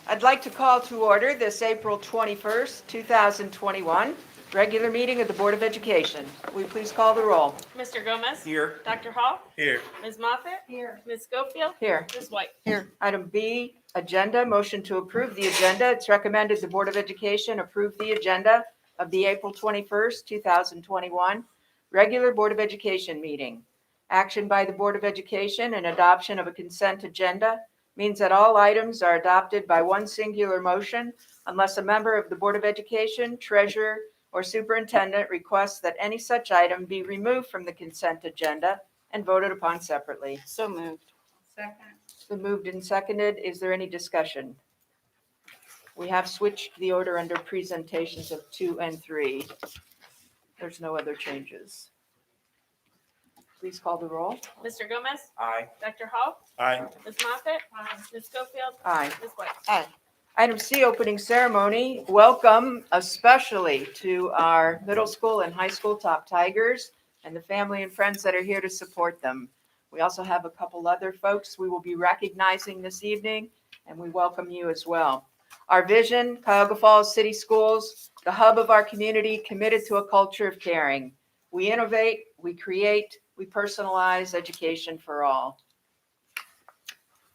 I'd like to call to order this April 21st, 2021, regular meeting of the Board of Education. Will you please call the roll? Mr. Gomez? Here. Dr. Hall? Here. Ms. Moffitt? Here. Ms. Schofield? Here. Ms. White? Here. Item B, agenda, motion to approve the agenda. It's recommended the Board of Education approve the agenda of the April 21st, 2021, regular Board of Education meeting. Action by the Board of Education and adoption of a consent agenda means that all items are adopted by one singular motion unless a member of the Board of Education, treasurer, or superintendent requests that any such item be removed from the consent agenda and voted upon separately. So moved. Second. It's been moved and seconded. Is there any discussion? We have switched the order under presentations of 2 and 3. There's no other changes. Please call the roll. Mr. Gomez? Aye. Dr. Hall? Aye. Ms. Moffitt? Aye. Ms. Schofield? Aye. Ms. White? Aye. Item C, opening ceremony. Welcome especially to our middle school and high school top Tigers and the family and friends that are here to support them. We also have a couple other folks we will be recognizing this evening, and we welcome you as well. Our vision, Cuyahoga Falls City Schools, the hub of our community, committed to a culture of caring. We innovate, we create, we personalize education for all.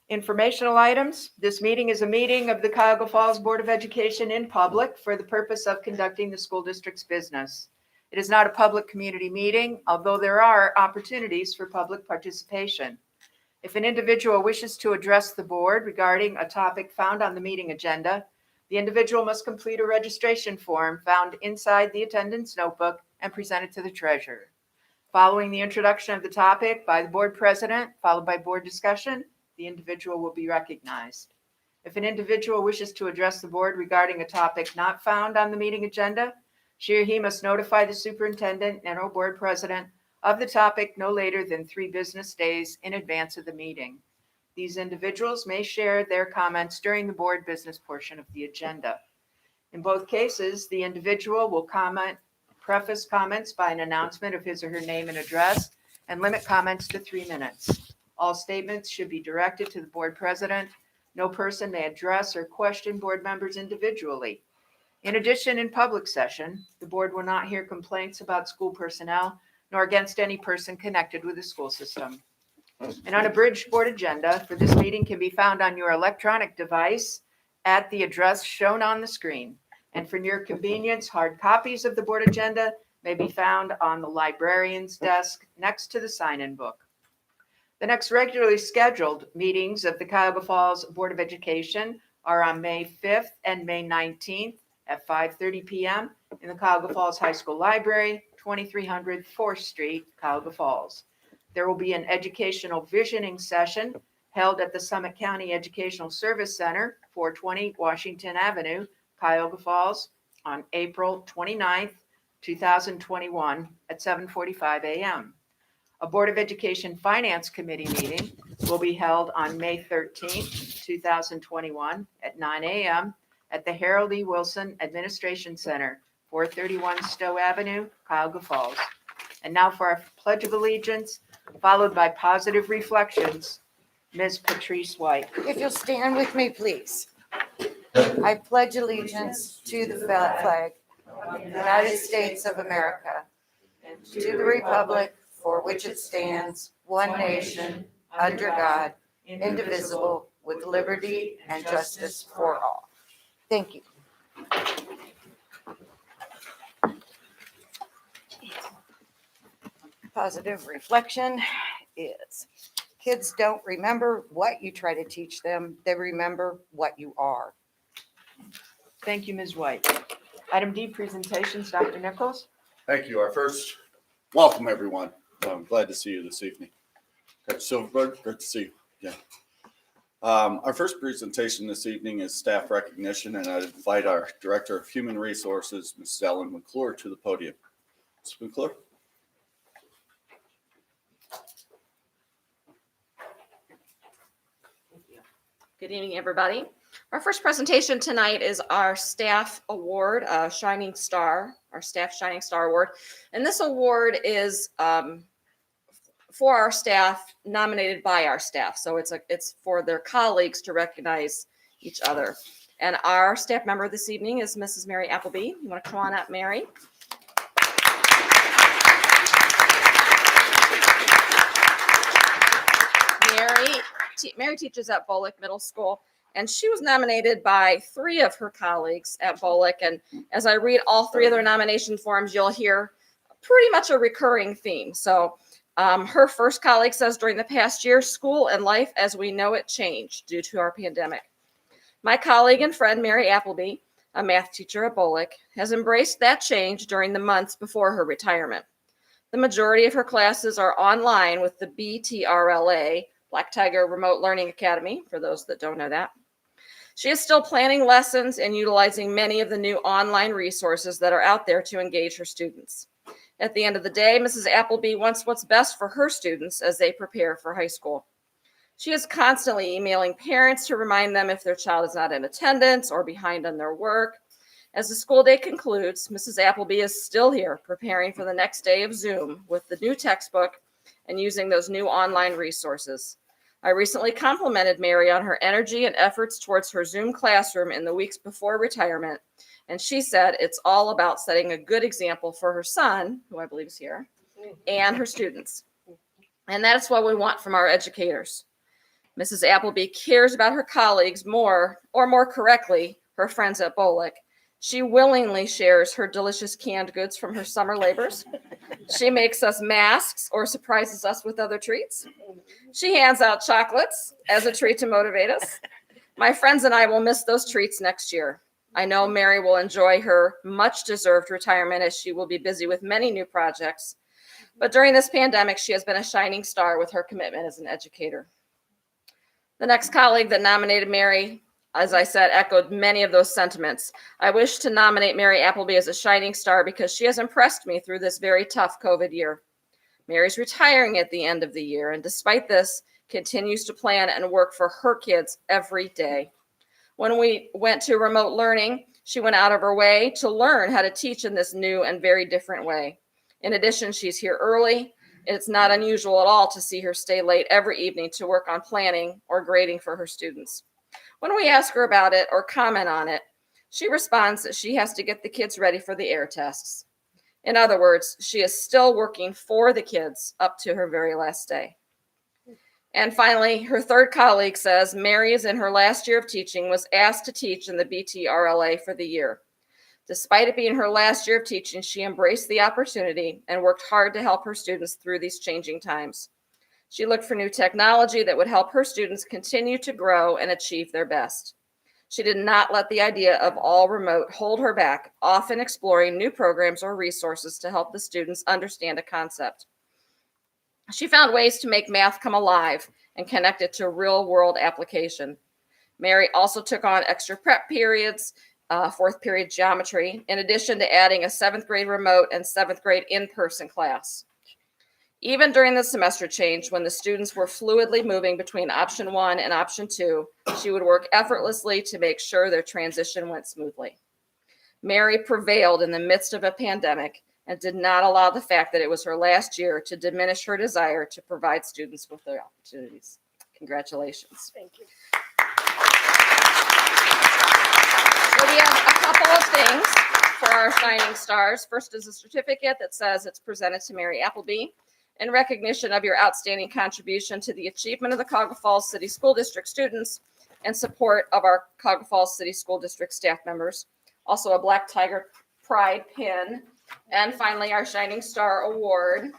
Informational items. This meeting is a meeting of the Cuyahoga Falls Board of Education in public for the purpose of conducting the school district's business. It is not a public community meeting, although there are opportunities for public participation. If an individual wishes to address the board regarding a topic found on the meeting agenda, the individual must complete a registration form found inside the attendance notebook and present it to the treasurer. Following the introduction of the topic by the board president, followed by board discussion, the individual will be recognized. If an individual wishes to address the board regarding a topic not found on the meeting agenda, she or he must notify the superintendent and or board president of the topic no later than 3 business days in advance of the meeting. These individuals may share their comments during the board business portion of the agenda. In both cases, the individual will preface comments by an announcement of his or her name and address, and limit comments to 3 minutes. All statements should be directed to the board president. No person may address or question board members individually. In addition, in public session, the board will not hear complaints about school personnel nor against any person connected with the school system. An unabridged board agenda for this meeting can be found on your electronic device at the address shown on the screen. And for your convenience, hard copies of the board agenda may be found on the librarian's desk next to the sign-in book. The next regularly scheduled meetings of the Cuyahoga Falls Board of Education are on May 5th and May 19th at 5:30 p.m. in the Cuyahoga Falls High School Library, 2300 4th Street, Cuyahoga Falls. There will be an educational visioning session held at the Summit County Educational Service Center, 420 Washington Avenue, Cuyahoga Falls, on April 29th, 2021 at 7:45 a.m. A Board of Education Finance Committee meeting will be held on May 13th, 2021 at 9 a.m. at the Harold E. Wilson Administration Center, 431 Stowe Avenue, Cuyahoga Falls. And now for our Pledge of Allegiance, followed by positive reflections. Ms. Patrice White. If you'll stand with me, please. I pledge allegiance to the flag of the United States of America, and to the republic for which it stands, one nation, under God, indivisible, with liberty and justice for all. Thank you. Positive reflection is kids don't remember what you try to teach them. They remember what you are. Thank you, Ms. White. Item D, presentations. Dr. Nichols. Thank you. Our first, welcome everyone. I'm glad to see you this evening. Dr. Silverberg, great to see you. Yeah. Our first presentation this evening is staff recognition, and I invite our Director of Human Resources, Ms. Ellen McClure, to the podium. Ms. McClure. Good evening, everybody. Our first presentation tonight is our staff award, Shining Star, our staff Shining Star Award. And this award is for our staff, nominated by our staff. So it's for their colleagues to recognize each other. And our staff member this evening is Mrs. Mary Appleby. You want to come on up, Mary? Mary teaches at Bullock Middle School, and she was nominated by 3 of her colleagues at Bullock. And as I read all 3 of their nomination forms, you'll hear pretty much a recurring theme. So her first colleague says, during the past year, school and life as we know it changed due to our pandemic. My colleague and friend, Mary Appleby, a math teacher at Bullock, has embraced that change during the months before her retirement. The majority of her classes are online with the BTRLA, Black Tiger Remote Learning Academy, for those that don't know that. She is still planning lessons and utilizing many of the new online resources that are out there to engage her students. At the end of the day, Mrs. Appleby wants what's best for her students as they prepare for high school. She is constantly emailing parents to remind them if their child is not in attendance or behind on their work. As the school day concludes, Mrs. Appleby is still here preparing for the next day of Zoom with the new textbook and using those new online resources. I recently complimented Mary on her energy and efforts towards her Zoom classroom in the weeks before retirement, and she said it's all about setting a good example for her son, who I believe is here, and her students. And that's what we want from our educators. Mrs. Appleby cares about her colleagues more, or more correctly, her friends at Bullock. She willingly shares her delicious canned goods from her summer labors. She makes us masks or surprises us with other treats. She hands out chocolates as a treat to motivate us. My friends and I will miss those treats next year. I know Mary will enjoy her much-deserved retirement as she will be busy with many new projects. But during this pandemic, she has been a shining star with her commitment as an educator. The next colleague that nominated Mary, as I said, echoed many of those sentiments. I wish to nominate Mary Appleby as a shining star because she has impressed me through this very tough COVID year. Mary's retiring at the end of the year, and despite this, continues to plan and work for her kids every day. When we went to remote learning, she went out of her way to learn how to teach in this new and very different way. In addition, she's here early. It's not unusual at all to see her stay late every evening to work on planning or grading for her students. When we ask her about it or comment on it, she responds that she has to get the kids ready for the air tests. In other words, she is still working for the kids up to her very last day. And finally, her third colleague says Mary is in her last year of teaching, was asked to teach in the BTRLA for the year. Despite it being her last year of teaching, she embraced the opportunity and worked hard to help her students through these changing times. She looked for new technology that would help her students continue to grow and achieve their best. She did not let the idea of all remote hold her back, often exploring new programs or resources to help the students understand a concept. She found ways to make math come alive and connect it to real-world application. Mary also took on extra prep periods, 4th period geometry, in addition to adding a 7th grade remote and 7th grade in-person class. Even during the semester change, when the students were fluidly moving between option 1 and option 2, she would work effortlessly to make sure their transition went smoothly. Mary prevailed in the midst of a pandemic and did not allow the fact that it was her last year to diminish her desire to provide students with their opportunities. Congratulations. Thank you. So we have a couple of things for our shining stars. First is a certificate that says it's presented to Mary Appleby in recognition of your outstanding contribution to the achievement of the Cuyahoga Falls City School District students and support of our Cuyahoga Falls City School District staff members. Also a Black Tiger Pride pin. And finally, our Shining Star Award,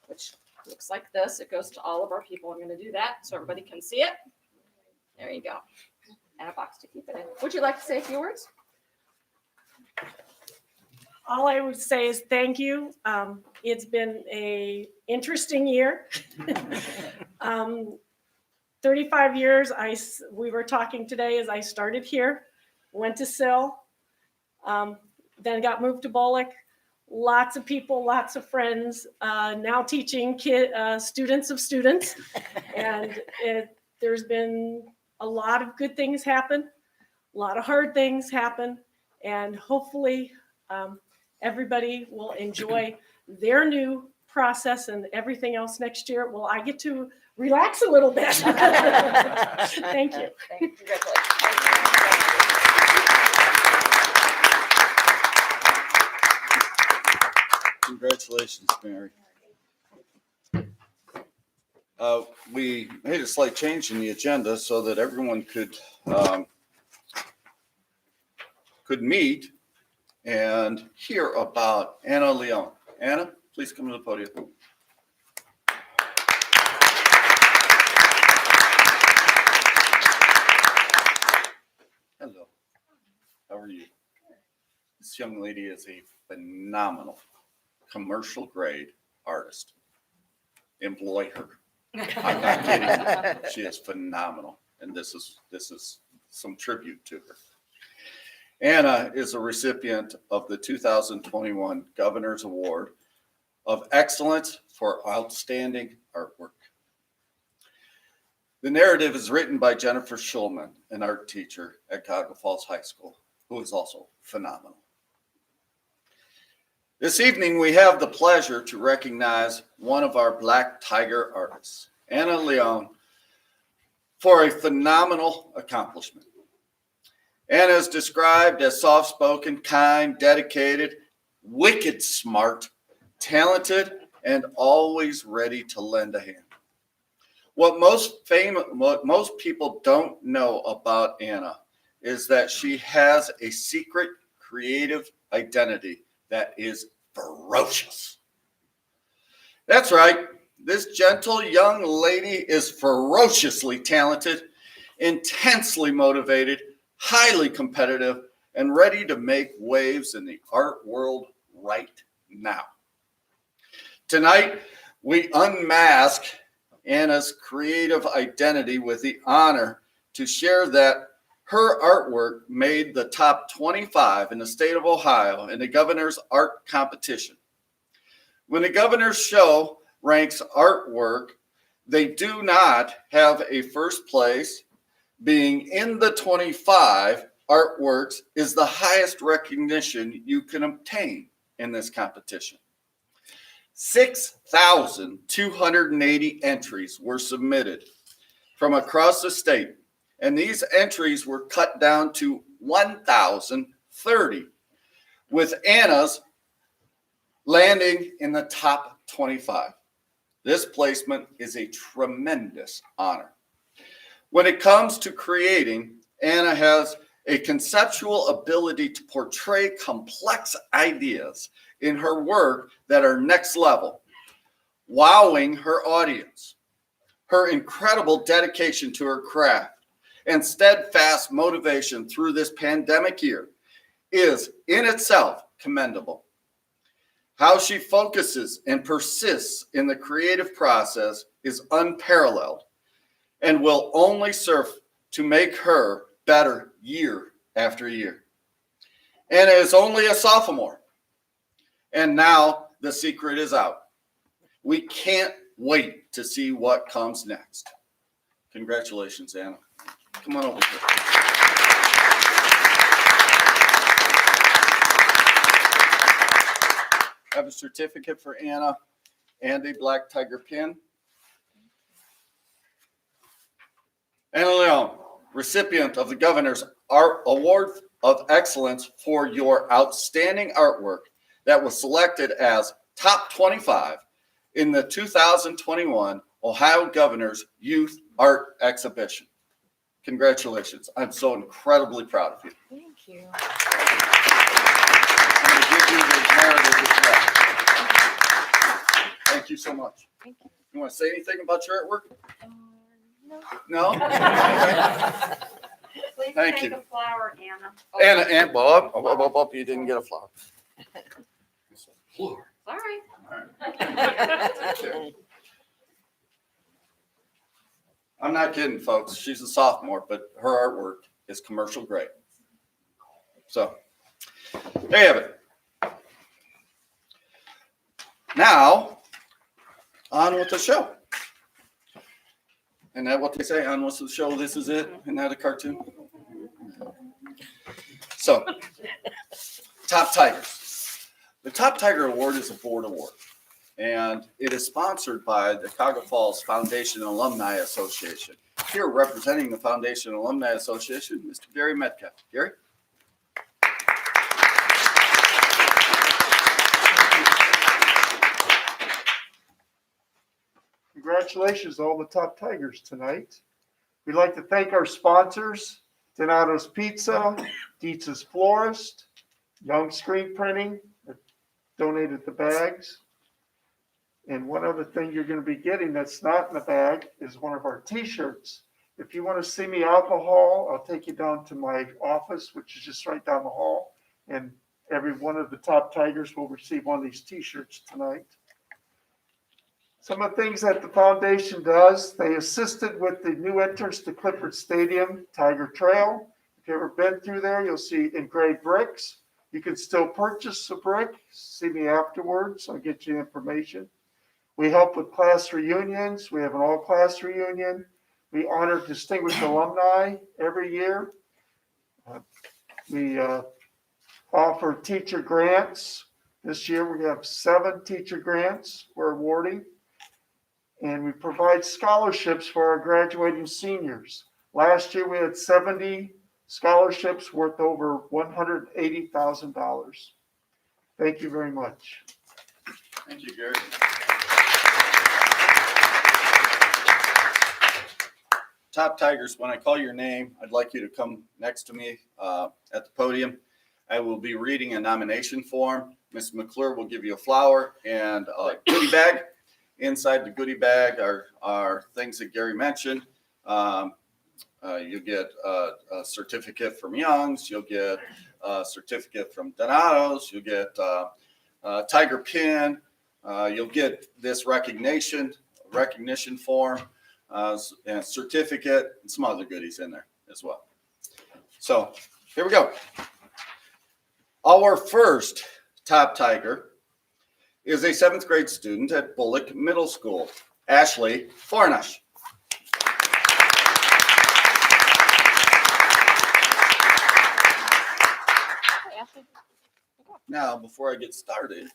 which looks like this. It goes to all of our people. I'm going to do that so everybody can see it. There you go. And a box to keep it in. Would you like to say a few words? All I would say is thank you. It's been an interesting year. 35 years. We were talking today as I started here, went to Sill, then got moved to Bullock. Lots of people, lots of friends, now teaching students of students. And there's been a lot of good things happen, a lot of hard things happen, and hopefully everybody will enjoy their new process and everything else next year. Well, I get to relax a little bit. Thank you. Congratulations. Congratulations, Mary. We made a slight change in the agenda so that everyone could meet and hear about Anna Leon. Anna, please come to the podium. Hello. How are you? This young lady is a phenomenal commercial grade artist. Employ her. I'm not kidding. She is phenomenal. And this is some tribute to her. Anna is a recipient of the 2021 Governor's Award of Excellence for Outstanding Artwork. The narrative is written by Jennifer Schulman, an art teacher at Cuyahoga Falls High School, who is also phenomenal. This evening, we have the pleasure to recognize one of our Black Tiger artists, Anna Leon, for a phenomenal accomplishment. Anna is described as soft-spoken, kind, dedicated, wicked smart, talented, and always ready to lend a hand. What most people don't know about Anna is that she has a secret creative identity that is ferocious. That's right. This gentle young lady is ferociously talented, intensely motivated, highly competitive, and ready to make waves in the art world right now. Tonight, we unmask Anna's creative identity with the honor to share that her artwork made the top 25 in the state of Ohio in the Governor's Art Competition. When the Governor's show ranks artwork, they do not have a first place. Being in the 25 artworks is the highest recognition you can obtain in this competition. 6,280 entries were submitted from across the state, and these entries were cut down to 1,030, with Anna's landing in the top 25. This placement is a tremendous honor. When it comes to creating, Anna has a conceptual ability to portray complex ideas in her work that are next level, wowing her audience. Her incredible dedication to her craft and steadfast motivation through this pandemic year is in itself commendable. How she focuses and persists in the creative process is unparalleled and will only serve to make her better year after year. Anna is only a sophomore, and now the secret is out. We can't wait to see what comes next. Congratulations, Anna. Come on over here. I have a certificate for Anna and a Black Tiger pin. Anna Leon, recipient of the Governor's Art Award of Excellence for your outstanding artwork that was selected as top 25 in the 2021 Ohio Governor's Youth Art Exhibition. Congratulations. I'm so incredibly proud of you. Thank you. I'm going to give you the narrative as well. Thank you so much. Thank you. You want to say anything about your artwork? No. No? Please Thank take you. a flower, Anna. And Bob, you didn't get a flower. Floor. Sorry. I'm not kidding, folks. She's a sophomore, but her artwork is commercial grade. So, there you have it. Now, on with the show. Isn't that what they say? On with the show, this is it? Isn't that a cartoon? So, Top Tigers. The Top Tiger Award is a board award, and it is sponsored by the Cuyahoga Falls Foundation Alumni Association. Here representing the Foundation Alumni Association, Mr. Gary Metcalf. Gary? congratulations to all the top Tigers tonight. We'd like to thank our sponsors, Donato's Pizza, Dietz's Florist, Young Screen Printing, that donated the bags. And one other thing you're going to be getting that's not in the bag is one of our t-shirts. If you want to see me out in the hall, I'll take you down to my office, which is just right down the hall. And every one of the top Tigers will receive one of these t-shirts tonight. Some of the things that the foundation does, they assisted with the new entrance to Clifford Stadium, Tiger Trail. If you've ever been through there, you'll see engraved bricks. You can still purchase a brick. See me afterwards. I'll get you information. We help with class reunions. We have an all-class reunion. We honor distinguished alumni every year. We offer teacher grants. This year we have 7 teacher grants we're awarding. And we provide scholarships for our graduating seniors. Last year we had 70 scholarships worth over $180,000. Thank you very much. Thank you, Gary. Top Tigers, when I call your name, I'd like you to come next to me at the podium. I will be reading a nomination form. Ms. McClure will give you a flower and a goodie bag. Inside the goodie bag are things that Gary mentioned. You'll get a certificate from Young's. You'll get a certificate from Donato's. You'll get a Tiger pin. You'll get this recognition form and certificate and some other goodies in there as well. So here we go. Our first top Tiger is a 7th grade student at Bullock Middle School, Ashley Fornash. Now, before I get started,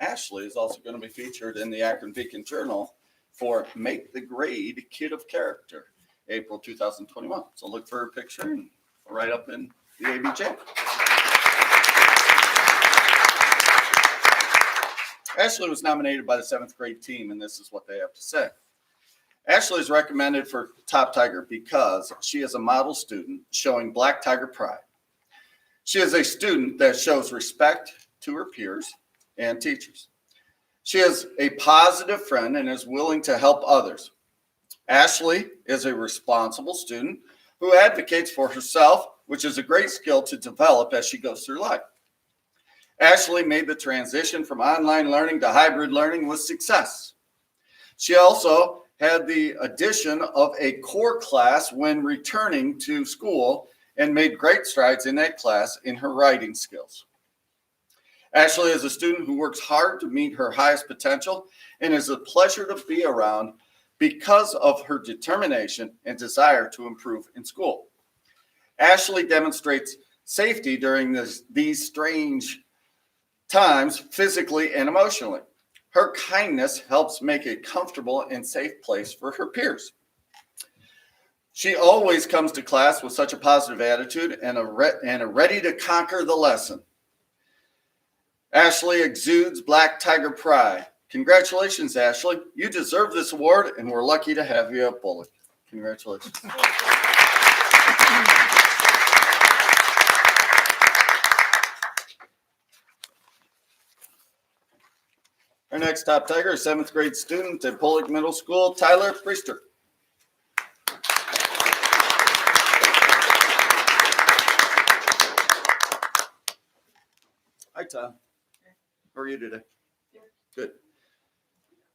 Ashley is also going to be featured in the Akron Beacon Journal for Make the Grade Kid of Character, April 2021. So look for her picture and right up in the ABJ. Ashley was nominated by the 7th grade team, and this is what they have to say. Ashley is recommended for Top Tiger because she is a model student showing Black Tiger pride. She is a student that shows respect to her peers and teachers. She is a positive friend and is willing to help others. Ashley is a responsible student who advocates for herself, which is a great skill to develop as she goes through life. Ashley made the transition from online learning to hybrid learning with success. She also had the addition of a core class when returning to school and made great strides in that class in her writing skills. Ashley is a student who works hard to meet her highest potential and is a pleasure to be around because of her determination and desire to improve in school. Ashley demonstrates safety during these strange times, physically and emotionally. Her kindness helps make a comfortable and safe place for her peers. She always comes to class with such a positive attitude and a ready to conquer the lesson. Ashley exudes Black Tiger pride. Congratulations, Ashley. You deserve this award, and we're lucky to have you at Bullock. Congratulations. Our next top Tiger is 7th grade student at Bullock Middle School, Tyler Priester. Hi, Tom. How are you today? Good.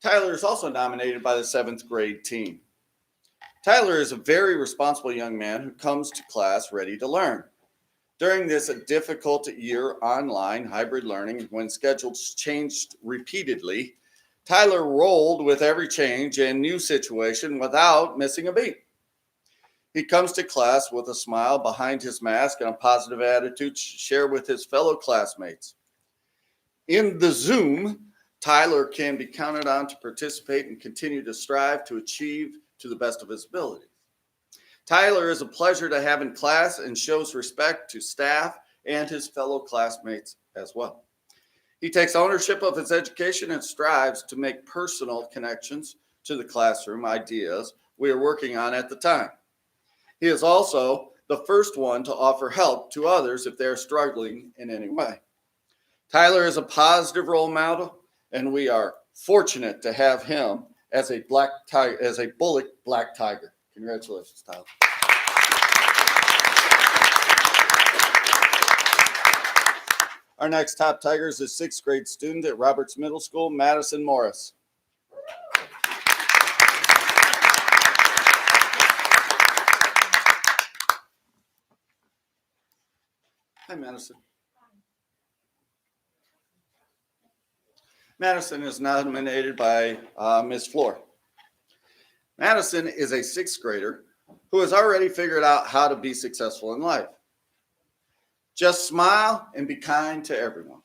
Tyler is also nominated by the 7th grade team. Tyler is a very responsible young man who comes to class ready to learn. During this difficult year online hybrid learning, when schedules changed repeatedly, Tyler rolled with every change and new situation without missing a beat. He comes to class with a smile behind his mask and a positive attitude to share with his fellow classmates. In the Zoom, Tyler can be counted on to participate and continue to strive to achieve to the best of his ability. Tyler is a pleasure to have in class and shows respect to staff and his fellow classmates as well. He takes ownership of his education and strives to make personal connections to the classroom ideas we are working on at the time. He is also the first one to offer help to others if they are struggling in any way. Tyler is a positive role model, and we are fortunate to have him as a bullock black tiger. Congratulations, Tyler. Our next top tiger is a 6th grade student at Roberts Middle School, Madison Morris. Hi, Madison. Madison is nominated by Ms. Floor. Madison is a 6th grader who has already figured out how to be successful in life. Just smile and be kind to everyone.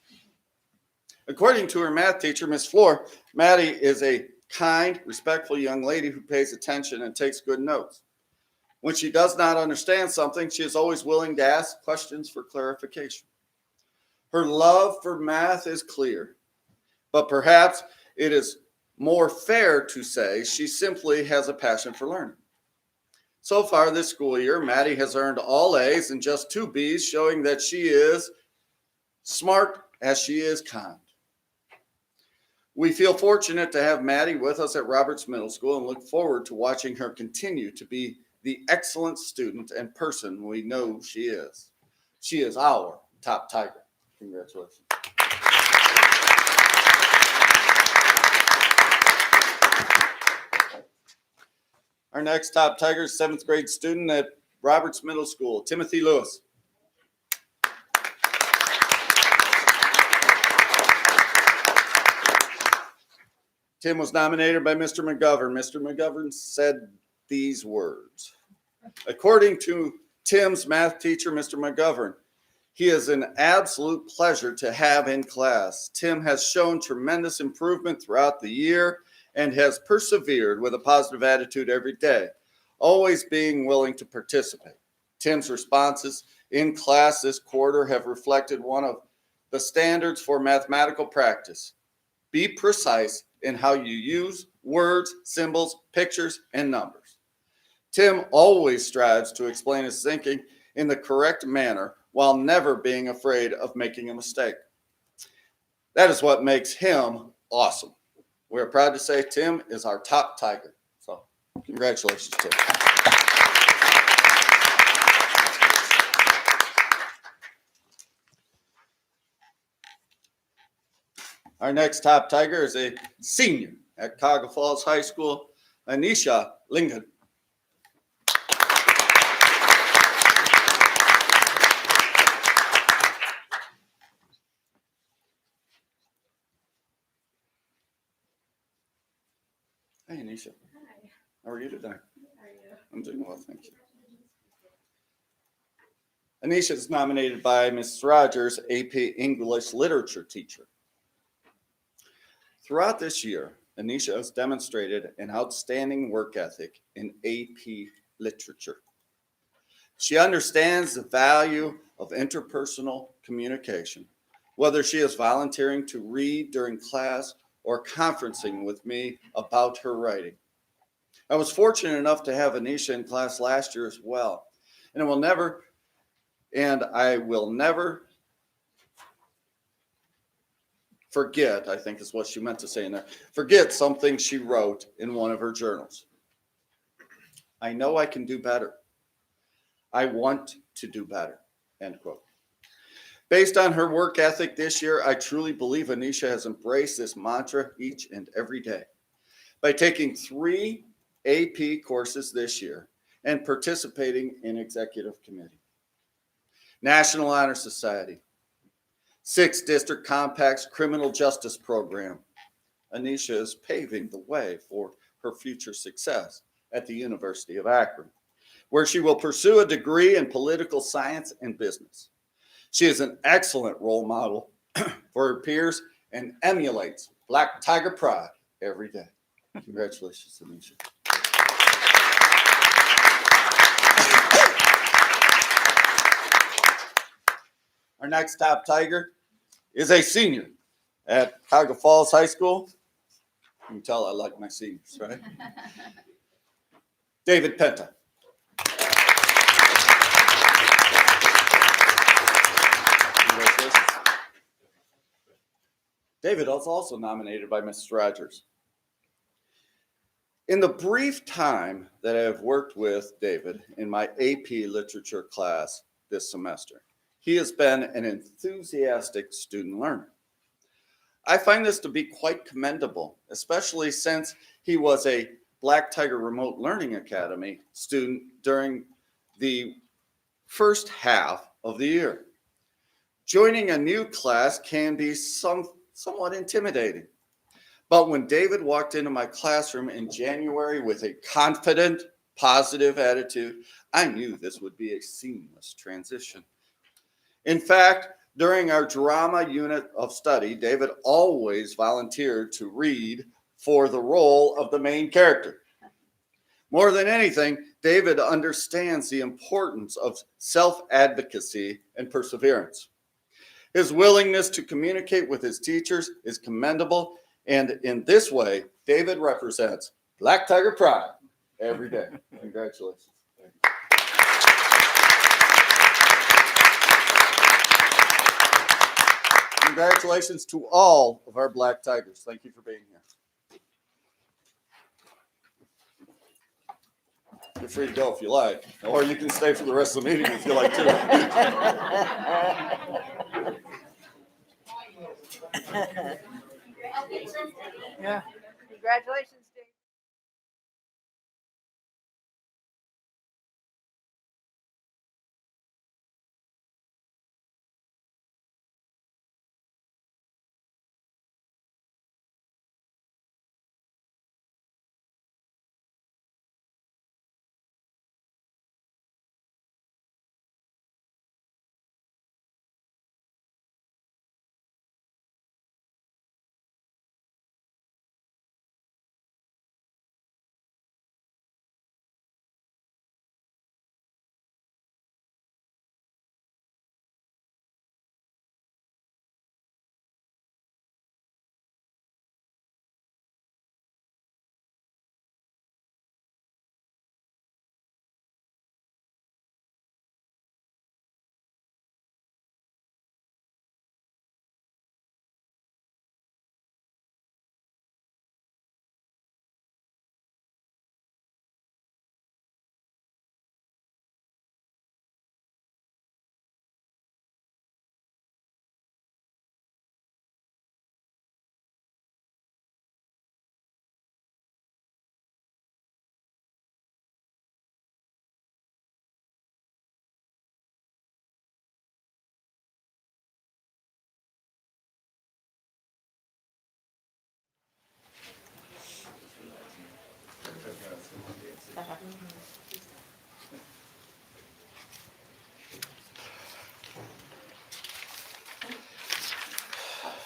According to her math teacher, Ms. Floor, Maddie is a kind, respectful young lady who pays attention and takes good notes. When she does not understand something, she is always willing to ask questions for clarification. Her love for math is clear, but perhaps it is more fair to say she simply has a passion for learning. So far this school year, Maddie has earned all A's and just 2 B's, showing that she is smart as she is kind. We feel fortunate to have Maddie with us at Roberts Middle School and look forward to watching her continue to be the excellent student and person we know she is. She is our top tiger. Congratulations. Our next top tiger is 7th grade student at Roberts Middle School, Timothy Lewis. Tim was nominated by Mr. McGovern. Mr. McGovern said these words. According to Tim's math teacher, Mr. McGovern, he is an absolute pleasure to have in class. Tim has shown tremendous improvement throughout the year and has persevered with a positive attitude every day, always being willing to participate. Tim's responses in class this quarter have reflected one of the standards for mathematical practice. Be precise in how you use words, symbols, pictures, and numbers. Tim always strives to explain his thinking in the correct manner while never being afraid of making a mistake. That is what makes him awesome. We're proud to say Tim is our top tiger. So congratulations, Tim. Our next top tiger is a senior at Cuyahoga Falls High School, Anisha Lincoln. Hey, Anisha. Hi. How are you today? How are you? I'm doing well, thank you. Anisha is nominated by Ms. Rogers, AP English Literature teacher. Throughout this year, Anisha has demonstrated an outstanding work ethic in AP Literature. She understands the value of interpersonal communication, whether she is volunteering to read during class or conferencing with me about her writing. I was fortunate enough to have Anisha in class last year as well, and I will never forget, I think is what she meant to say in there, forget something she wrote in one of her journals. I know I can do better. I want to do better, end quote. Based on her work ethic this year, I truly believe Anisha has embraced this mantra each and every day. By taking 3 AP courses this year and participating in executive committee, National Honor Society, 6 District Compact's Criminal Justice Program, Anisha is paving the way for her future success at the University of Akron, where she will pursue a degree in political science and business. She is an excellent role model for her peers and emulates Black Tiger pride every day. Congratulations, Anisha. Our next top tiger is a senior at Cuyahoga Falls High School, You can tell I like my seniors, right? David Penta. Congratulations. David was also nominated by Mrs. Rogers. In the brief time that I have worked with David in my AP literature class this semester, he has been an enthusiastic student learner. I find this to be quite commendable, especially since he was a Black Tiger Remote Learning Academy student during the first half of the year. Joining a new class can be somewhat intimidating. But when David walked into my classroom in January with a confident, positive attitude, I knew this would be a seamless transition. In fact, during our drama unit of study, David always volunteered to read for the role of the main character. More than anything, David understands the importance of self-advocacy and perseverance. His willingness to communicate with his teachers is commendable, and in this way, David represents Black Tiger Pride every day. Congratulations. Congratulations to all of our Black Tigers. Thank you for being here. You're free to go if you like, or you can stay for the rest of the meeting if you like too. Yeah. Congratulations, Dave.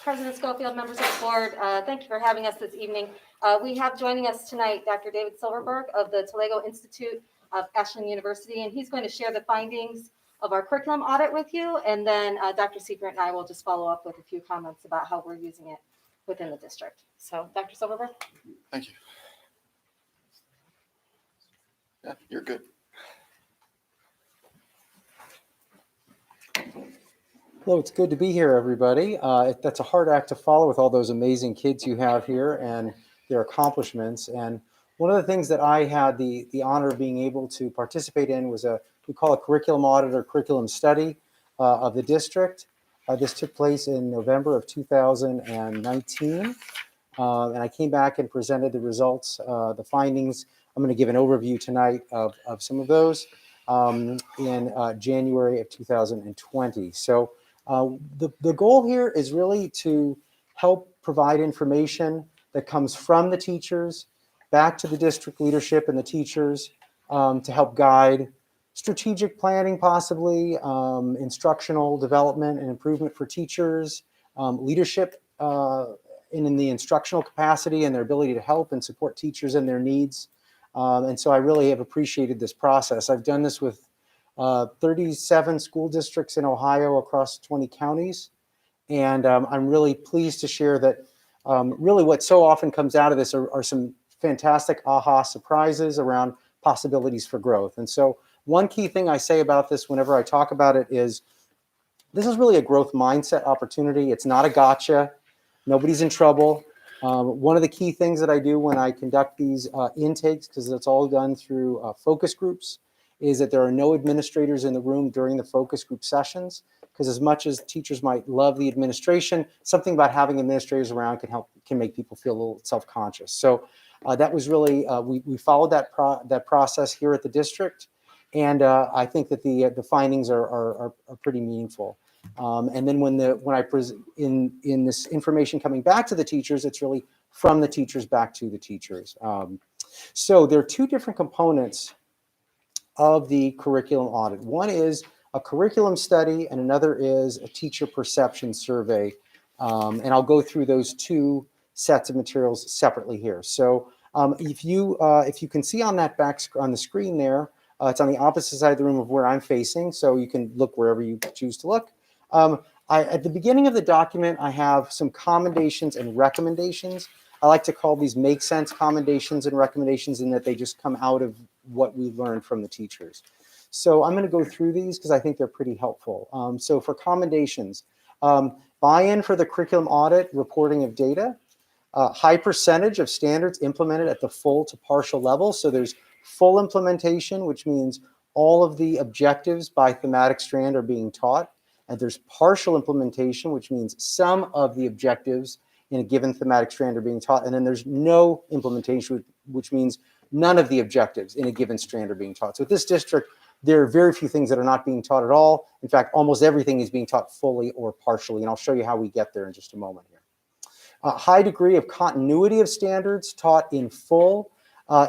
President Schofield, members of the board, thank you for having us this evening. We have joining us tonight Dr. David Silverberg of the Toledo Institute of Ashland University, and he's going to share the findings of our curriculum audit with you. And then Dr. Seibert and I will just follow up with a few comments about how we're using it within the district. So, Dr. Silverberg. Thank you. Yeah, you're good. Hello, it's good to be here, everybody. That's a hard act to follow with all those amazing kids you have here and their accomplishments. And one of the things that I had the honor of being able to participate in was we call a curriculum audit or curriculum study of the district. This took place in November of 2019. And I came back and presented the results, the findings. I'm going to give an overview tonight of some of those in January of 2020. So the goal here is really to help provide information that comes from the teachers back to the district leadership and the teachers to help guide strategic planning, possibly instructional development and improvement for teachers, leadership in the instructional capacity and their ability to help and support teachers and their needs. And so I really have appreciated this process. I've done this with 37 school districts in Ohio across 20 counties. And I'm really pleased to share that really what so often comes out of this are some fantastic aha surprises around possibilities for growth. And so one key thing I say about this whenever I talk about it is this is really a growth mindset opportunity. It's not a gotcha. Nobody's in trouble. One of the key things that I do when I conduct these intakes, because it's all done through focus groups, is that there are no administrators in the room during the focus group sessions, because as much as teachers might love the administration, something about having administrators around can make people feel a little self-conscious. So that was really, we followed that process here at the district, and I think that the findings are pretty meaningful. And then when I present in this information coming back to the teachers, it's really from the teachers back to the teachers. So there are two different components of the curriculum audit. One is a curriculum study, and another is a teacher perception survey. And I'll go through those two sets of materials separately here. So if you can see on that on the screen there, it's on the opposite side of the room of where I'm facing, so you can look wherever you choose to look. At the beginning of the document, I have some commendations and recommendations. I like to call these make sense commendations and recommendations in that they just come out of what we learned from the teachers. So I'm going to go through these because I think they're pretty helpful. So for commendations, buy-in for the curriculum audit, reporting of data, high percentage of standards implemented at the full to partial level. So there's full implementation, which means all of the objectives by thematic strand are being taught. And there's partial implementation, which means some of the objectives in a given thematic strand are being taught. And then there's no implementation, which means none of the objectives in a given strand are being taught. So at this district, there are very few things that are not being taught at all. In fact, almost everything is being taught fully or partially. And I'll show you how we get there in just a moment here. A high degree of continuity of standards taught in full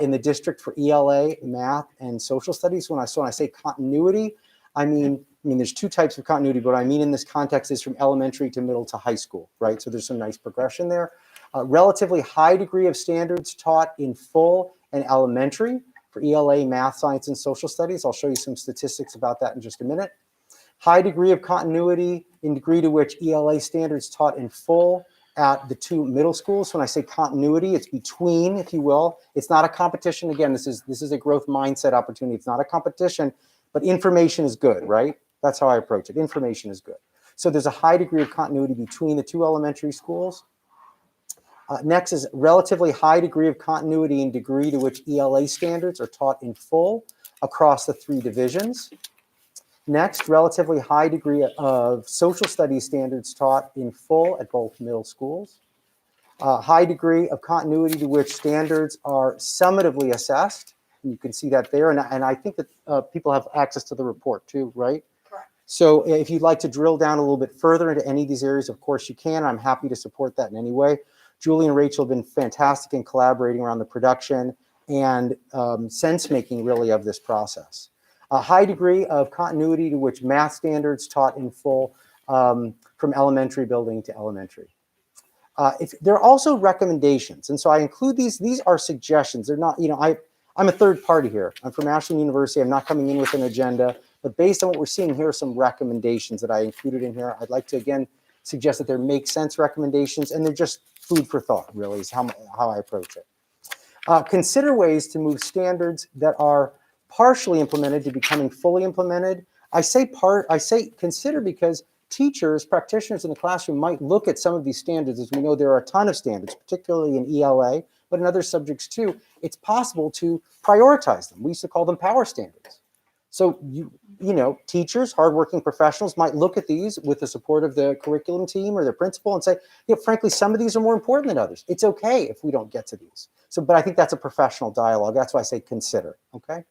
in the district for ELA, math, and social studies. When I say continuity, I mean there's two types of continuity, but what I mean in this context is from elementary to middle to high school, right? So there's some nice progression there. Relatively high degree of standards taught in full and elementary for ELA, math, science, and social studies. I'll show you some statistics about that in just a minute. High degree of continuity in degree to which ELA standards taught in full at the two middle schools. When I say continuity, it's between, if you will. It's not a competition. Again, this is a growth mindset opportunity. It's not a competition, but information is good, right? That's how I approach it. Information is good. So there's a high degree of continuity between the two elementary schools. Next is relatively high degree of continuity in degree to which ELA standards are taught in full across the three divisions. Next, relatively high degree of social studies standards taught in full at both middle schools. High degree of continuity to which standards are summatively assessed. And you can see that there. And I think that people have access to the report too, right? Correct. So if you'd like to drill down a little bit further into any of these areas, of course you can. I'm happy to support that in any way. Julie and Rachel have been fantastic in collaborating around the production and sense-making really of this process. A high degree of continuity to which math standards taught in full from elementary building to elementary. There are also recommendations, and so I include these. These are suggestions. They're not, I'm a third party here. I'm from Ashland University. I'm not coming in with an agenda, but based on what we're seeing, here are some recommendations that I included in here. I'd like to, again, suggest that they're make sense recommendations, and they're just food for thought, really, is how I approach it. Consider ways to move standards that are partially implemented to becoming fully implemented. I say consider because teachers, practitioners in the classroom might look at some of these standards. As we know, there are a ton of standards, particularly in ELA, but in other subjects too. It's possible to prioritize them. We used to call them power standards. So teachers, hardworking professionals might look at these with the support of the curriculum team or their principal and say, frankly, some of these are more important than others. It's okay if we don't get to these. But I think that's a professional dialogue. That's why I say consider, okay?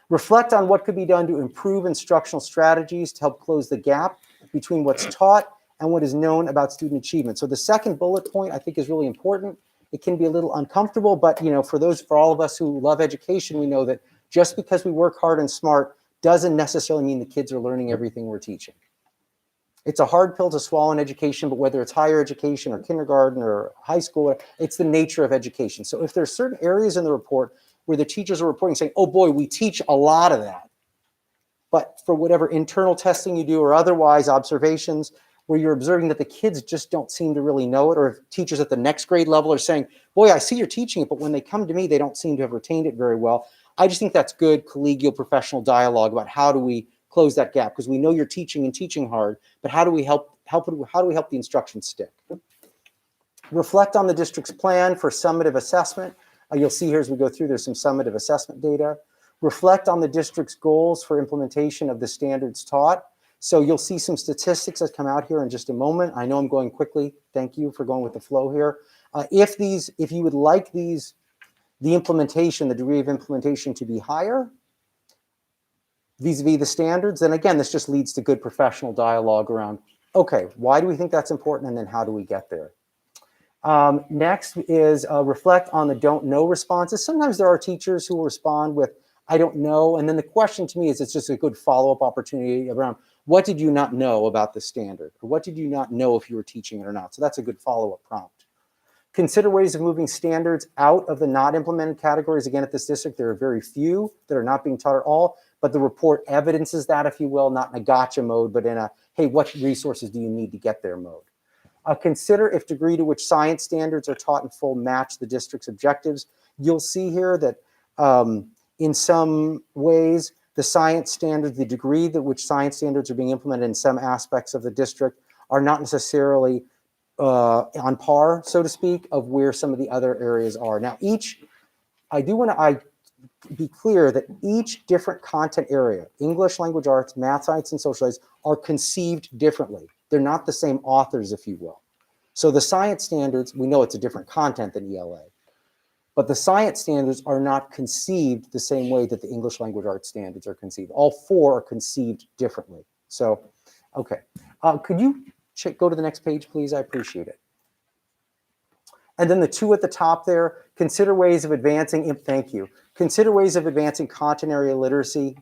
Reflect on what could be done to improve instructional strategies to help close the gap between what's taught and what is known about student achievement. So the second bullet point I think is really important. It can be a little uncomfortable, but for all of us who love education, we know that just because we work hard and smart doesn't necessarily mean the kids are learning everything we're teaching. It's a hard pill to swallow in education, but whether it's higher education or kindergarten or high school, it's the nature of education. So if there's certain areas in the report where the teachers are reporting saying, oh boy, we teach a lot of that, but for whatever internal testing you do or otherwise observations, where you're observing that the kids just don't seem to really know it, or if teachers at the next grade level are saying, boy, I see you're teaching it, but when they come to me, they don't seem to have retained it very well. I just think that's good collegial professional dialogue about how do we close that gap, because we know you're teaching and teaching hard, but how do we help how do we help the instruction stick? Reflect on the district's plan for summative assessment. You'll see here as we go through, there's some summative assessment data. Reflect on the district's goals for implementation of the standards taught. So you'll see some statistics that come out here in just a moment. I know I'm going quickly. Thank you for going with the flow here. If you would like the implementation, the degree of implementation to be higher vis-a-vis the standards, then again, this just leads to good professional dialogue around, okay, why do we think that's important, and then how do we get there? Next is reflect on the don't know responses. Sometimes there are teachers who will respond with, I don't know. And then the question to me is, it's just a good follow-up opportunity around, what did you not know about the standard? Or what did you not know if you were teaching it or not? So that's a good follow-up prompt. Consider ways of moving standards out of the not implemented categories. Again, at this district, there are very few that are not being taught at all, but the report evidences that, if you will, not in a gotcha mode, but in a, hey, what resources do you need to get there mode? Consider if degree to which science standards are taught in full match the district's objectives. You'll see here that in some ways, the science standards, the degree to which science standards are being implemented in some aspects of the district are not necessarily on par, so to speak, of where some of the other areas are. Now, I do want to be clear that each different content area, English, language arts, math, science, and social studies, are conceived differently. They're not the same authors, if you will. So the science standards, we know it's a different content than ELA, but the science standards are not conceived the same way that the English language arts standards are conceived. All four are conceived differently. So, okay. Could you go to the next page, please? I appreciate it. And then the two at the top there, consider ways of advancing, thank you. Consider ways of advancing content area literacy.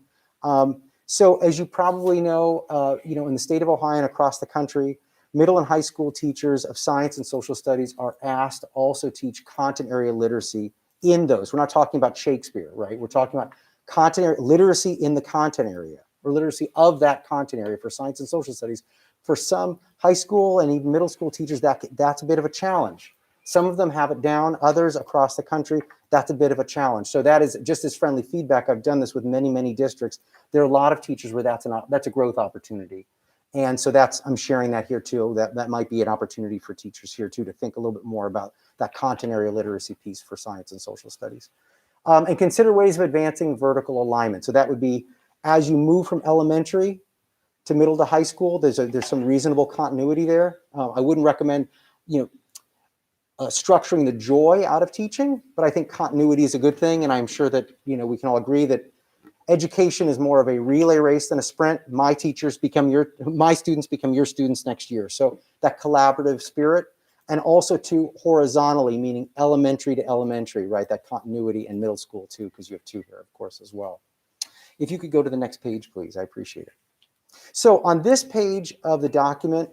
So as you probably know, in the state of Ohio and across the country, middle and high school teachers of science and social studies are asked to also teach content area literacy in those. We're not talking about Shakespeare, right? We're talking about content area literacy in the content area, or literacy of that content area for science and social studies. For some high school and even middle school teachers, that's a bit of a challenge. Some of them have it down, others across the country, that's a bit of a challenge. So that is just as friendly feedback. I've done this with many, many districts. There are a lot of teachers where that's a growth opportunity. And so I'm sharing that here too. That might be an opportunity for teachers here too, to think a little bit more about that content area literacy piece for science and social studies. And consider ways of advancing vertical alignment. So that would be, as you move from elementary to middle to high school, there's some reasonable continuity there. I wouldn't recommend, structuring the joy out of teaching, but I think continuity is a good thing. And I'm sure that, we can all agree that education is more of a relay race than a sprint. My students become your students next year. So that collaborative spirit, and also too horizontally, meaning elementary to elementary, right? That continuity, and middle school too, because you have two here, of course, as well. If you could go to the next page, please, I appreciate it. So on this page of the document,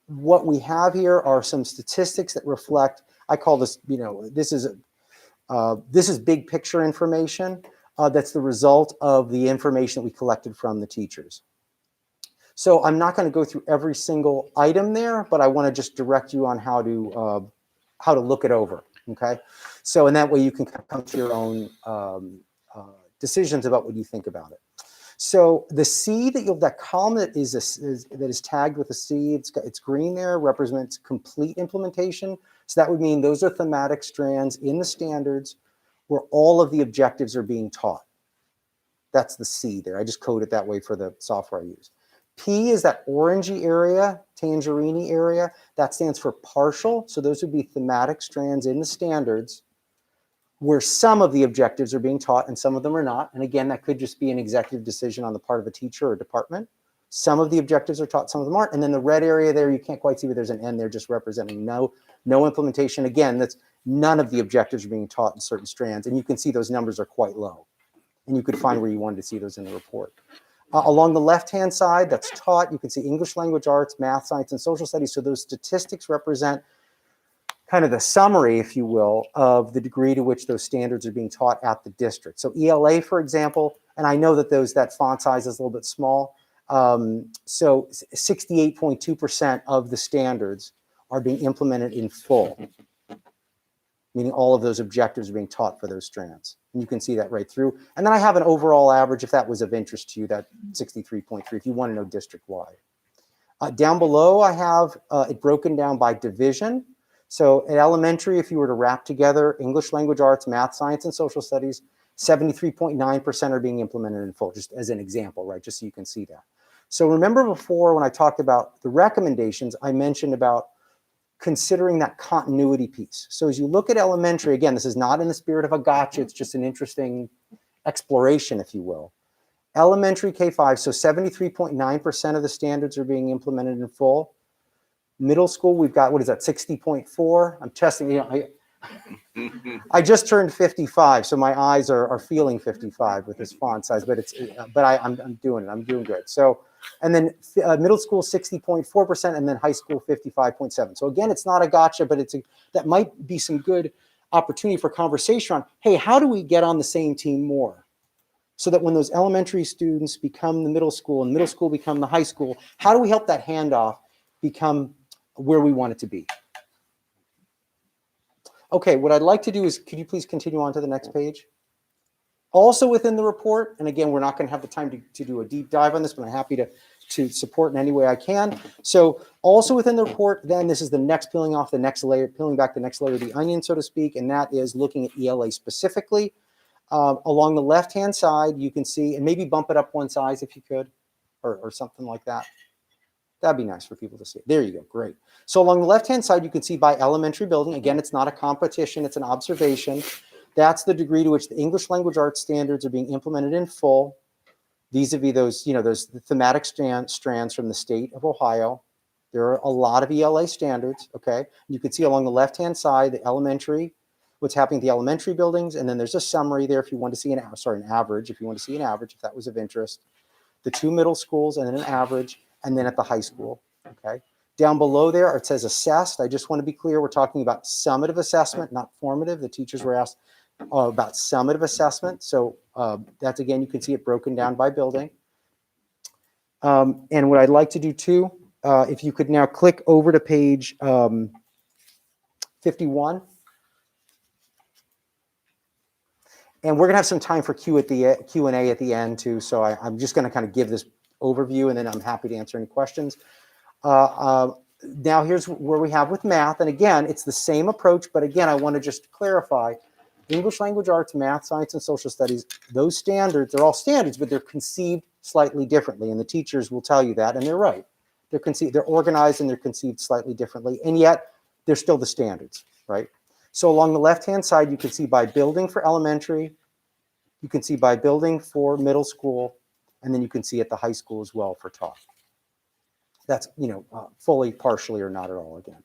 what we have here are some statistics that reflect, I call this, this is big picture information. That's the result of the information that we collected from the teachers. So I'm not going to go through every single item there, but I want to just direct you on how to look it over. Okay. So in that way you can come to your own decisions about what you think about it. So the C that column that is tagged with a C, it's green there, represents complete implementation. So that would mean those are thematic strands in the standards where all of the objectives are being taught. That's the C there. I just coded it that way for the software I use. P is that orangey area, tangerine area. That stands for partial. So those would be thematic strands in the standards where some of the objectives are being taught and some of them are not. And again, that could just be an executive decision on the part of a teacher or department. Some of the objectives are taught, some of them aren't. And then the red area there, you can't quite see, but there's an N there just representing no implementation. Again, that's none of the objectives are being taught in certain strands. And you can see those numbers are quite low. And you could find where you wanted to see those in the report. Along the left-hand side, that's taught, you can see English language arts, math, science, and social studies. So those statistics represent kind of the summary, if you will, of the degree to which those standards are being taught at the district. So ELA, for example, and I know that that font size is a little bit small. So 68.2% of the standards are being implemented in full, meaning all of those objectives are being taught for those strands. And you can see that right through. And then I have an overall average, if that was of interest to you, that 63.3, if you want to know district-wide. Down below, I have it broken down by division. So at elementary, if you were to wrap together English language arts, math, science, and social studies, 73.9% are being implemented in full, just as an example, right? Just so you can see that. So remember before when I talked about the recommendations, I mentioned about considering that continuity piece. So as you look at elementary, again, this is not in the spirit of a gotcha, it's just an interesting exploration, if you will. Elementary K-5, so 73.9% of the standards are being implemented in full. Middle school, we've got, what is that, 60.4? I'm testing, you know, I just turned 55, so my eyes are feeling 55 with this font size, but I'm doing it. I'm doing good. So, and then middle school 60.4%, and then high school 55.7. So again, it's not a gotcha, but that might be some good opportunity for conversation on, hey, how do we get on the same team more? So that when those elementary students become the middle school and middle school become the high school, how do we help that handoff become where we want it to be? Okay, what I'd like to do is, could you please continue on to the next page? Also within the report, and again, we're not going to have the time to do a deep dive on this, but I'm happy to support in any way I can. So also within the report, then this is the next peeling off the next layer, peeling back the next layer of the onion, so to speak, and that is looking at ELA specifically. Along the left-hand side, you can see, and maybe bump it up one size if you could, or something like that. That'd be nice for people to see. There you go, great. So along the left-hand side, you can see by elementary building, again, it's not a competition, it's an observation. That's the degree to which the English language arts standards are being implemented in full, vis-a-vis those, those thematic strands from the state of Ohio. There are a lot of ELA standards, okay? You can see along the left-hand side, the elementary, what's happening at the elementary buildings, and then there's a summary there if you want to see an average, if you want to see an average, if that was of interest. The two middle schools and then an average, and then at the high school, okay? Down below there, it says assessed. I just want to be clear, we're talking about summative assessment, not formative. The teachers were asked about summative assessment. So that's, again, you can see it broken down by building. And what I'd like to do too, if you could now click over to page 51. And we're going to have some time for Q&A at the end too. So I'm just going to kind of give this overview, and then I'm happy to answer any questions. Now here's where we have with math. And again, it's the same approach, but again, I want to just clarify, English language arts, math, science, and social studies, those standards, they're all standards, but they're conceived slightly differently. And the teachers will tell you that, and they're right. They're organized and they're conceived slightly differently, and yet they're still the standards, right? So along the left-hand side, you can see by building for elementary, you can see by building for middle school, and then you can see at the high school as well for talk. That's, fully, partially, or not at all again.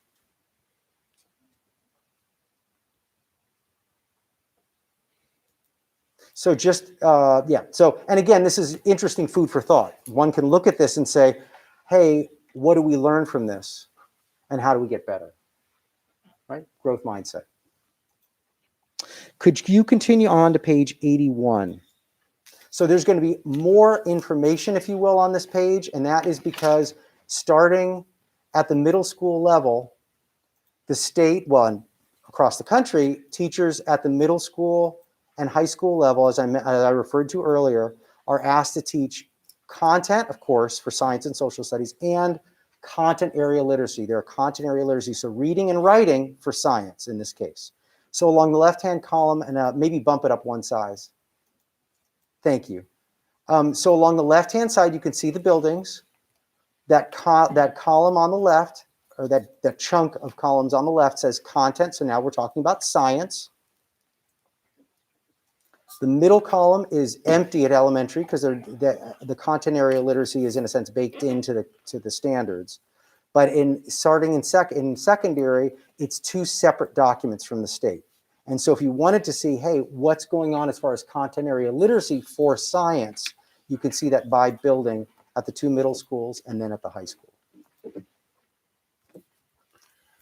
So just, So, and again, this is interesting food for thought. One can look at this and say, hey, what do we learn from this? And how do we get better? Right? Growth mindset. Could you continue on to page 81? So there's going to be more information, if you will, on this page, and that is because starting at the middle school level, the state, across the country, teachers at the middle school and high school level, as I referred to earlier, are asked to teach content, of course, for science and social studies, and content area literacy. There are content area literacy, so reading and writing for science in this case. So along the left-hand column, and maybe bump it up one size. Thank you. So along the left-hand side, you can see the buildings. That column on the left, or that chunk of columns on the left says content. So now we're talking about science. The middle column is empty at elementary because the content area literacy is in a sense baked into the standards. But starting in secondary, it's two separate documents from the state. And so if you wanted to see, hey, what's going on as far as content area literacy for science, you can see that by building at the two middle schools and then at the high school.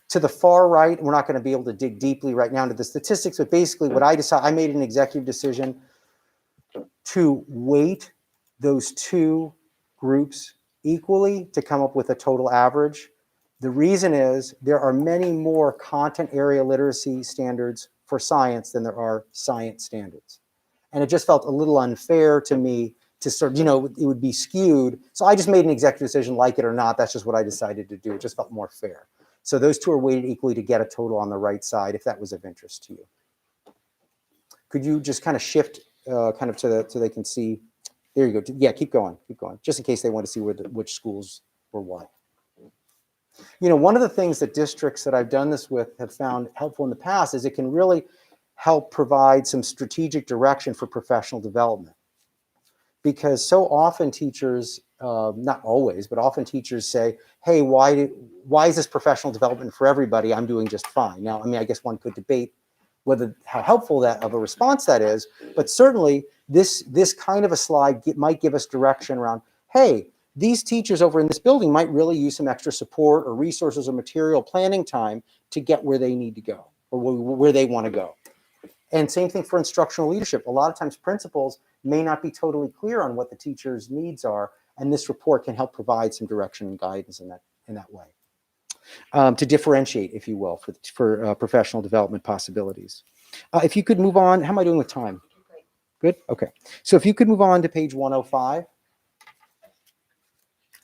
To the far right, we're not going to be able to dig deeply right now into the statistics, but basically what I made an executive decision to weight those two groups equally to come up with a total average. The reason is there are many more content area literacy standards for science than there are science standards. And it just felt a little unfair to me to sort of, it would be skewed. So I just made an executive decision, like it or not. That's just what I decided to do. It just felt more fair. So those two are weighted equally to get a total on the right side, if that was of interest to you. Could you just kind of shift kind of so they can see? There you go. Yeah, keep going, just in case they want to see which schools were what. One of the things that districts that I've done this with have found helpful in the past is it can really help provide some strategic direction for professional development. Because so often teachers, not always, but often teachers say, hey, why is this professional development for everybody? I'm doing just fine. Now, I guess one could debate how helpful that of a response that is, but certainly this kind of a slide might give us direction around, hey, these teachers over in this building might really use some extra support or resources or material planning time to get where they need to go or where they want to go. And same thing for instructional leadership. A lot of times principals may not be totally clear on what the teacher's needs are, and this report can help provide some direction and guidance in that way. To differentiate, if you will, for professional development possibilities. If you could move on, how am I doing with time? Good? Okay. So if you could move on to page 105.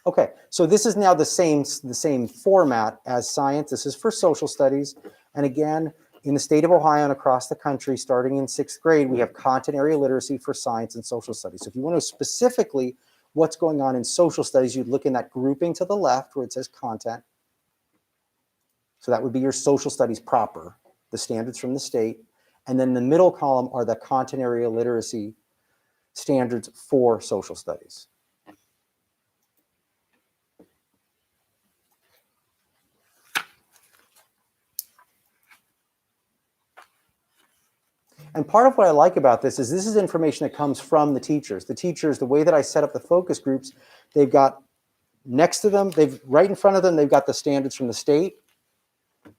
Okay, so this is now the same format as science. This is for social studies. And again, in the state of Ohio and across the country, starting in 6th grade, we have content area literacy for science and social studies. So if you want to know specifically what's going on in social studies, you'd look in that grouping to the left where it says content. So that would be your social studies proper, the standards from the state. And then the middle column are the content area literacy standards for social studies. And part of what I like about this is information that comes from the teachers. The teachers, the way that I set up the focus groups, they've got next to them, right in front of them, they've got the standards from the state.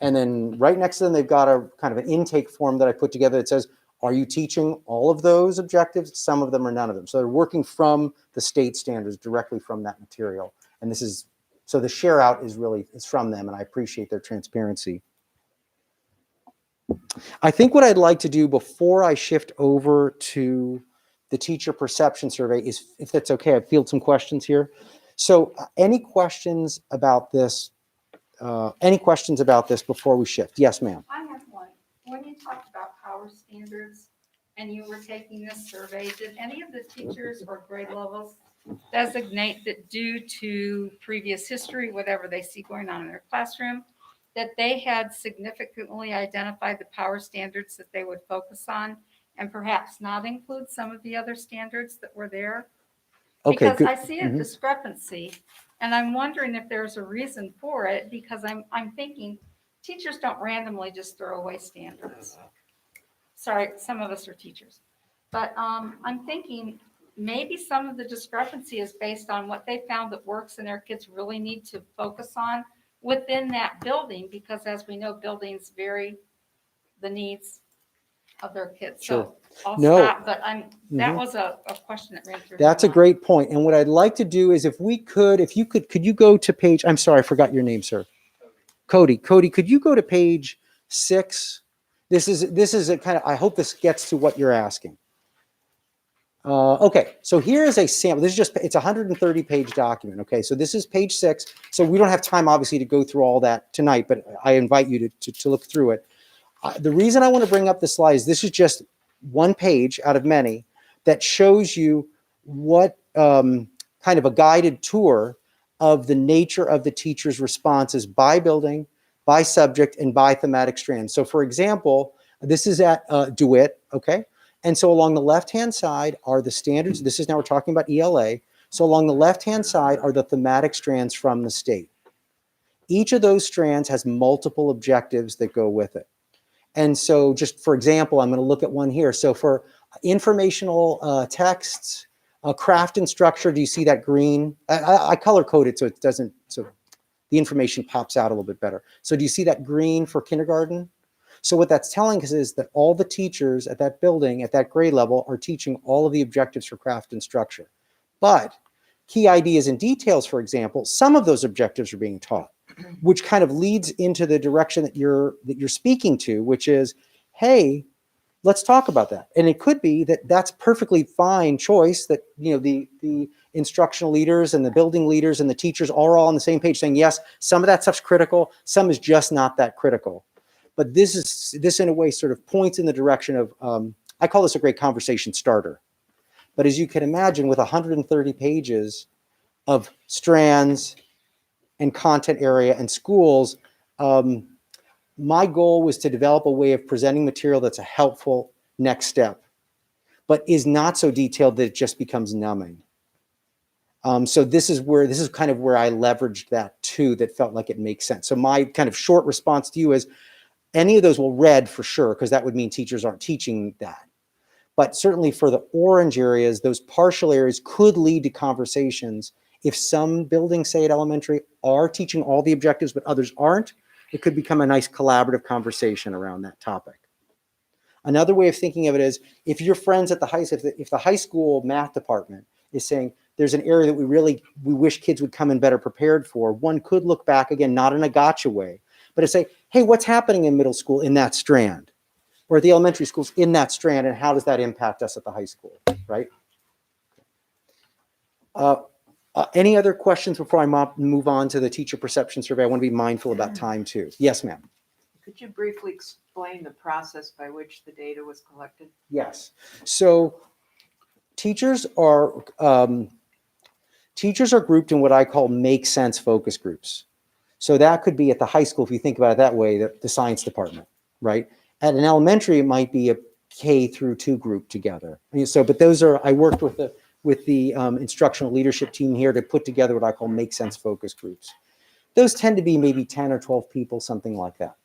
And then right next to them, they've got a kind of an intake form that I put together that says, are you teaching all of those objectives? Some of them or none of them. So they're working from the state standards directly from that material. And so the share out is from them, and I appreciate their transparency. I think what I'd like to do before I shift over to the teacher perception survey is, if that's okay, I've fielded some questions here. So any questions about this? Before we shift? Yes, ma'am. I have one. When you talked about power standards and you were taking this survey, did any of the teachers or grade levels designate that due to previous history, whatever they see going on in their classroom, that they had significantly identified the power standards that they would focus on and perhaps not include some of the other standards that were there? Okay, Because good. I see a discrepancy, and I'm wondering if there's a reason for it, because I'm thinking teachers don't randomly just throw away standards. Sorry, some of us are teachers. But I'm thinking maybe some of the discrepancy is based on what they found that works and their kids really need to focus on within that building, because as we know, buildings vary the needs of their kids. Sure. So I'll No. stop, but that was a question that ran through. my That's a mind. great point. And what I'd like to do is, could you go to page, I'm sorry, I forgot your name, sir. Cody, could you go to page 6? This is a kind of, I hope this gets to what you're asking. Okay, so here is a sample. It's a 130-page document. Okay, so this is page 6. So we don't have time, obviously, to go through all that tonight, but I invite you to look through it. The reason I want to bring up the slide is this is just one page out of many that shows you what kind of a guided tour of the nature of the teacher's responses by building, by subject, and by thematic strand. So for example, this is at DeWitt, okay? And so along the left-hand side are the standards. This is now we're talking about ELA. So along the left-hand side are the thematic strands from the state. Each of those strands has multiple objectives that go with it. And so just for example, I'm going to look at one here. So for informational texts, craft and structure, do you see that green? I color coded so it doesn't, so the information pops out a little bit better. So do you see that green for kindergarten? So what that's telling us is that all the teachers at that building, at that grade level, are teaching all of the objectives for craft and structure. But key ideas and details, for example, some of those objectives are being taught, which kind of leads into the direction that you're speaking to, which is, hey, let's talk about that. And it could be that that's perfectly fine choice, that, you know, the instructional leaders and the building leaders and the teachers are all on the same page saying, yes, some of that stuff's critical, some is just not that critical. But this in a way sort of points in the direction of, I call this a great conversation starter. But as you can imagine, with 130 pages of strands and content area and schools, my goal was to develop a way of presenting material that's a helpful next step, but is not so detailed that it just becomes numbing. So this is kind of where I leveraged that too, that felt like it makes sense. So my kind of short response to you is, any of those will read for sure, because that would mean teachers aren't teaching that. But certainly for the orange areas, those partial areas could lead to conversations. If some buildings, say at elementary, are teaching all the objectives, but others aren't, it could become a nice collaborative conversation around that topic. Another way of thinking of it is, if your friends at the if the high school math department is saying there's an area that we wish kids would come in better prepared for, one could look back, again, not in a gotcha way, but to say, hey, what's happening in middle school in that strand? Or at the elementary schools in that strand, and how does that impact us at the high school, right? Any other questions before I move on to the teacher perception survey? I want to be mindful about time too. Yes, ma'am. Could you briefly explain the process by which the data was collected? Yes. So teachers are grouped in what I call make sense focus groups. So that could be at the high school, if you think about it that way, the science department, right? At an elementary, it might be a K through 2 group together. But those are, I worked with the instructional leadership team here to put together what I call make sense focus groups. Those tend to be maybe 10 or 12 people, something like that.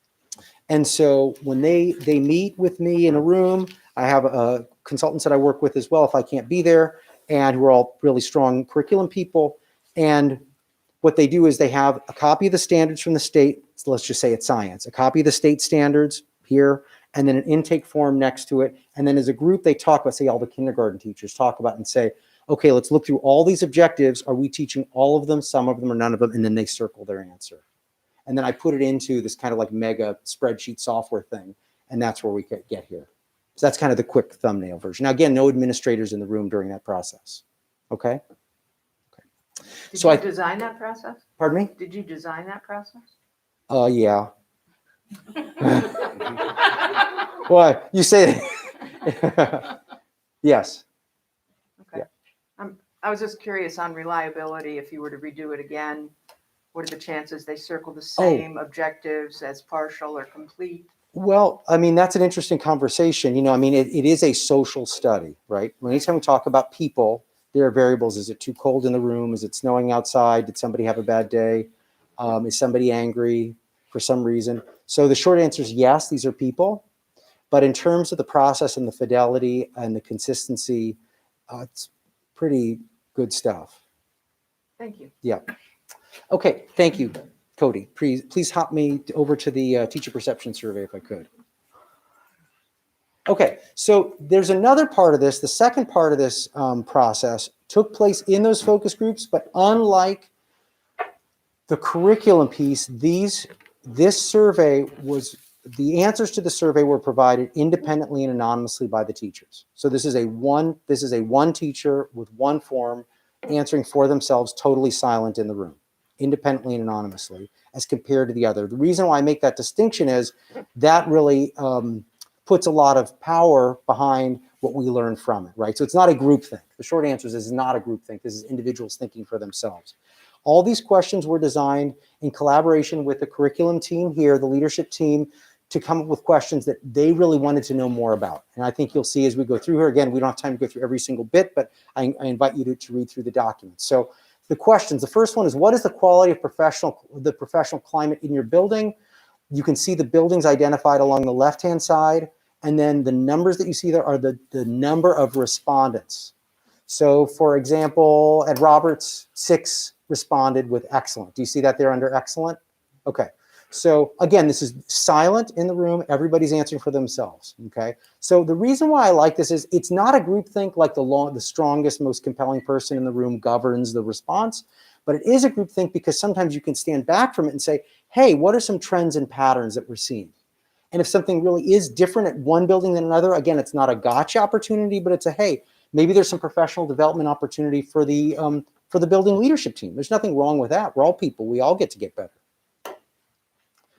And so when they meet with me in a room, I have consultants that I work with as well if I can't be there, and who are all really strong curriculum people. And what they do is they have a copy of the standards from the state. So let's just say it's science, a copy of the state standards here, and then an intake form next to it. And then as a group, they talk about, say, all the kindergarten teachers talk about and say, okay, let's look through all these objectives. Are we teaching all of them, some of them, or none of them? And then they circle their answer. And then I put it into this kind of like mega spreadsheet software thing. And that's where we get here. So that's kind of the quick thumbnail version. Now, again, no administrators in the room during that process. Okay? Did So you design that process? Pardon me? Did you design that process? Yeah. Well, you say yes. Okay. I was just curious on reliability. If you were to redo it again, what are the chances they circle the same objectives as partial or complete? Well, I mean, that's an interesting conversation. You know, I mean, it is a social study, right? Anytime we talk about people, there are variables. Is it too cold in the room? Is it snowing outside? Did somebody have a bad day? Is somebody angry for some reason? So the short answer is yes, these are people. But in terms of the process and the fidelity and the consistency, it's pretty good stuff. Thank you. Yeah. Okay, thank you, Cody. Please hop me over to the teacher perception survey if I could. Okay, so there's another part of this. The second part of this process took place in those focus groups, but unlike the curriculum piece, this survey was, the answers to the survey were provided independently and anonymously by the teachers. So this is a one teacher with one form answering for themselves, totally silent in the room, independently and anonymously, as compared to the other. The reason why I make that distinction is that really puts a lot of power behind what we learn from it, right? So it's not a group thing. The short answer is it's not a group thing. This is individuals thinking for themselves. All these questions were designed in collaboration with the curriculum team here, the leadership team, to come up with questions that they really wanted to know more about. And I think you'll see as we go through here, again, we don't have time to go through every single bit, but I invite you to read through the documents. So the questions, the first one is, what is the quality of the professional climate in your building? You can see the buildings identified along the left-hand side, and then the numbers that you see there are the number of respondents. So for example, at Roberts, 6 responded with excellent. Do you see that there under excellent? Okay. So again, this is silent in the room. Everybody's answering for themselves, okay? So the reason why I like this is it's not a group think like the strongest, most compelling person in the room governs the response, but it is a group think because sometimes you can stand back from it and say, hey, what are some trends and patterns that we're seeing? And if something really is different at one building than another, again, it's not a gotcha opportunity, but it's a, hey, maybe there's some professional development opportunity for the building leadership team. There's nothing wrong with that. We're all people. We all get to get better.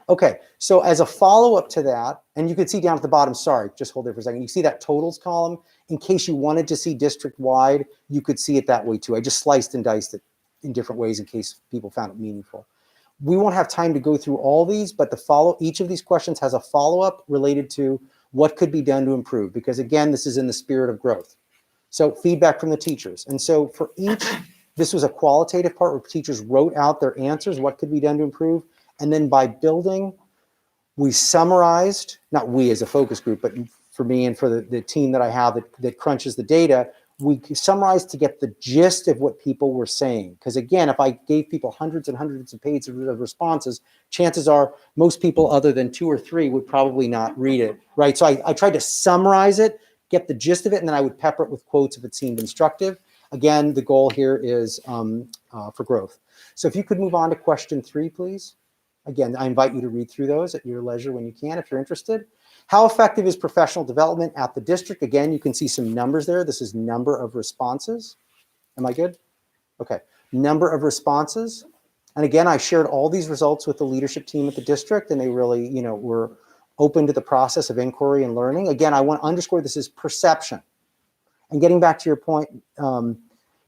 Okay, so as a follow-up to that, and you can see down at the bottom, sorry, just hold there for a second. You see that totals column? In case you wanted to see district-wide, you could see it that way too. I just sliced and diced it in different ways in case people found it meaningful. We won't have time to go through all these, but each of these questions has a follow-up related to what could be done to improve, because again, this is in the spirit of growth. So feedback from the teachers. And so for each, this was a qualitative part where teachers wrote out their answers, what could be done to improve. And then by building, we summarized, not we as a focus group, but for me and for the team that I have that crunches the data, we summarized to get the gist of what people were saying. Because again, if I gave people hundreds and hundreds of pages of responses, chances are most people other than 2 or 3 would probably not read it, right? So I tried to summarize it, get the gist of it, and then I would pepper it with quotes if it seemed instructive. Again, the goal here is for growth. So if you could move on to question 3, please. Again, I invite you to read through those at your leisure when you can, if you're interested. How effective is professional development at the district? Again, you can see some numbers there. This is number of responses. Am I good? Okay. Number of responses. And again, I shared all these results with the leadership team at the district, and they really, were open to the process of inquiry and learning. Again, I want to underscore this is perception. And getting back to your point,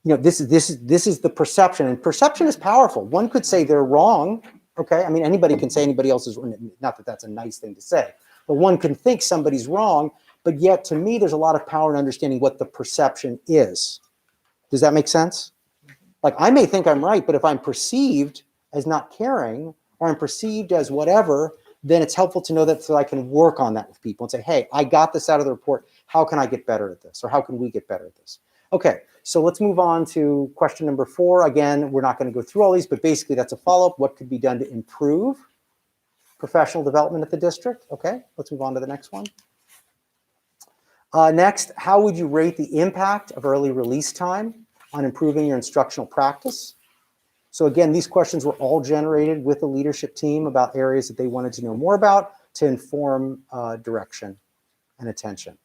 this is the perception, and perception is powerful. One could say they're wrong. Okay, I mean, anybody can say anybody else is wrong. Not that that's a nice thing to say, but one can think somebody's wrong. But yet, to me, there's a lot of power in understanding what the perception is. Does that make sense? Like, I may think I'm right, but if I'm perceived as not caring, or I'm perceived as whatever, then it's helpful to know that so I can work on that with people and say, hey, I got this out of the report. How can I get better at this? Or how can we get better at this? Okay, so let's move on to question number 4. Again, we're not going to go through all these, but basically that's a follow-up. What could be done to improve professional development at the district? Okay, let's move on to the next one. Next, how would you rate the impact of early release time on improving your instructional practice? So again, these questions were all generated with the leadership team about areas that they wanted to know more about to inform direction and attention.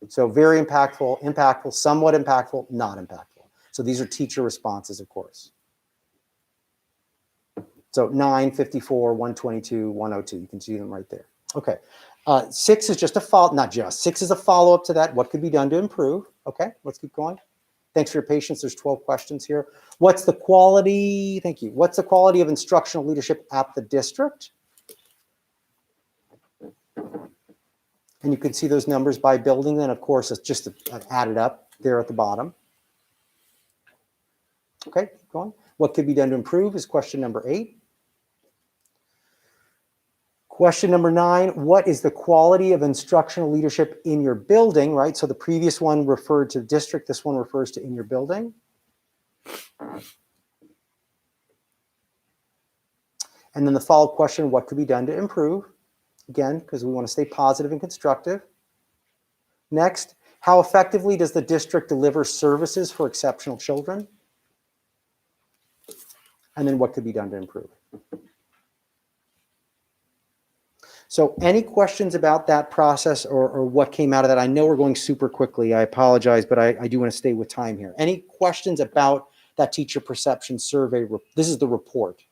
So very impactful, somewhat impactful, not impactful. So these are teacher responses, of course. So 9, 54, 122, 102, you can see them right there. Okay, 6 is just a follow, not just, 6 is a follow-up to that. What could be done to improve? Okay, let's keep going. Thanks for your patience. There's 12 questions here. What's the quality, thank you. What's the quality of instructional leadership at the district? And you can see those numbers by building. Then, of course, it's just added up there at the bottom. Okay, keep going. What could be done to improve is question number 8. Question number 9, what is the quality of instructional leadership in your building, right? So the previous one referred to the district. This one refers to in your building. And then the follow-up question, what could be done to improve? Again, because we want to stay positive and constructive. Next, how effectively does the district deliver services for exceptional children? And then what could be done to improve? So any questions about that process or what came out of that? I know we're going super quickly. I apologize, but I do want to stay with time here. Any questions about that teacher perception survey? This is the report.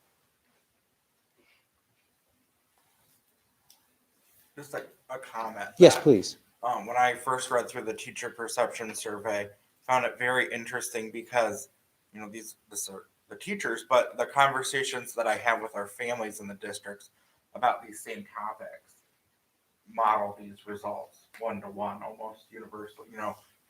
Just a comment. Yes, please. When I first read through the teacher perception survey, found it very interesting because, these are the teachers, but the conversations that I have with our families in the districts about these same topics model these results one-to-one, almost universal.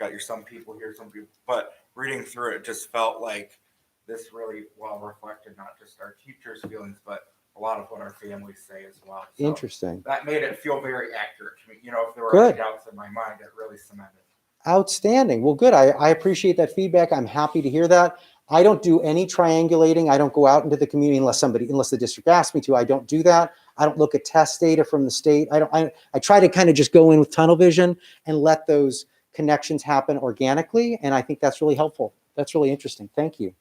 Got some people here, some people, but reading through it just felt like this really well reflected not just our teachers' feelings, but a lot of what our families say as well. So interesting. that made it feel very accurate to me. If there were Good. any doubts in my mind, it really cemented. Outstanding. Well, good. I appreciate that feedback. I'm happy to hear that. I don't do any triangulating. I don't go out into the community unless the district asks me to. I don't do that. I don't look at test data from the state. I try to kind of just go in with tunnel vision and let those connections happen organically. And I think that's really helpful. That's really interesting. Thank you.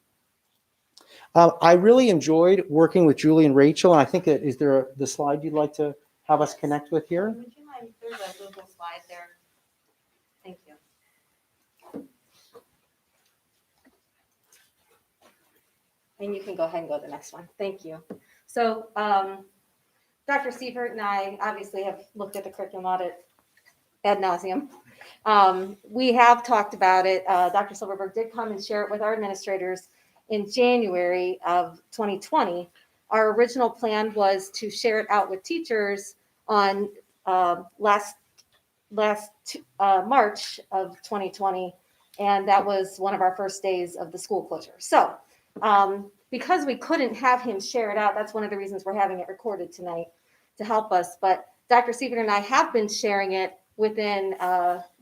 I really enjoyed working with Julie and Rachel. And I think is there the slide you'd like to have us connect with here? Would you mind, there's a Google slide there. Thank you. And you can go ahead and go to the next one. Thank you. So Dr. Sievert and I obviously have looked at the curriculum audit ad nauseum. We have talked about it. Dr. Silverberg did come and share it with our administrators in January of 2020. Our original plan was to share it out with teachers on last March of 2020, and that was one of our first days of the school closure. So because we couldn't have him share it out, that's one of the reasons we're having it recorded tonight to help us. But Dr. Sievert and I have been sharing it within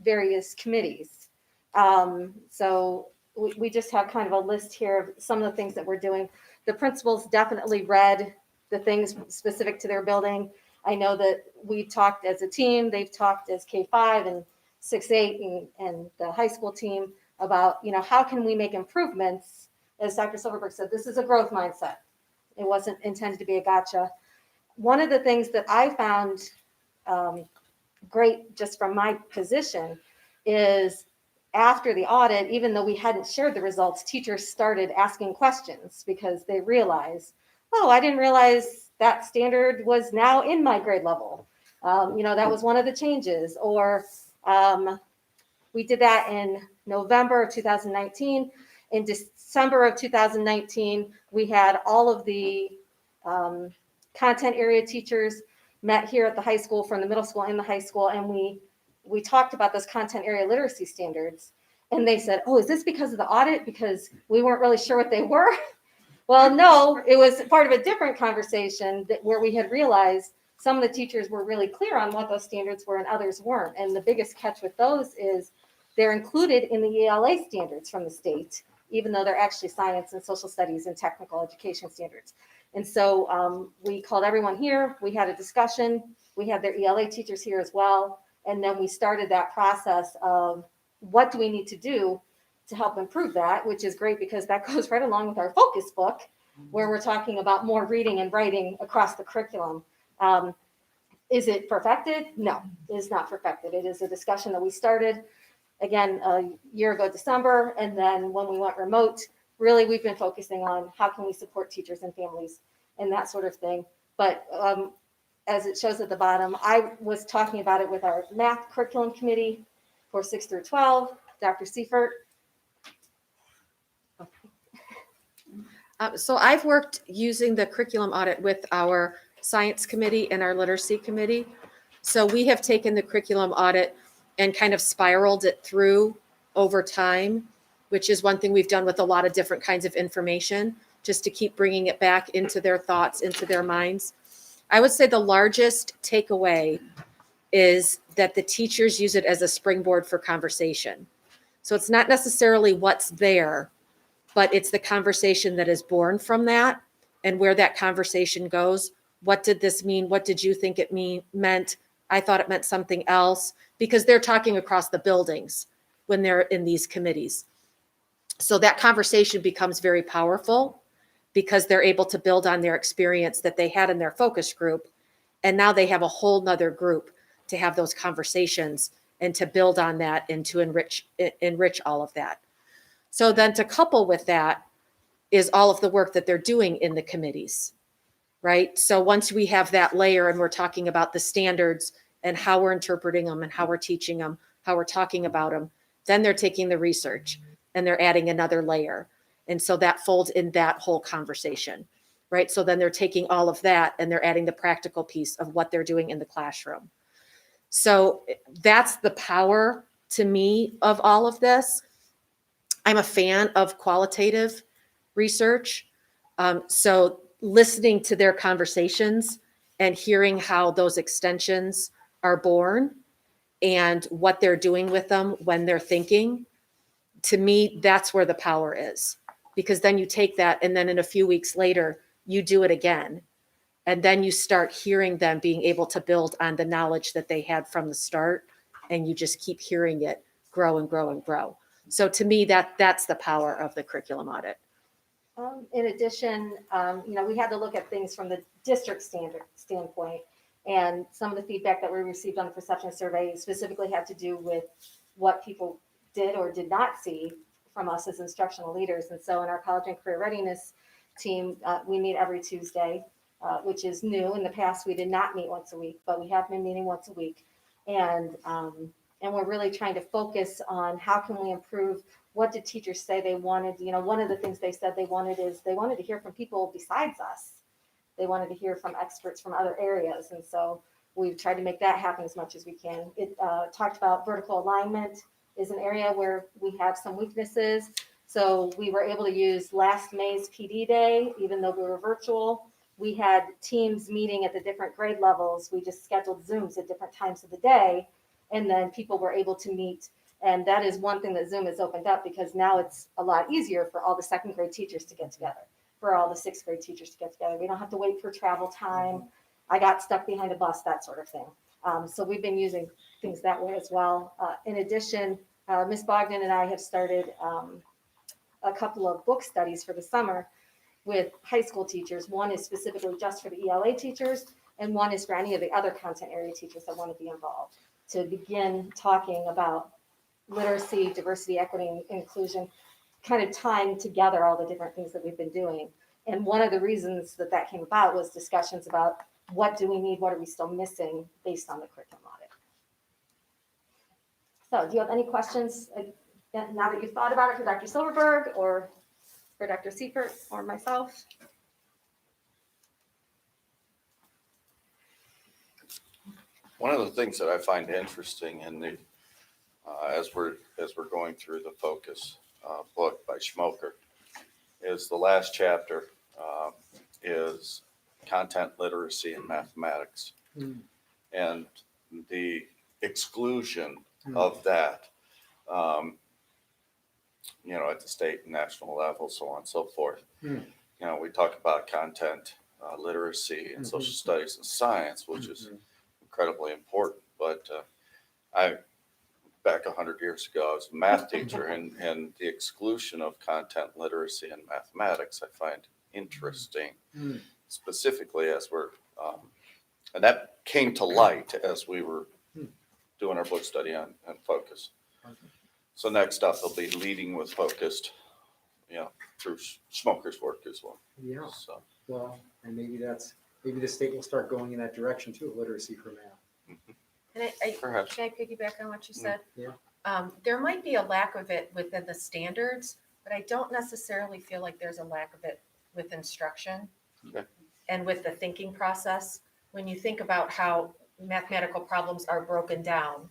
various committees. So we just have kind of a list here of some of the things that we're doing. The principals definitely read the things specific to their building. I know that we talked as a team, they've talked as K-5 and 6-8 and the high school team about, how can we make improvements? As Dr. Silverberg said, this is a growth mindset. It wasn't intended to be a gotcha. One of the things that I found great just from my position is after the audit, even though we hadn't shared the results, teachers started asking questions because they realized, oh, I didn't realize that standard was now in my grade level. That was one of the changes. Or we did that in November of 2019. In December of 2019, we had all of the content area teachers met here at the high school from the middle school and the high school, and we talked about those content area literacy standards. And they said, oh, is this because of the audit? Because we weren't really sure what they were? Well, no, it was part of a different conversation where we had realized some of the teachers were really clear on what those standards were and others weren't. And the biggest catch with those is they're included in the ELA standards from the state, even though they're actually science and social studies and technical education standards. And so we called everyone here. We had a discussion. We had their ELA teachers here as well. And then we started that process of what do we need to do to help improve that, which is great because that goes right along with our focus book, where we're talking about more reading and writing across the curriculum. Is it perfected? No, it is not perfected. It is a discussion that we started, again, a year ago, December. And then when we went remote, really, we've been focusing on how can we support teachers and families and that sort of thing. But as it shows at the bottom, I was talking about it with our math curriculum committee for 6 through 12, Dr. Seifert. So I've worked using the curriculum audit with our science committee and our literacy committee. So we have taken the curriculum audit and kind of spiraled it through over time, which is one thing we've done with a lot of different kinds of information, just to keep bringing it back into their thoughts, into their minds. I would say the largest takeaway is that the teachers use it as a springboard for conversation. So it's not necessarily what's there, but it's the conversation that is born from that and where that conversation goes. What did this mean? What did you think it meant? I thought it meant something else, because they're talking across the buildings when they're in these committees. So that conversation becomes very powerful because they're able to build on their experience that they had in their focus group. And now they have a whole nother group to have those conversations and to build on that and to enrich all of that. So then to couple with that is all of the work that they're doing in the committees, right? So once we have that layer and we're talking about the standards and how we're interpreting them and how we're teaching them, how we're talking about them, then they're taking the research and they're adding another layer. And so that folds in that whole conversation, right? So then they're taking all of that and they're adding the practical piece of what they're doing in the classroom. So that's the power to me of all of this. I'm a fan of qualitative research. So listening to their conversations and hearing how those extensions are born and what they're doing with them when they're thinking, to me, that's where the power is. because then you take that and then in a few weeks later, you do it again. And then you start hearing them being able to build on the knowledge that they had from the start. And you just keep hearing it grow and grow and grow. So to me, that's the power of the curriculum audit. In addition, we had to look at things from the district standpoint. And some of the feedback that we received on the perception survey specifically had to do with what people did or did not see from us as instructional leaders. And so in our college and career readiness team, we meet every Tuesday, which is new. In the past, we did not meet once a week, but we have been meeting once a week. And we're really trying to focus on how can we improve. What did teachers say they wanted? One of the things they said they wanted to hear from people besides us. They wanted to hear from experts from other areas. And so we've tried to make that happen as much as we can. It talked about vertical alignment is an area where we have some weaknesses. So we were able to use last May's PD day, even though we were virtual. We had teams meeting at the different grade levels. We just scheduled Zooms at different times of the day. And then people were able to meet. And that is one thing that Zoom has opened up, because now it's a lot easier for all the second grade teachers to get together, for all the sixth grade teachers to get together. We don't have to wait for travel time. I got stuck behind a bus, that sort of thing. So we've been using things that way as well. In addition, Ms. Bogdan and I have started a couple of book studies for the summer with high school teachers. One is specifically just for the ELA teachers, and one is for any of the other content area teachers that want to be involved, to begin talking about literacy, diversity, equity, and inclusion, kind of tying together all the different things that we've been doing. And one of the reasons that came about was discussions about what do we need, what are we still missing based on the curriculum audit. So do you have any questions now that you've thought about it for Dr. Silverberg or for Dr. Seifert or myself? One of the things that I find interesting in the as we're going through the Focus book by Schmoker is the last chapter is content literacy and mathematics, and the exclusion of that, at the state and national level, so on and so forth. We talk about content literacy and social studies and science, which is incredibly important. But back 100 years ago, I was a math teacher, and the exclusion of content literacy and mathematics I find interesting, specifically as we're, and that came to light as we were doing our book study on Focus. So next up, they'll be leading with Focused, through Schmoker's work as well. Yeah. So, Well, and maybe the state will start going in that direction too, of literacy for math. And perhaps. can I piggyback on what you said? Yeah. There might be a lack of it within the standards, but I don't necessarily feel like there's a lack of it with instruction Okay. and with the thinking process. When you think about how mathematical problems are broken down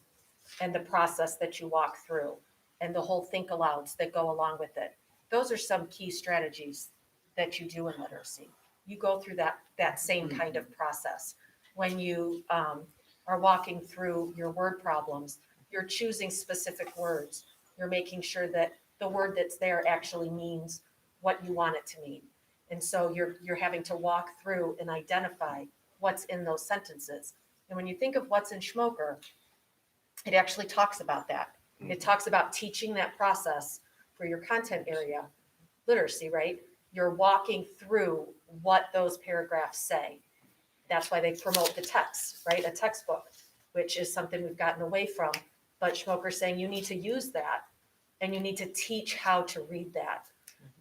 and the process that you walk through and the whole think alouds that go along with it, those are some key strategies that you do in literacy. You go through that same kind of process. When you are walking through your word problems, you're choosing specific words. You're making sure that the word that's there actually means what you want it to mean. And so you're having to walk through and identify what's in those sentences. And when you think of what's in Schmoker, it actually talks about that. It talks about teaching that process for your content area literacy, right? You're walking through what those paragraphs say. That's why they promote the text, right? A textbook, which is something we've gotten away from. But Schmoker's saying you need to use that and you need to teach how to read that.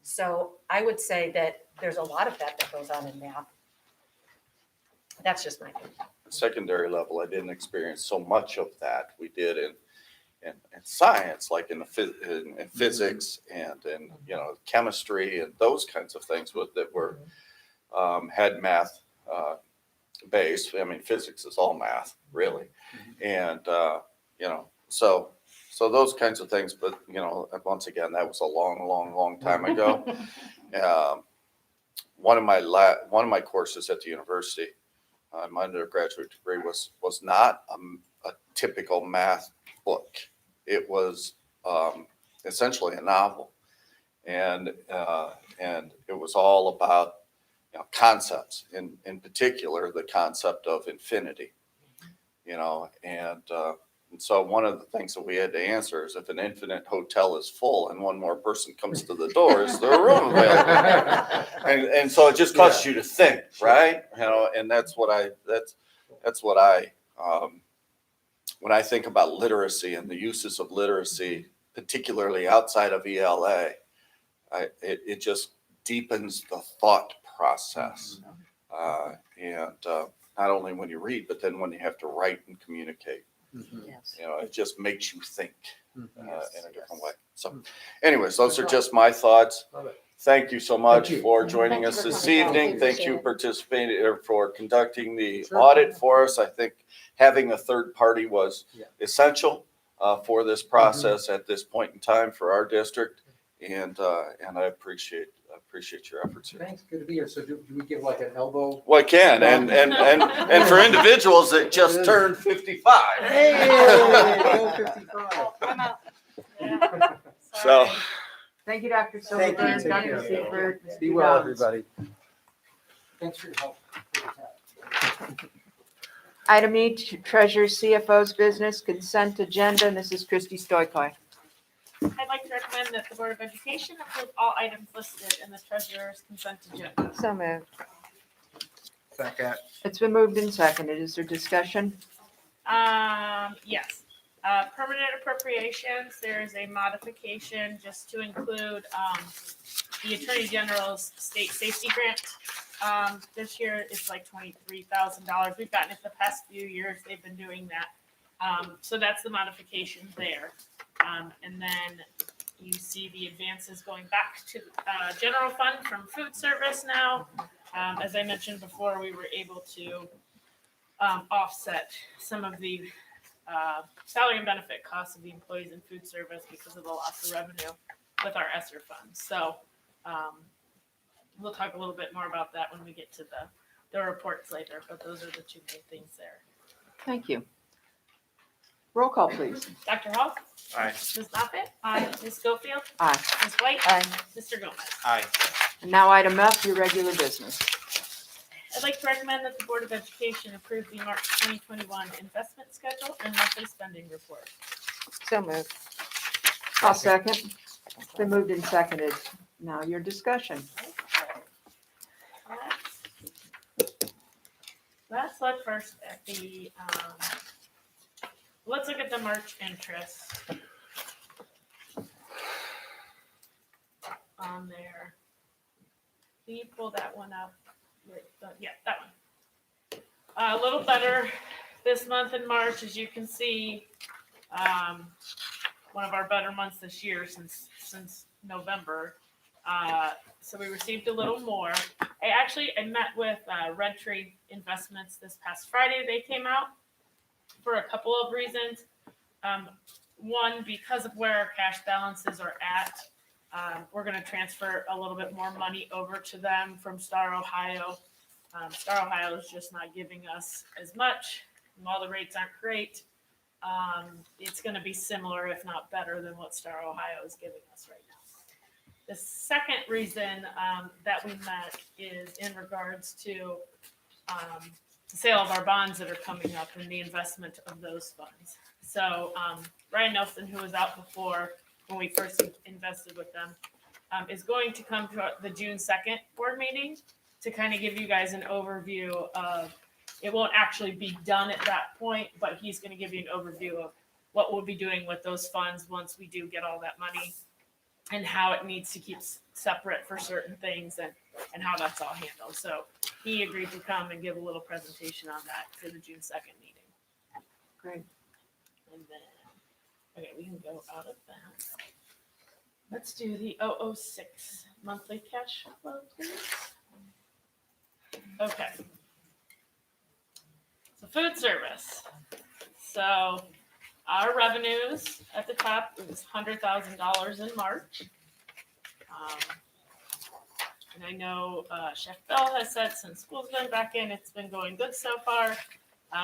So I would say that there's a lot of that goes on in math. That's just my opinion. Secondary level, I didn't experience so much of that. We did in science, like in physics and in chemistry and those kinds of things that were had math based. I mean, physics is all math, really, and so those kinds of things. But once again, that was a long time ago. One of my courses at the university, my undergraduate degree was not a typical math book. It was essentially a novel, and it was all about, concepts, in particular, the concept of infinity, and so one of the things that we had to answer is if an infinite hotel is full and one more person comes to the door, is there a room available? And so it just causes you to think, right? And that's what I when I think about literacy and the uses of literacy, particularly outside of ELA, it just deepens the thought process. And not only when you read, but then when you have to write and communicate. Yes. It just makes you think in a different way. So anyways, those are just my thoughts. Love it. Thank you so much Thank you. for joining Thank you us for this coming down. evening. Thank Appreciate you it. participating or for conducting the Sure. audit for us. I think having a third party was Yeah. essential for this process at this point in time for our district. And I appreciate your efforts here. Thanks, good to be here. So do we give like an elbow? Well, I can, and for individuals that just turned 55. Hey, go 55. I'm out. So, Thank you, Dr. Thank you. Silverberg, Take Dr. care. Seifert. Be Mr. well, Downs. everybody. Thanks for your help. Item E, Treasurer CFO's business consent agenda, and this is Christy Stoikoi. I'd like to recommend that the Board of Education approve all items listed in the treasurer's consent agenda. So moved. Second. It's been moved and seconded. Is there discussion? Yes. Permanent appropriations, there is a modification just to include, the Attorney General's state safety grant. This year it's like $23,000. We've gotten it the past few years. They've been doing that. So that's the modification there. And then you see the advances going back to, general fund from food service now. As I mentioned before, we were able to, offset some of the, salary and benefit costs of the employees in food service because of the loss of revenue with our ESSER funds. So, we'll talk a little bit more about that when we get to the reports later, but those are the two main things there. Thank you. Roll call, please. Dr. Hall? Aye. Ms. Moffett? Aye. Ms. Schofield? Aye. Ms. White? Aye. Mr. Gomez? Aye. And now item F, your regular business. I'd like to recommend that the Board of Education approve the March 2021 investment schedule and monthly spending report. So moved. I'll second. It's been moved and seconded. Now your discussion. Let's look first at the, let's look at the March interest on there. Can you pull that one up? Yeah, that one. A little better this month in March, as you can see. One of our better months this year since November. So we received a little more. I met with Red Tree Investments this past Friday. They came out for a couple of reasons. One, because of where our cash balances are at, we're going to transfer a little bit more money over to them from Star Ohio. Star Ohio is just not giving us as much. While the rates aren't great, it's going to be similar, if not better, than what Star Ohio is giving us right now. The second reason that we met is in regards to the sale of our bonds that are coming up and the investment of those funds. So Ryan Nelson, who was out before when we first invested with them, is going to come to the June 2nd board meeting to kind of give you guys an overview of, it won't actually be done at that point, but he's going to give you an overview of what we'll be doing with those funds once we do get all that money and how it needs to keep separate for certain things and how that's all handled. So he agreed to come and give a little presentation on that for the June 2nd meeting. Great. And then, okay, we can go out of that. Let's do the 006 monthly cash flow, please. Okay. So food service. So our revenues at the top is $100,000 in March. And I know Chef Bell has said since school's been back in, it's been going good so far.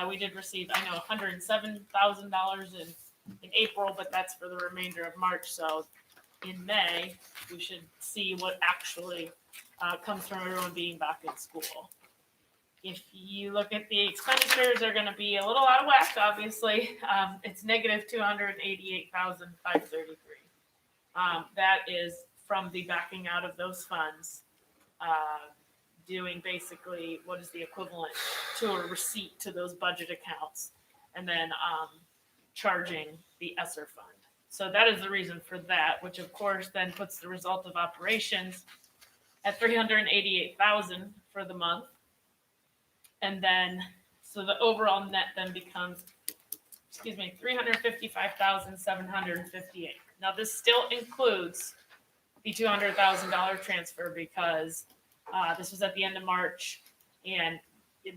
We did receive, I know, $107,000 in April, but that's for the remainder of March. So in May, we should see what actually comes from everyone being back in school. If you look at the expenditures, they're going to be a little out of whack, obviously. It's negative 288,533. That is from the backing out of those funds, doing basically what is the equivalent to a receipt to those budget accounts, and then charging the ESSER fund. So that is the reason for that, which of course then puts the result of operations at 388,000 for the month. And then, so the overall net then becomes, 355,758. Now this still includes the $200,000 transfer because this was at the end of March and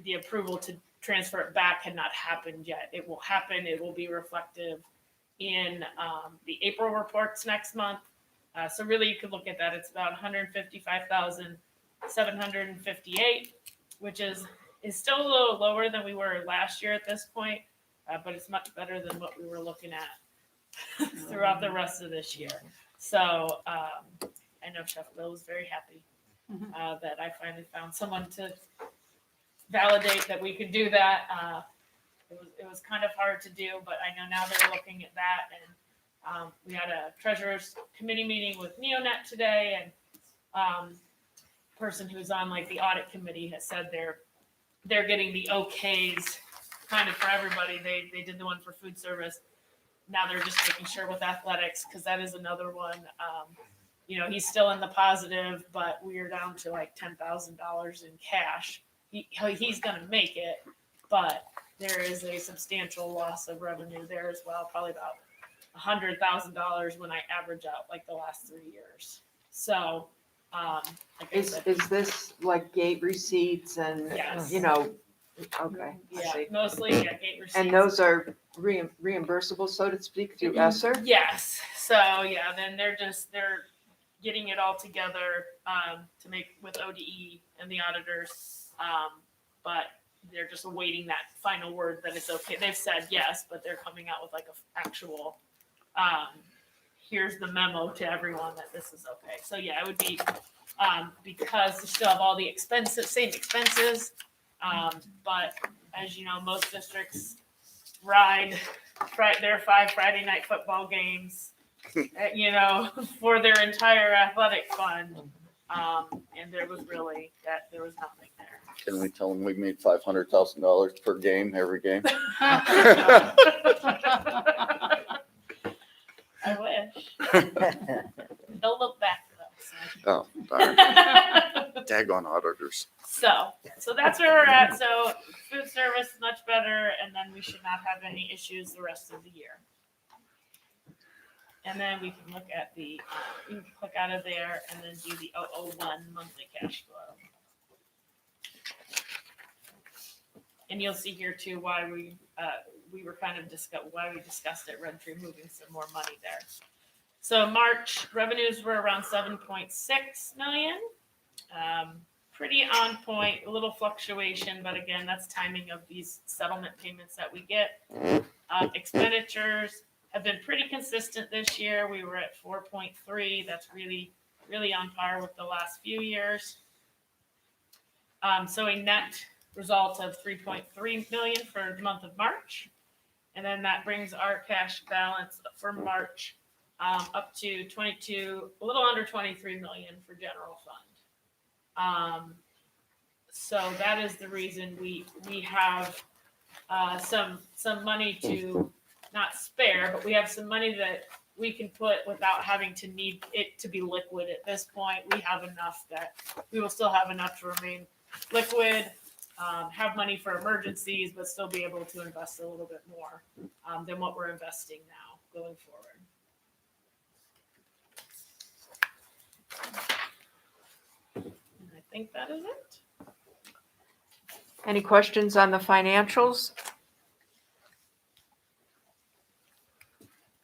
the approval to transfer it back had not happened yet. It will happen. It will be reflective in the April reports next month. So really you could look at that. It's about 155,758, which is still a little lower than we were last year at this point, but it's much better than what we were looking at throughout the rest of this year. So I know Chef Bill was very happy that I finally found someone to validate that we could do that. It was kind of hard to do, but I know now they're looking at that. And we had a treasurer's committee meeting with Neonet today, and person who's on like the audit committee has said they're getting the okays kind of for everybody. They did the one for food service. Now they're just making sure with athletics, because that is another one. He's still in the positive, but we are down to like $10,000 in cash. He's going to make it, but there is a substantial loss of revenue there as well, probably about $100,000 when I average out like the last 3 years. So, like I said, Is this like gate receipts and, Yes. Okay. I yeah, see. mostly gate receipts. And those are reimbursable, so to speak, through ESSER? Yes. So yeah, then they're getting it all together to make with ODE and the auditors, but they're just awaiting that final word that it's okay. They've said yes, but they're coming out with like an actual. Here's the memo to everyone that this is okay. So yeah, it would be because they still have all the same expenses. But as you know, most districts ride their 5 Friday night football games, for their entire athletic fund. And there was nothing there. Can we tell them we made $500,000 per game, every game? I wish. They'll look back though. Oh, darn. Daggone auditors. So that's where we're at. So food service much better, and then we should not have any issues the rest of the year. And then we can look at we can click out of there and then do the 001 monthly cash flow. And you'll see here too why we were kind of why we discussed it, Red Tree moving some more money there. So March revenues were around 7.6 million. Pretty on point, a little fluctuation, but again, that's timing of these settlement payments that we get. Expenditures have been pretty consistent this year. We were at 4.3. That's really, really on par with the last few years. So a net result of 3.3 million for the month of March. And then that brings our cash balance for March up to a little under 23 million for general fund. So that is the reason we have some money to not spare, but we have some money that we can put without having to need it to be liquid at this point. We have enough that we will still have enough to remain liquid, have money for emergencies, but still be able to invest a little bit more than what we're investing now going forward. And I think that is it. Any questions on the financials?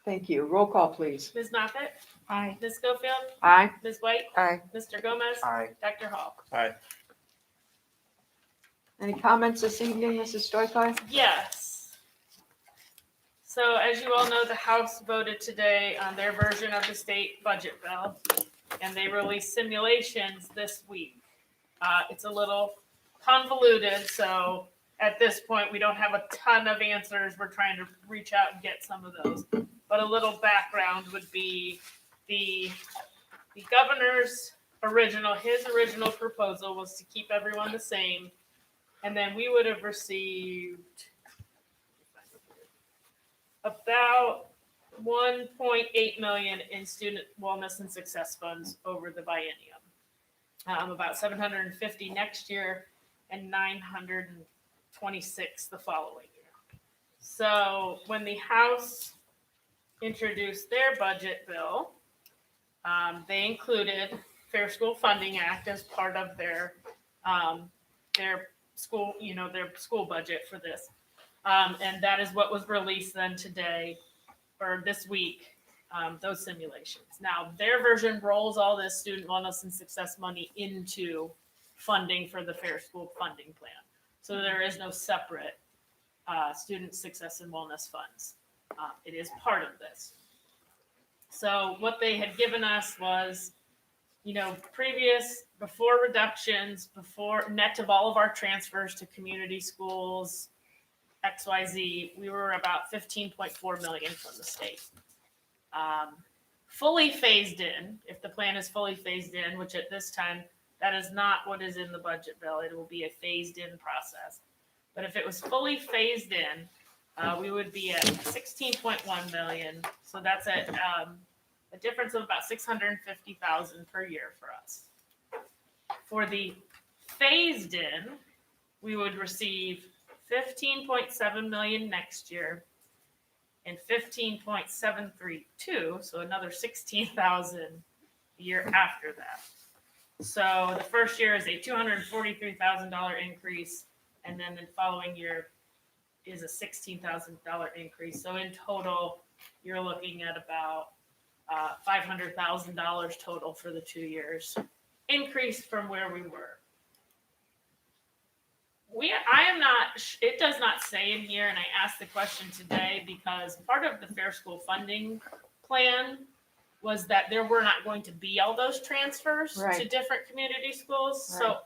Thank you. Roll call, please. Ms. Moffett? Aye. Ms. Schofield? Aye. Ms. White? Aye. Mr. Gomez? Aye. Dr. Hall? Aye. Any comments this evening, Mrs. Stoichi? Yes. So as you all know, the House voted today on their version of the state budget bill, and they released simulations this week. It's a little convoluted, so at this point, we don't have a ton of answers. We're trying to reach out and get some of those. But a little background would be the governor's his original proposal was to keep everyone the same. And then we would have received about 1.8 million in student wellness and success funds over the biennium. About 750 next year and 926 the following year. So when the House introduced their budget bill, they included Fair School Funding Act as part of their school, their school budget for this. And that is what was released then today or this week, those simulations. Now, their version rolls all this student wellness and success money into funding for the Fair School Funding Plan. So there is no separate student success and wellness funds. It is part of this. So what they had given us was, before reductions, before net of all of our transfers to community schools, XYZ, we were about 15.4 million from the state. Fully phased in, if the plan is fully phased in, which at this time, that is not what is in the budget bill. It will be a phased in process. But if it was fully phased in, we would be at 16.1 million. So that's a difference of about 650,000 per year for us. For the phased in, we would receive 15.7 million next year and 15.732, so another 16,000 a year after that. So the first year is a $243,000 increase, and then the following year is a $16,000 increase. So in total, you're looking at about $500,000 total for the 2 years, increase from where we were. It does not say in here, and I asked the question today because part of the Fair School Funding Plan was that there were not going to be all those transfers to different community schools. Right. So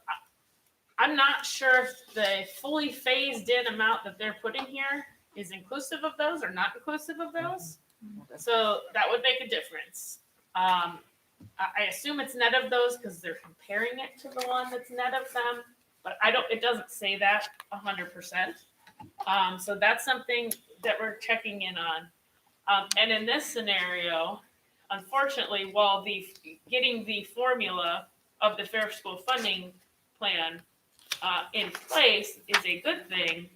I'm not sure if the fully phased in amount that they're putting here is inclusive of those or not inclusive of those. So that would make a difference. I assume it's net of those because they're comparing it to the one that's net of them. But it doesn't say that 100%. So that's something that we're checking in on. And in this scenario, unfortunately, while getting the formula of the Fair School Funding Plan in place is a good thing,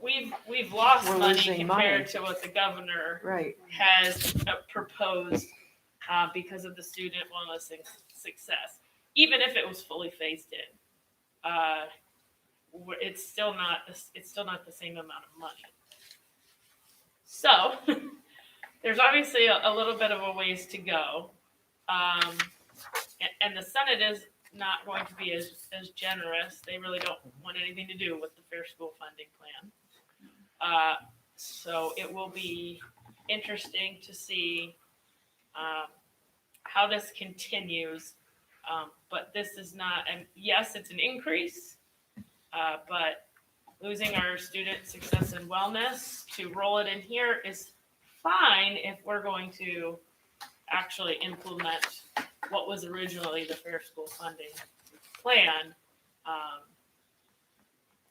we've lost money compared to what the governor has proposed because of the student wellness and success. Even if it was fully phased in. It's still not the same amount of money. So there's obviously a little bit of a ways to go, and the Senate is not going to be as generous. They really don't want anything to do with the Fair School Funding Plan. So it will be interesting to see how this continues. But this is not, and yes, it's an increase, but losing our student success and wellness to roll it in here is fine if we're going to actually implement what was originally the Fair School Funding Plan.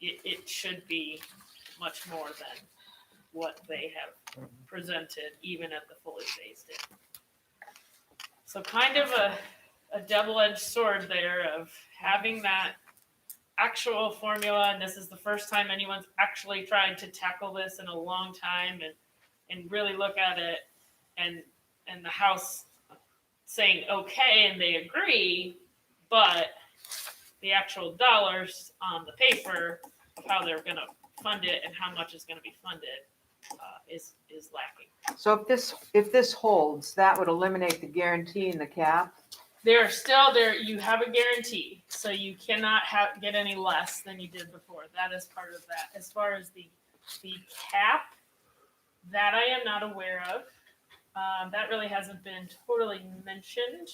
It should be much more than what they have presented, even at the fully phased in. So kind of a double-edged sword there of having that actual formula, and this is the first time anyone's actually tried to tackle this in a long time and really look at it, and the House saying okay and they agree, but the actual dollars on the paper of how they're going to fund it and how much is going to be funded is lacking. So if this holds, that would eliminate the guarantee and the cap. They're still there. You have a guarantee, so you cannot get any less than you did before. That is part of that. As far as the cap, That I am not aware of. That really hasn't been totally mentioned.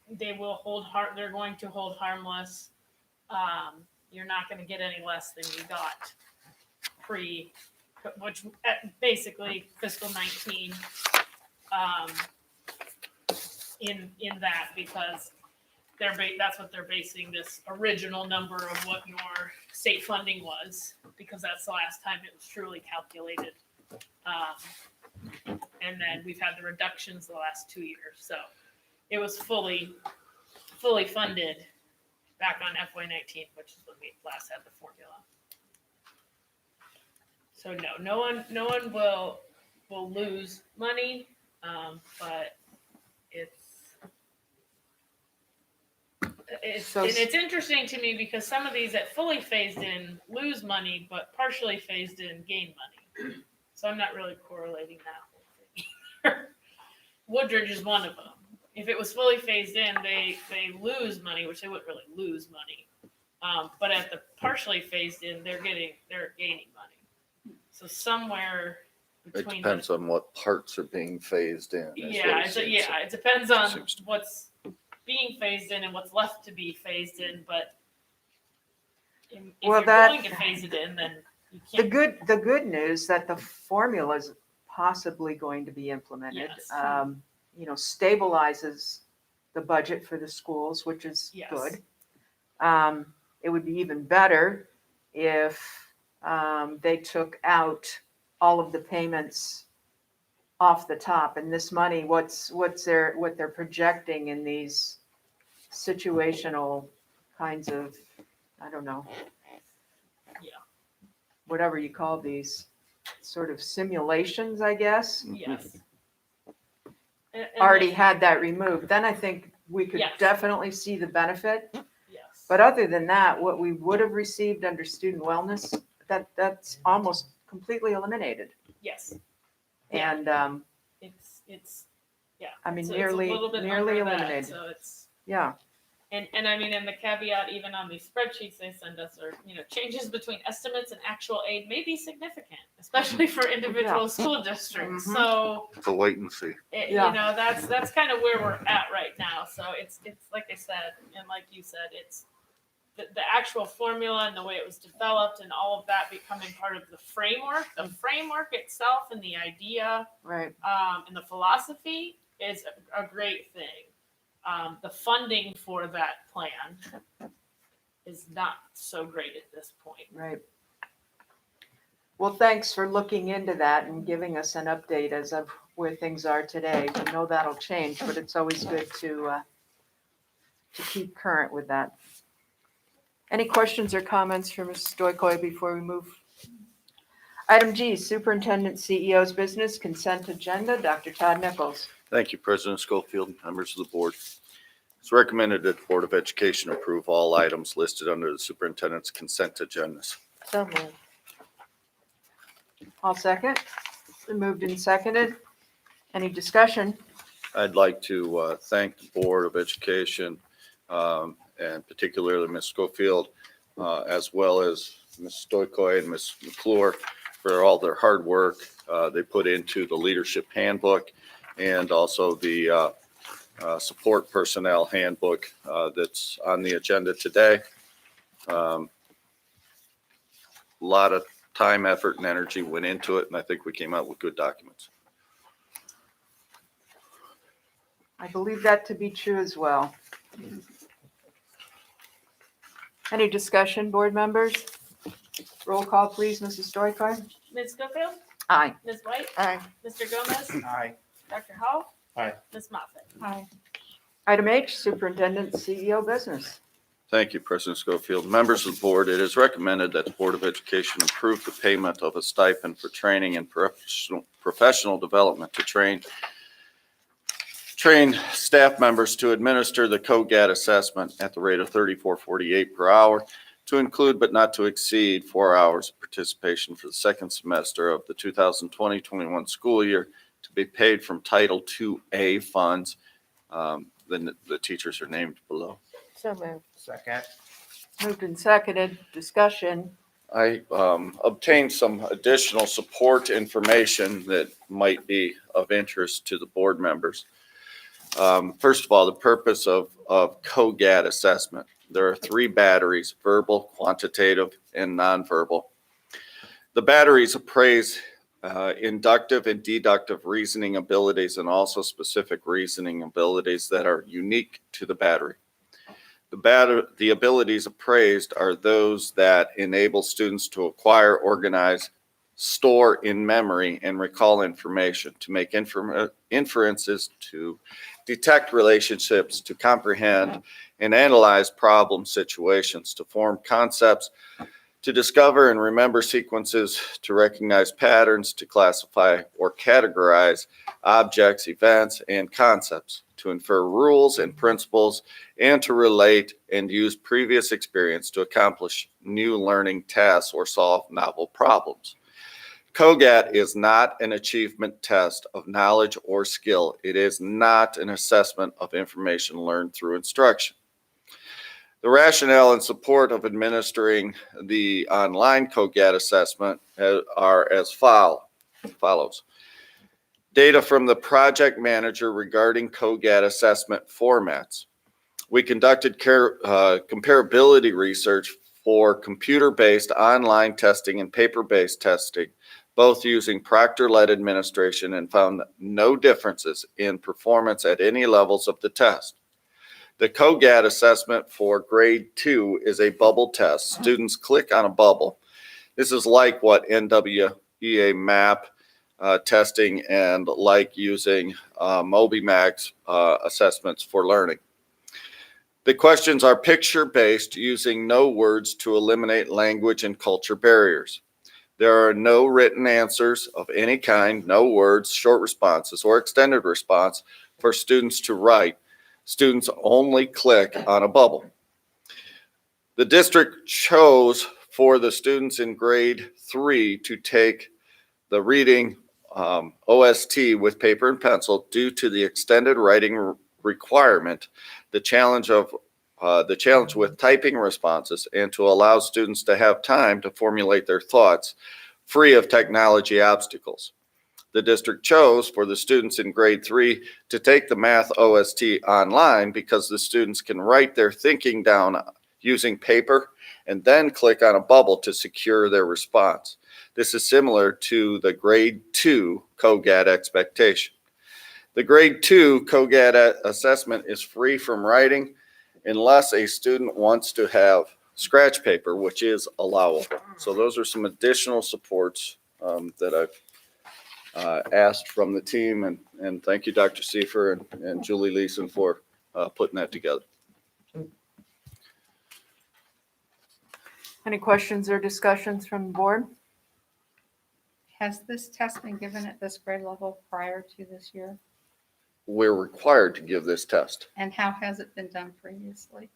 They will they're going to hold harmless. You're not going to get any less than you got basically fiscal 19, in that, because that's what they're basing this original number of what your state funding was, because that's the last time it was truly calculated. And then we've had the reductions the last 2 years, so it was fully funded back on FY19, which is when we last had the formula. So no one will lose money, but it's interesting to me because some of these that fully phased in lose money, but partially phased in gain money. So I'm not really correlating that. Woodridge is one of them. If it was fully phased in, they lose money, which they wouldn't really lose money. But at the partially phased in, they're gaining money. So somewhere It between depends on what parts are being phased in. it depends on what's being phased in and what's left to be phased in. But if Well, you're going to phase it in, then you can't. The good news that the formula is possibly going to be implemented, Yes. Stabilizes the budget for the schools, which is Yes. good. It would be even better if they took out all of the payments off the top, and this money, what they're projecting in these situational kinds of, I don't know. Yeah. Whatever you call these sort of simulations, I guess, Yes. And already had that removed, then I think we could Yes. definitely see the benefit. Yes. But other than that, what we would have received under student wellness, that's almost completely eliminated. Yes. Yeah. And It's yeah. I mean, it's a nearly little bit nearly under that, eliminated. so it's Yeah, and I mean, and the caveat even on these spreadsheets they send us are, changes between estimates and actual aid may be significant, especially for individual school districts. Mhm. So The latency. Yeah. that's kind of where we're at right now. So it's like I said, and like you said, it's the actual formula and the way it was developed and all of that becoming part of the framework. The framework itself and the idea right. and the philosophy is a great thing. The funding for that plan is not so great at this point. Right. Well, thanks for looking into that and giving us an update as of where things are today. We know that'll change, but it's always good to keep current with that. Any questions or comments for Ms. Stoikoi before we move? Item G, Superintendent CEO's Business Consent Agenda. Dr. Todd Nichols. Thank you, President Schofield, members of the board. It's recommended that the Board of Education approve all items listed under the superintendent's consent agendas. So moved. I'll second. Been moved and seconded. Any discussion? I'd like to thank the Board of Education and particularly Ms. Schofield, as well as Ms. Stoikoi and Ms. McClure for all their hard work they put into the leadership handbook and also the support personnel handbook that's on the agenda today. A lot of time, effort, and energy went into it, and I think we came out with good documents. I believe that to be true as well. Any discussion, board members? Roll call, please, Mrs. Stoikoi. Ms. Schofield, Aye. Ms. White, Aye. Mr. Gomez, Aye. Dr. Hall, Aye. Ms. Moffett. Aye. Item H, Superintendent CEO Business. Thank you, President Schofield. Members of the board, it is recommended that the Board of Education approve the payment of a stipend for training and professional development to train staff members to administer the COGAT assessment at the rate of $34.48 per hour, to include but not to exceed 4 hours of participation for the second semester of the 2020-21 school year, to be paid from Title IIA funds. Then the teachers are named below. So moved. Second. Moved and seconded. Discussion. I obtained some additional support information that might be of interest to the board members. First of all, the purpose of COGAT assessment. There are 3 batteries: verbal, quantitative, and nonverbal. The batteries appraise inductive and deductive reasoning abilities and also specific reasoning abilities that are unique to the battery. The abilities appraised are those that enable students to acquire, organize, store in memory, and recall information, to make inferences, to detect relationships, to comprehend and analyze problem situations, to form concepts, to discover and remember sequences, to recognize patterns, to classify or categorize objects, events, and concepts, to infer rules and principles, and to relate and use previous experience to accomplish new learning tasks or solve novel problems. COGAT is not an achievement test of knowledge or skill. It is not an assessment of information learned through instruction. The rationale and support of administering the online COGAT assessment are as follows. Data from the project manager regarding COGAT assessment formats. We conducted comparability research for computer-based online testing and paper-based testing, both using proctor-led administration, and found no differences in performance at any levels of the test. The COGAT assessment for grade 2 is a bubble test. Students click on a bubble. This is like what NWEA MAP testing and like using MobyMax assessments for learning. The questions are picture-based, using no words to eliminate language and culture barriers. There are no written answers of any kind, no words, short responses, or extended response for students to write. Students only click on a bubble. The district chose for the students in grade 3 to take the reading OST with paper and pencil due to the extended writing requirement, the challenge with typing responses, and to allow students to have time to formulate their thoughts free of technology obstacles. The district chose for the students in grade 3 to take the math OST online because the students can write their thinking down using paper and then click on a bubble to secure their response. This is similar to the grade 2 COGAT expectation. The grade 2 COGAT assessment is free from writing unless a student wants to have scratch paper, which is allowable. So those are some additional supports that I've asked from the team, and thank you, Dr. Seifer and Julie Leeson, for putting that together. Any questions or discussions from the board? Has this test been given at this grade level prior to this year? We're required to give this test. And how has it been done previously?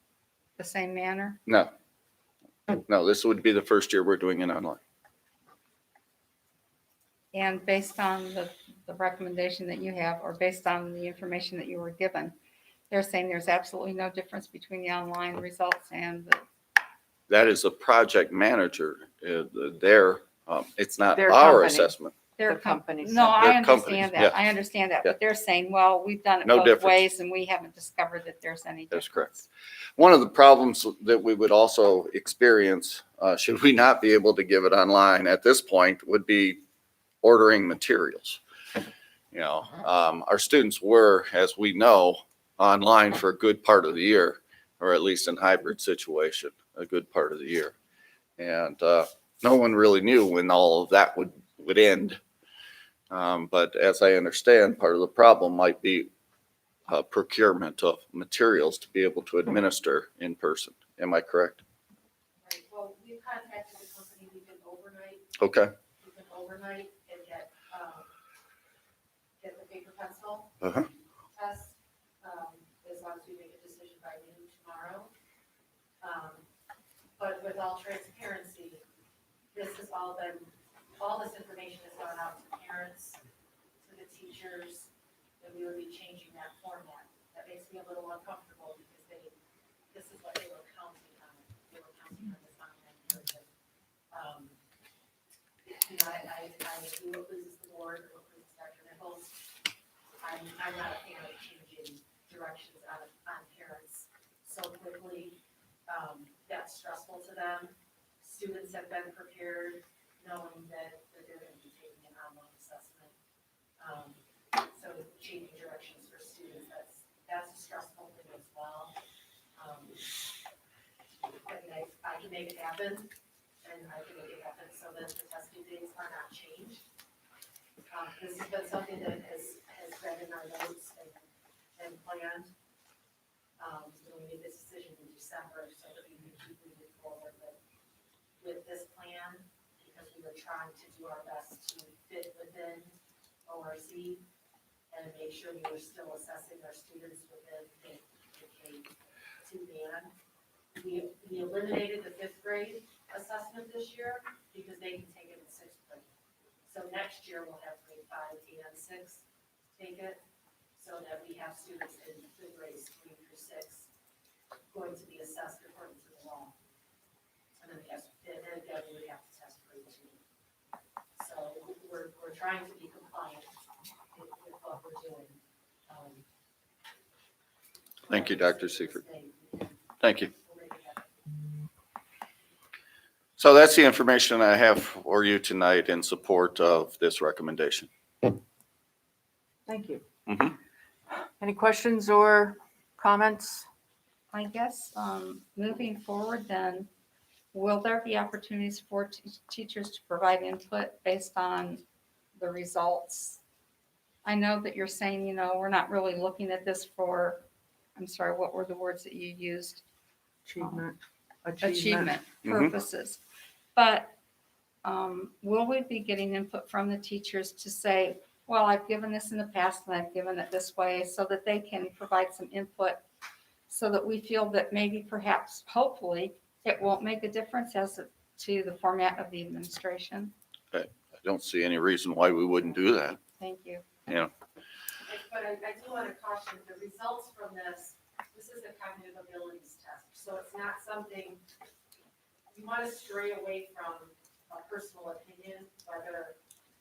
The same manner? No, this would be the first year we're doing it online. And based on the recommendation that you have, or based on the information that you were given, they're saying there's absolutely no difference between the online results and the. That is a project manager. It's not Their our company. assessment. Their The company No, said. I Their companies, understand that. yeah. I understand that. Yeah. But they're saying, well, we've done it No both difference. ways and we haven't discovered that there's any difference. That's correct. One of the problems that we would also experience, should we not be able to give it online at this point, would be ordering materials. You know, our students were, as we know, online for a good part of the year, or at least in hybrid situation, a good part of the year. And no one really knew when all of that would end. But as I understand, part of the problem might be procurement of materials to be able to administer in person. Am I correct? Right, well, we've contacted the company, we can overnight, Okay. we can overnight and get the paper pencil Uh-huh. test, as long as we make a decision by noon tomorrow. But with all transparency, this has all this information has gone out to parents, to the teachers, and we would be changing that format. That makes me a little uncomfortable because this is what they were counting on. They were counting on this online version. I do what pleases the board, or what pleases Dr. Nichols. I'm not a fan of changing directions on parents so quickly. That's stressful to them. Students have been prepared, knowing that they're going to be taking an online assessment. So changing directions for students, that's a stressful thing as well. But I can make it happen, and I can make it happen so that the testing dates are not changed. This has been something that has been in our notes and planned. We made this decision in December so that we can keep moving forward with this plan, because we were trying to do our best to fit within ORC and make sure we were still assessing our students within the K-2 band. We eliminated the 5th grade assessment this year because they can take it in 6th grade. So next year we'll have grade 5 and 6 take it, so that we have students in the grades 3 through 6 going to be assessed according to the law. And then again, we would have to test grade 2. So we're trying to be compliant with what we're doing. Thank you, Dr. Seifert. Thank you. So that's the information I have for you tonight in support of this recommendation. Thank you. Mhm. Any questions or comments? I guess, moving forward then, will there be opportunities for teachers to provide input based on the results? I know that you're saying, we're not really looking at this for, I'm sorry, what were the words that you used? Achievement. Achievement Mhm. purposes. But will we be getting input from the teachers to say, well, I've given this in the past and I've given it this way, so that they can provide some input, so that we feel that maybe perhaps, hopefully, it won't make a difference as to the format of the administration? I don't see any reason why we wouldn't do that. Thank you. Yeah. But I do want to caution, the results from this is a cognitive abilities test. So it's not something, you want to stray away from a personal opinion, whether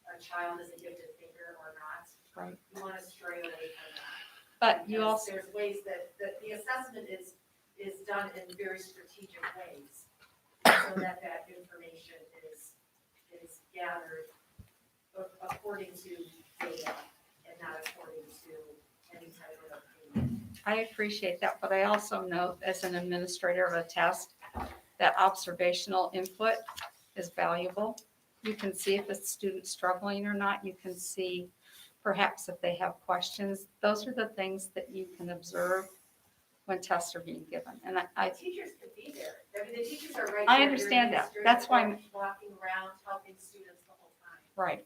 a child is a gifted thinker or not. Right. You want to stray away from that. But you Because also, there's ways that the assessment is done in very strategic ways, so that information is gathered according to data and not according to any type of opinion. I appreciate that, but I also know as an administrator of a test, that observational input is valuable. You can see if a student's struggling or not. You can see perhaps if they have questions. Those are the things that you can observe when tests are being given. And I Teachers could be there. I mean, the teachers are right there. I understand that. That's why I'm walking around helping students the whole time. right.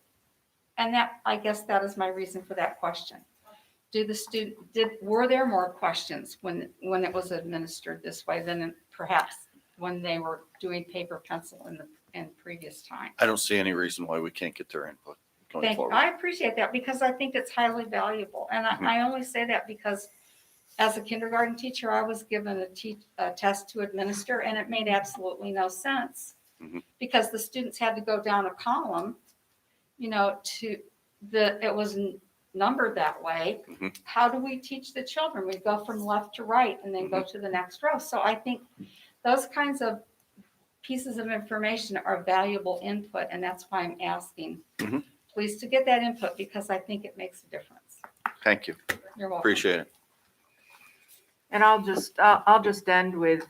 And that, I guess that is my reason for that question. Were there more questions when it was administered this way than perhaps when they were doing paper pencil in previous time? I don't see any reason why we can't get their input going Thank you. forward. I appreciate that because I think it's highly valuable. And I only say that because as a kindergarten teacher, I was given a test to administer, and it made absolutely no sense because the students had to go down a column, it was numbered that way. How do we teach the children? We go from left to right and then go to the next row. So I think those kinds of pieces of information are valuable input, and that's why I'm asking. Please to get that input because I think it makes a difference. Thank you. You're welcome. Appreciate it. And I'll just end with,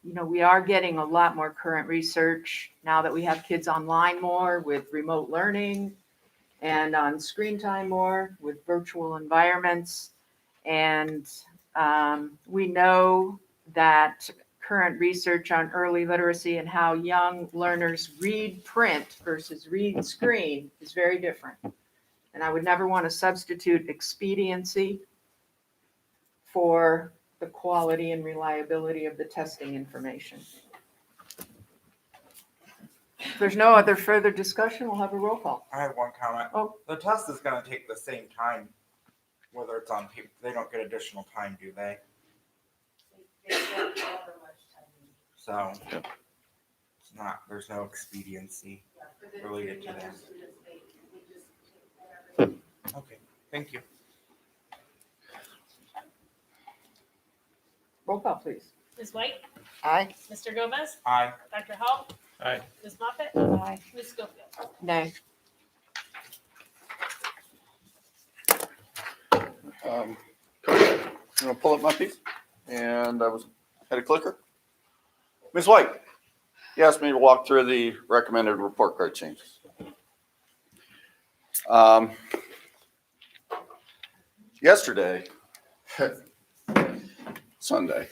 we are getting a lot more current research now that we have kids online more with remote learning and on screen time more with virtual environments. And we know that current research on early literacy and how young learners read print versus read screen is very different. And I would never want to substitute expediency for the quality and reliability of the testing information. If there's no other further discussion, we'll have a roll call. I have one comment. Oh. The test is going to take the same time, whether it's on paper. They don't get additional time, do they? They don't however much time. So Yep. there's no expediency related to that. Okay, thank you. Roll call, please. Ms. White, Aye. Mr. Gomez, Aye. Dr. Hall, Aye. Ms. Moffett, Aye. Ms. Schofield. Nay. Coach, I'm gonna pull up my piece, and had a clicker. Ms. White, you asked me to walk through the recommended report card changes. Yesterday, Sunday,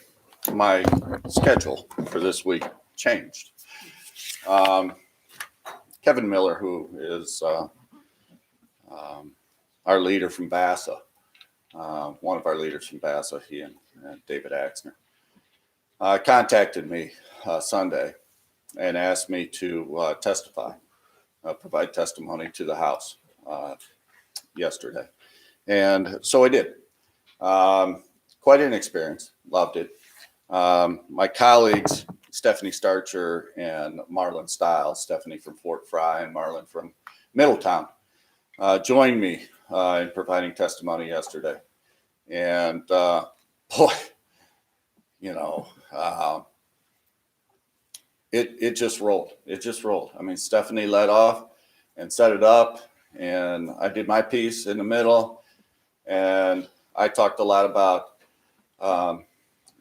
my schedule for this week changed. Kevin Miller, who is our leader from BASA, one of our leaders from BASA, he and David Axner, contacted me Sunday and asked me to testify, provide testimony to the House yesterday. And so I did. Quite an experience, loved it. My colleagues, Stephanie Starcher and Marlon Stiles, Stephanie from Fort Fry and Marlon from Middletown, joined me in providing testimony yesterday. And boy, you know, it just rolled. It just rolled. I mean, Stephanie led off and set it up, and I did my piece in the middle, and I talked a lot about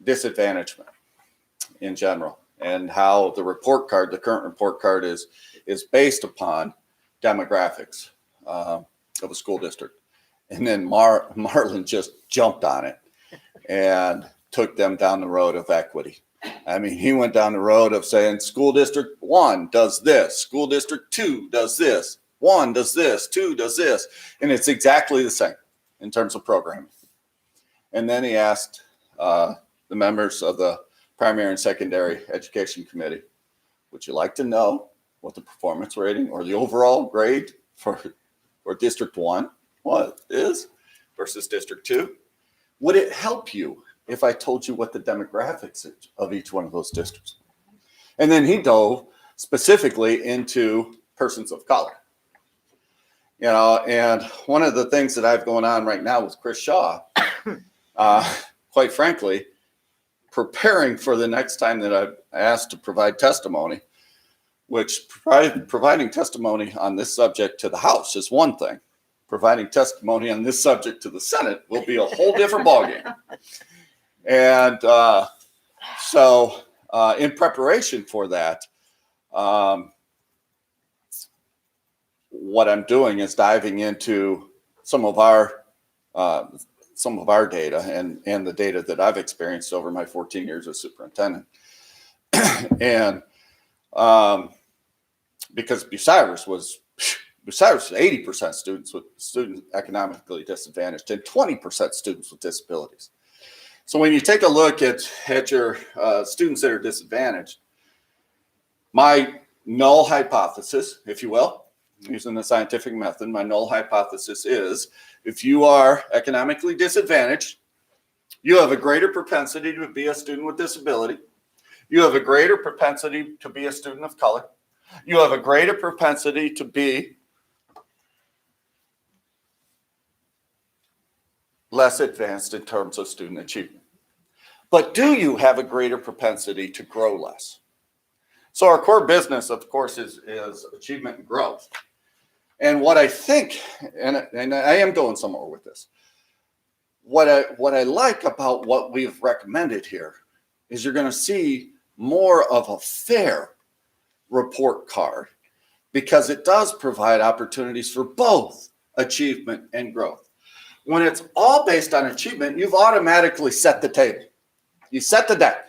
disadvantagement in general and how the report card, the current report card, is based upon demographics of a school district. And then Marlon just jumped on it and took them down the road of equity. I mean, he went down the road of saying school district 1 does this, school district 2 does this, 1 does this, 2 does this, and it's exactly the same in terms of programming. And then he asked the members of the primary and secondary education committee, would you like to know what the performance rating or the overall grade for district 1 is versus district 2? Would it help you if I told you what the demographics of each one of those districts? And then he dove specifically into persons of color. You know, and one of the things that I have going on right now with Chris Shaw, quite frankly, preparing for the next time that I'm asked to provide testimony, which providing testimony on this subject to the House is one thing. Providing testimony on this subject to the Senate will be a whole different ballgame. And so in preparation for that, what I'm doing is diving into some of our data and the data that I've experienced over my 14 years as superintendent. And because Bucyrus was 80% students economically disadvantaged and 20% students with disabilities. So when you take a look at your students that are disadvantaged, my null hypothesis, if you will, using the scientific method, my null hypothesis is if you are economically disadvantaged, you have a greater propensity to be a student with disability. You have a greater propensity to be a student of color. You have a greater propensity to be less advanced in terms of student achievement. But do you have a greater propensity to grow less? So our core business, of course, is achievement and growth. And what I think, and I am going somewhere with this, what I like about what we've recommended here is you're going to see more of a fair report card because it does provide opportunities for both achievement and growth. When it's all based on achievement, you've automatically set the table. You set the deck.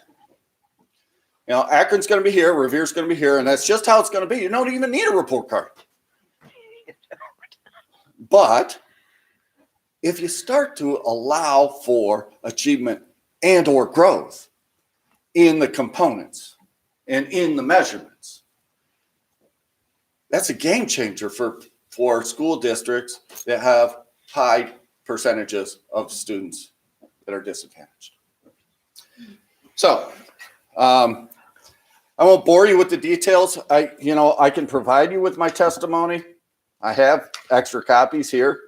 You know, Akron's going to be here, Revere's going to be here, and that's just how it's going to be. You don't even need a report card. But if you start to allow for achievement and or growth in the components and in the measurements, that's a game changer for school districts that have high percentages of students that are disadvantaged. So I I won't bore you with the details. I can provide you with my testimony. I have extra copies here.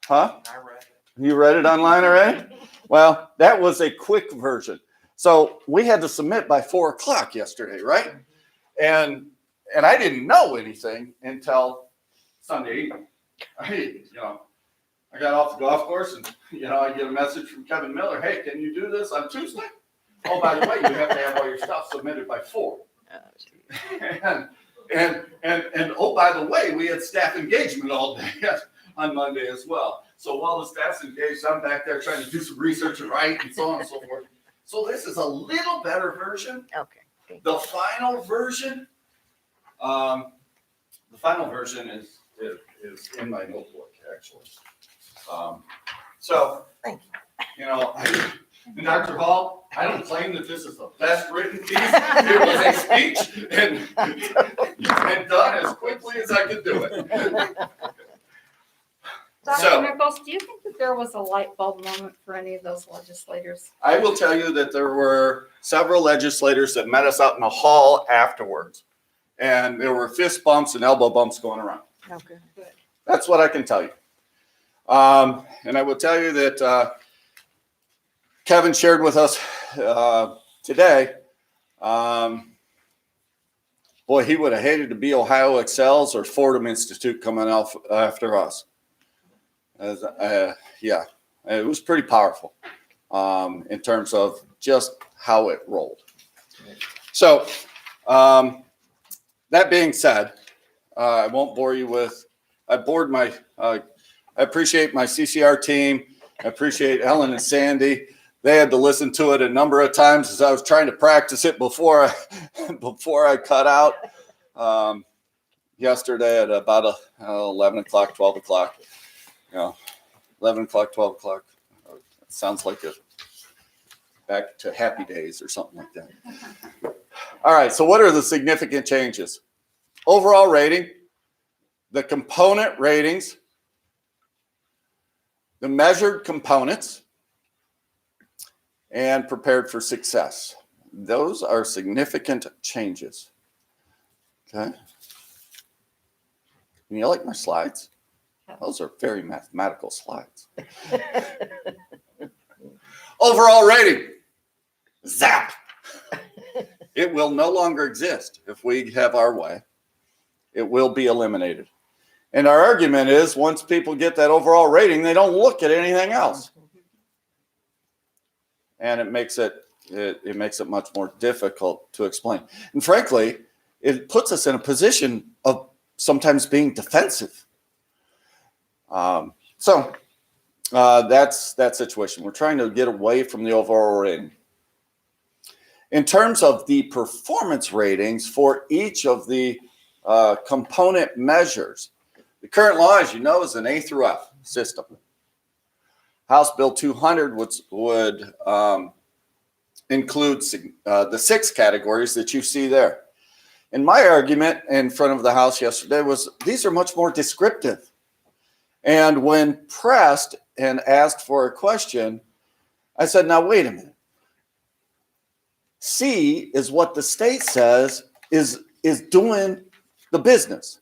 Huh? I read it. You read it online already? Well, that was a quick version. So we had to submit by 4:00 yesterday, right? And I didn't know anything until Sunday evening. I got off the golf course and, I get a message from Kevin Miller. Hey, can you do this on Tuesday? Oh, by the way, you have to have all your stuff submitted by 4. And oh, by the way, we had staff engagement all day on Monday as well. So while the staff's engaged, I'm back there trying to do some research and write and so on and so forth. So this is a little better version. Okay. The final version, is in my notebook, actually. So, Thank and Dr. Hall, I don't claim that this is the best written piece. It was a speech and done as quickly as I could do it. Dr. So- Nichols, do you think that there was a light bulb moment for any of those legislators? I will tell you that there were several legislators that met us out in the hall afterwards. And there were fist bumps and elbow bumps going around. Okay. That's what I can tell you. And I will tell you that Kevin shared with us today. Boy, he would have hated to be Ohio Excels or Fordham Institute coming out after us. Yeah, it was pretty powerful in terms of just how it rolled. So that being said, I won't bore you with. I appreciate my CCR team. I appreciate Ellen and Sandy. They had to listen to it a number of times as I was trying to practice it before I cut out yesterday at about 11 o'clock, 12 o'clock. 11 o'clock, 12 o'clock. It sounds like back to happy days or something like that. All right, so what are the significant changes? Overall rating, the component ratings, the measured components, and prepared for success. Those are significant changes. Okay. And you like my slides? Those are very mathematical slides. Overall rating, zap. It will no longer exist if we have our way. It will be eliminated. And our argument is once people get that overall rating, they don't look at anything else. And it makes it much more difficult to explain. And frankly, it puts us in a position of sometimes being defensive. So that's that situation. We're trying to get away from the overall rating. In terms of the performance ratings for each of the component measures, the current law, as you know, is an A through F system. House Bill 200 would include the 6 categories that you see there. And my argument in front of the House yesterday was these are much more descriptive. And when pressed and asked for a question, I said, now wait a minute. C is what the state says is doing the business,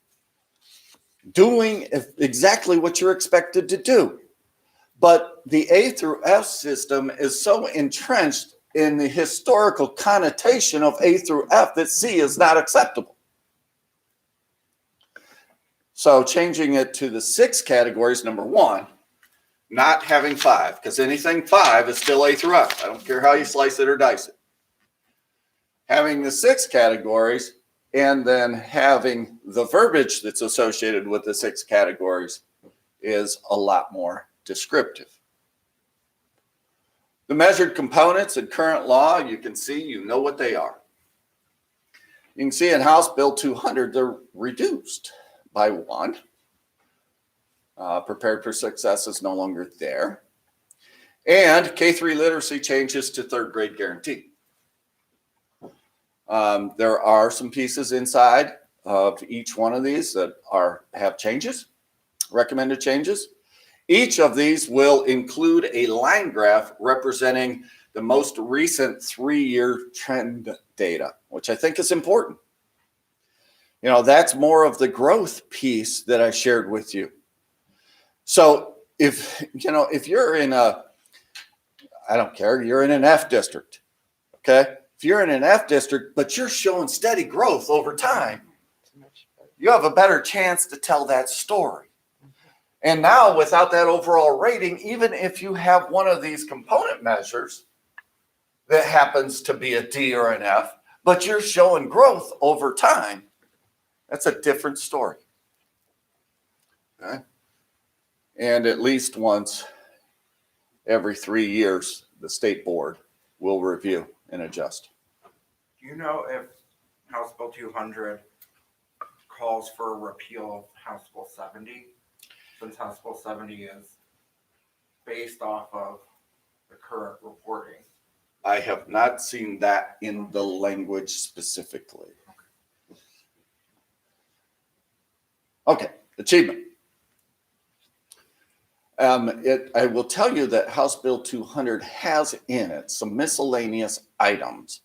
doing exactly what you're expected to do. But the A through F system is so entrenched in the historical connotation of A through F that C is not acceptable. So changing it to the 6 categories, number 1, not having 5, because anything 5 is still A through F. I don't care how you slice it or dice it. Having the 6 categories and then having the verbiage that's associated with the 6 categories is a lot more descriptive. The measured components in current law, you can see, you know what they are. You can see in House Bill 200, they're reduced by 1. Prepared for Success is no longer there. And K3 literacy changes to 3rd grade guarantee. There are some pieces inside of each one of these that have changes, recommended changes. Each of these will include a line graph representing the most recent 3-year trend data, which I think is important. You know, that's more of the growth piece that I shared with you. So if you're in I don't care, you're in an F district, okay? If you're in an F district, but you're showing steady growth over time, you have a better chance to tell that story. And now without that overall rating, even if you have one of these component measures that happens to be a D or an F, but you're showing growth over time, that's a different story. Okay? And at least once every 3 years, the state board will review and adjust. Do you know if House Bill 200 calls for a repeal of House Bill 70? Since House Bill 70 is based off of the current reporting. I have not seen that in the language specifically. Okay, achievement. I will tell you that House Bill 200 has in it some miscellaneous items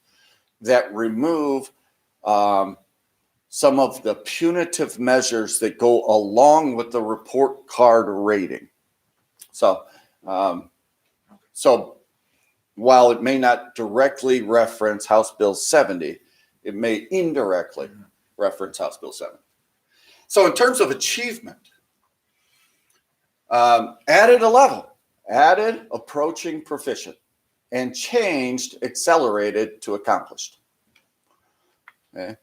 that remove some of the punitive measures that go along with the report card rating. So while it may not directly reference House Bill 70, it may indirectly reference House Bill 70. So in terms of achievement, added a level, added approaching proficient, and changed accelerated to accomplished. Okay.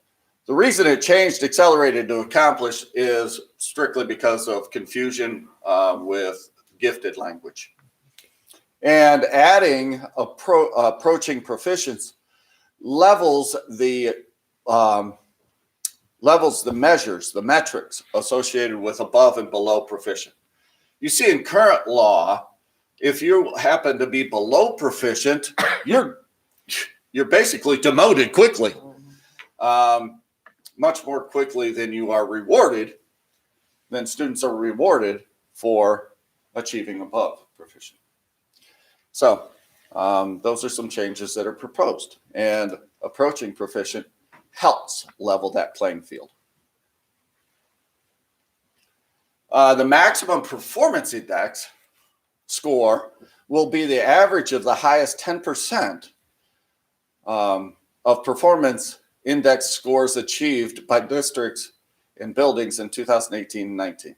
The reason it changed accelerated to accomplished is strictly because of confusion with gifted language. And adding approaching proficiency levels the measures, the metrics associated with above and below proficient. You see in current law, if you happen to be below proficient, you're basically demoted quickly. Much more quickly than you are rewarded, than students are rewarded for achieving above proficient. So those are some changes that are proposed, and approaching proficient helps level that playing field. The maximum performance index score will be the average of the highest 10% of performance index scores achieved by districts and buildings in 2018 and 19.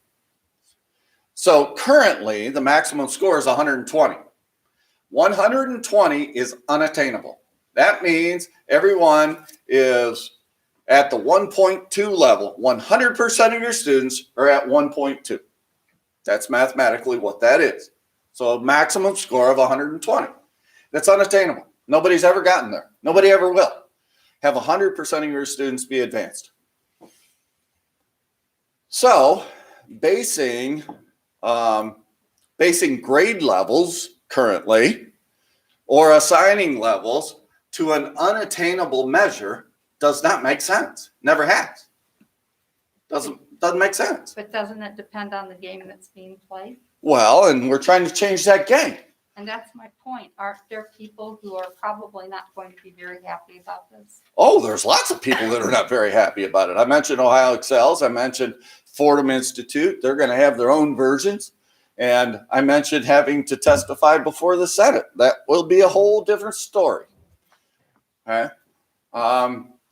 So currently, the maximum score is 120. 120 is unattainable. That means everyone is at the 1.2 level. 100% of your students are at 1.2. That's mathematically what that is. So a maximum score of 120. That's unattainable. Nobody's ever gotten there. Nobody ever will. Have 100% of your students be advanced. So basing grade levels currently or assigning levels to an unattainable measure does not make sense. Never has. Doesn't make sense. But doesn't it depend on the game that's being played? Well, and we're trying to change that game. And that's my point. Aren't there people who are probably not going to be very happy about this? Oh, there's lots of people that are not very happy about it. I mentioned Ohio Excels. I mentioned Fordham Institute. They're going to have their own versions. And I mentioned having to testify before the Senate. That will be a whole different story. Okay.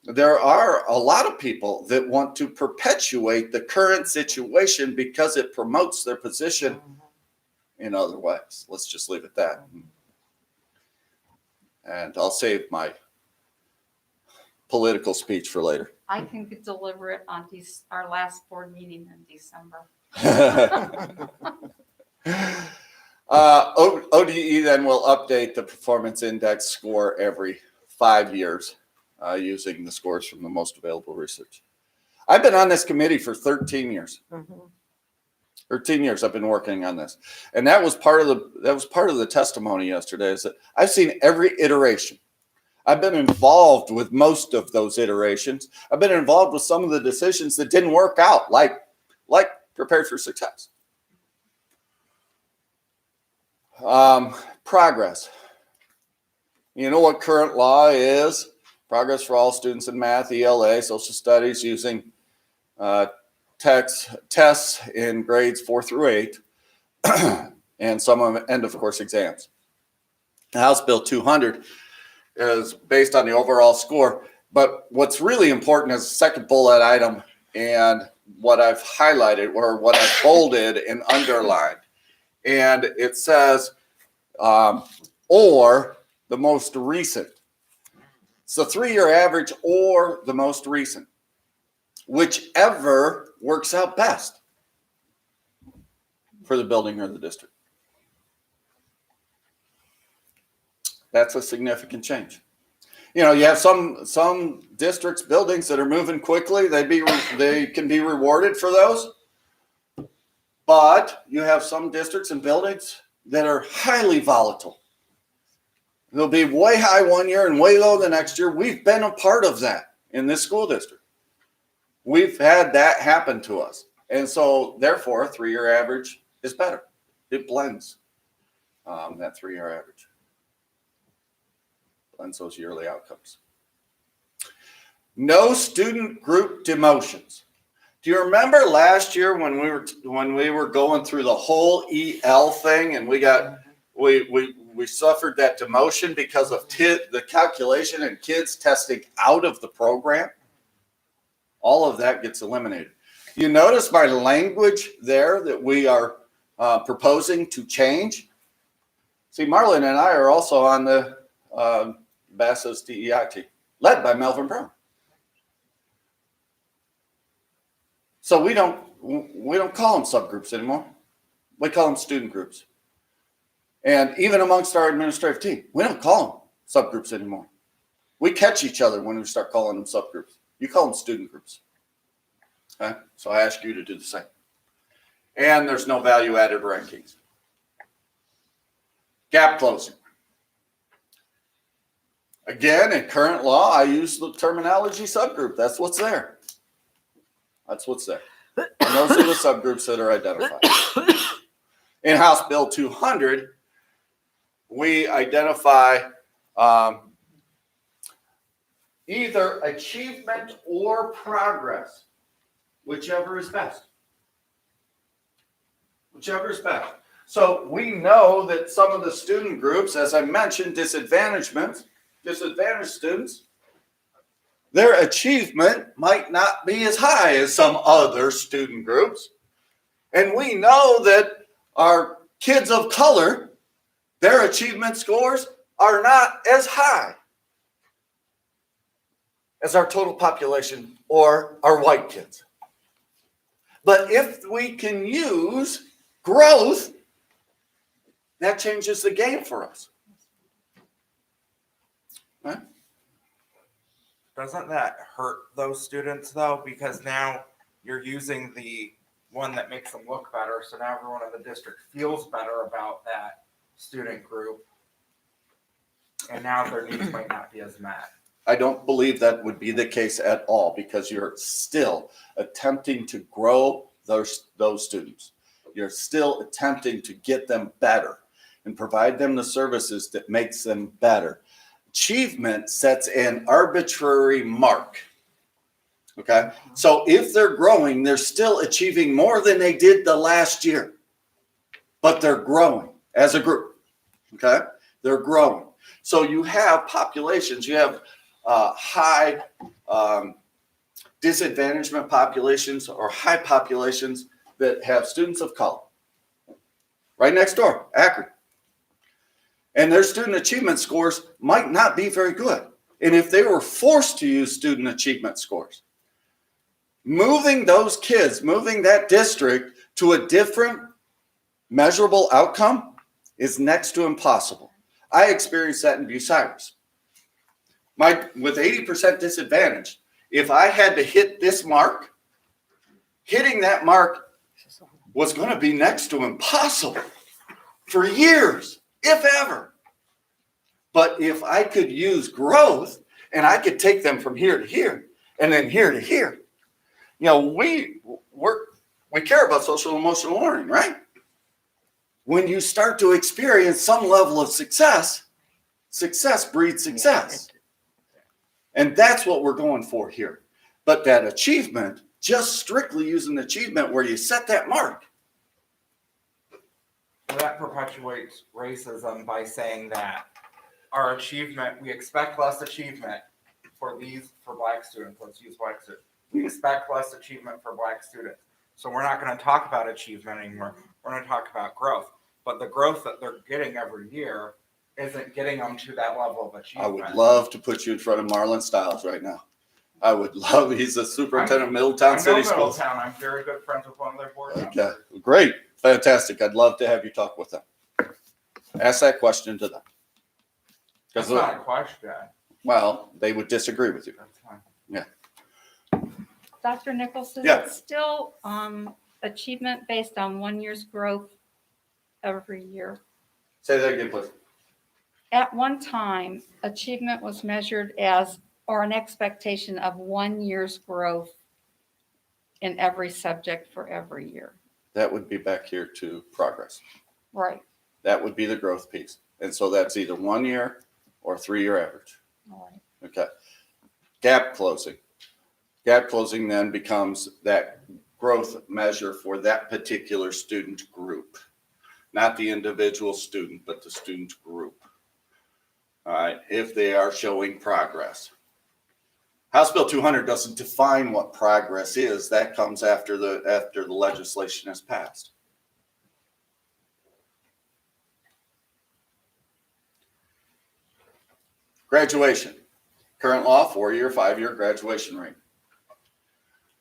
There are a lot of people that want to perpetuate the current situation because it promotes their position in other ways. Let's just leave it at that. And I'll save my political speech for later. I can deliver it on our last board meeting in December. ODE then will update the performance index score every 5 years using the scores from the most available research. I've been on this committee for 13 years. 13 years I've been working on this. And that was part of the testimony yesterday, is that I've seen every iteration. I've been involved with most of those iterations. I've been involved with some of the decisions that didn't work out, like Prepared for Success. Progress. You know what current law is? Progress for all students in math, ELA, social studies using tests in grades 4 through 8, and some of them, and of course exams. House Bill 200 is based on the overall score, but what's really important is the second bullet item and what I've highlighted or what I've bolded and underlined. And it says, or the most recent. It's the 3-year average or the most recent, whichever works out best for the building or the district. That's a significant change. You know, you have some districts, buildings that are moving quickly. They can be rewarded for those. But you have some districts and buildings that are highly volatile. They'll be way high one year and way low the next year. We've been a part of that in this school district. We've had that happen to us. And so therefore, a 3-year average is better. It blends that 3-year average. Blends those yearly outcomes. No student group demotions. Do you remember last year when we were going through the whole EL thing and we suffered that demotion because of the calculation and kids testing out of the program? All of that gets eliminated. You notice my language there that we are proposing to change? See, Marlon and I are also on the BASA's DEI team, led by Melvin Brown. So we don't call them subgroups anymore. We call them student groups. And even amongst our administrative team, we don't call them subgroups anymore. We catch each other when we start calling them subgroups. You call them student groups. Okay? So I ask you to do the same. And there's no value-added rankings. Gap closing. Again, in current law, I use the terminology subgroup. That's what's there. That's what's there. And those are the subgroups that are identified. In House Bill 200, we identify either achievement or progress, whichever is best. Whichever is best. So we know that some of the student groups, as I mentioned, disadvantaged students, their achievement might not be as high as some other student groups. And we know that our kids of color, their achievement scores are not as high as our total population or our white kids. But if we can use growth, that changes the game for us. Right? Doesn't that hurt those students though? Because now you're using the one that makes them look better. So now everyone in the district feels better about that student group. And now their needs might not be as met. I don't believe that would be the case at all because you're still attempting to grow those students. You're still attempting to get them better and provide them the services that makes them better. Achievement sets an arbitrary mark. Okay, so if they're growing, they're still achieving more than they did the last year, but they're growing as a group. Okay, they're growing. So you have populations, you have high disadvantagement populations or high populations that have students of color. Right next door, Akron. And their student achievement scores might not be very good. And if they were forced to use student achievement scores, moving those kids, moving that district to a different measurable outcome is next to impossible. I experienced that in Bucyrus. With 80% disadvantage, if I had to hit this mark, hitting that mark was going to be next to impossible for years, if ever. But if I could use growth and I could take them from here to here and then here to here, you know, we care about social and emotional learning, right? When you start to experience some level of success, Success breeds success. And that's what we're going for here. But that achievement, just strictly using achievement where you set that mark. That perpetuates racism by saying that our achievement, we expect less achievement for black students. Let's use black students. We expect less achievement for black students. So we're not going to talk about achievement anymore. We're going to talk about growth. But the growth that they're getting every year isn't getting them to that level of I achievement. would love to put you in front of Marlon Stiles right now. I would love, he's the superintendent of Middletown I City know Schools. Middletown. I'm very good friends with one of their board members. Okay, great, fantastic. I'd love to have you talk with them. Ask that question to them. That's Because, not a question. well, they would disagree with you. That's fine. Dr. Nichols, is Yeah. it still achievement based on 1 year's growth every year? Say that again, please. At one time, achievement was measured as, or an expectation of 1 year's growth in every subject for every year. That would be back here to progress. Right. That would be the growth piece. And so that's either 1 year or 3-year average. All right. Okay. Gap closing. Gap closing then becomes that growth measure for that particular student group, not the individual student, but the student group. All right, if they are showing progress. House Bill 200 doesn't define what progress is. That comes after the legislation is passed. Graduation. Current law, 4-year, 5-year graduation rate.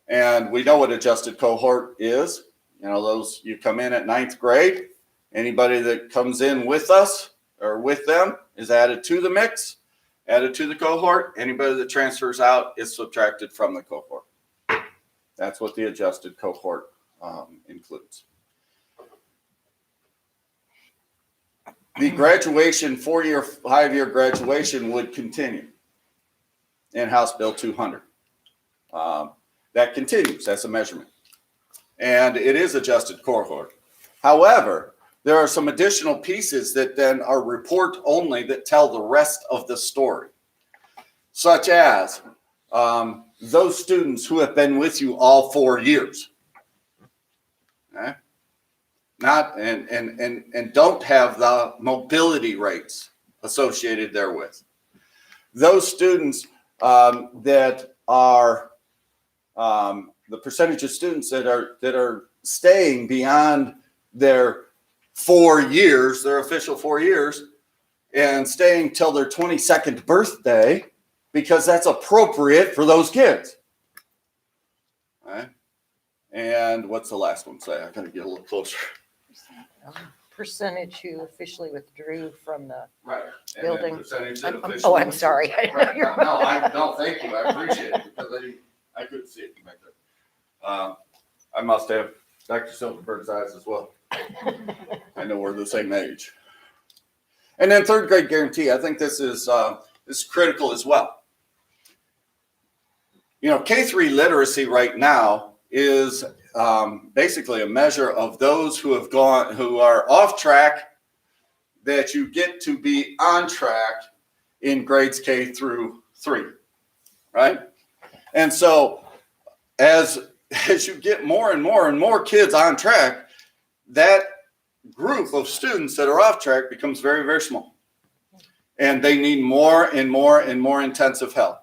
And we know what adjusted cohort is. You know, those, you come in at 9th grade, anybody that comes in with us or with them is added to the mix, added to the cohort. Anybody that transfers out is subtracted from the cohort. That's what the adjusted cohort includes. The graduation, 4-year, 5-year graduation would continue in House Bill 200. That continues as a measurement. And it is adjusted cohort. However, there are some additional pieces that then are report only that tell the rest of the story, such as those students who have been with you all 4 years. Okay? Not and don't have the mobility rates associated therewith. Those students that are the percentage of students that are staying beyond their 4 years, their official 4 years, and staying till their 22nd birthday, because that's appropriate for those kids. All right. And what's the last one say? I gotta get a little closer. Percentage who officially withdrew from the Right. building. I'm I'm sorry. I know Right. you're- No, thank you. I appreciate it because I couldn't see it back there. I must have Dr. Silverberg's eyes as well. I know we're the same age. And then 3rd grade guarantee. I think this is critical as well. You know, K-3 literacy right now is basically a measure of those who are off track, that you get to be on track in grades K through 3, right? And so as you get more and more and more kids on track, that group of students that are off track becomes very, very small. And they need more and more and more intensive help.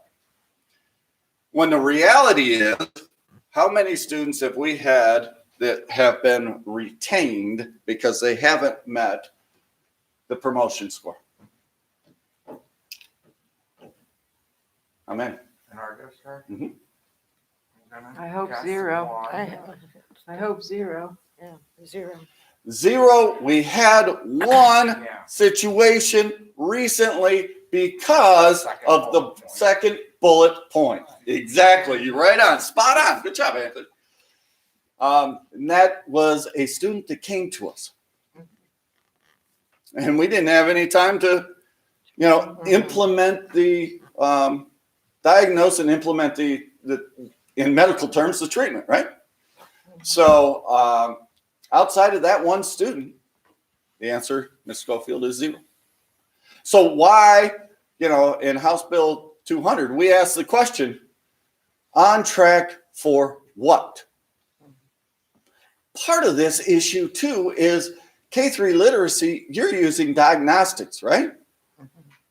When the reality is, how many students have we had that have been retained because they haven't met the promotion score? Amen. In our district? Mhm. I hope 0. I hope 0. Yeah, 0. 0. We had one Yeah. situation recently because of the second bullet point. Exactly. You're right on. Spot on. Good job, Anthony. And that was a student that came to us. And we didn't have any time to, implement the, diagnose and implement the, in medical terms, the treatment, right? So outside of that one student, the answer, Ms. Schofield, is 0. So why, in House Bill 200, we ask the question, on track for what? Part of this issue too is K-3 literacy, you're using diagnostics, right?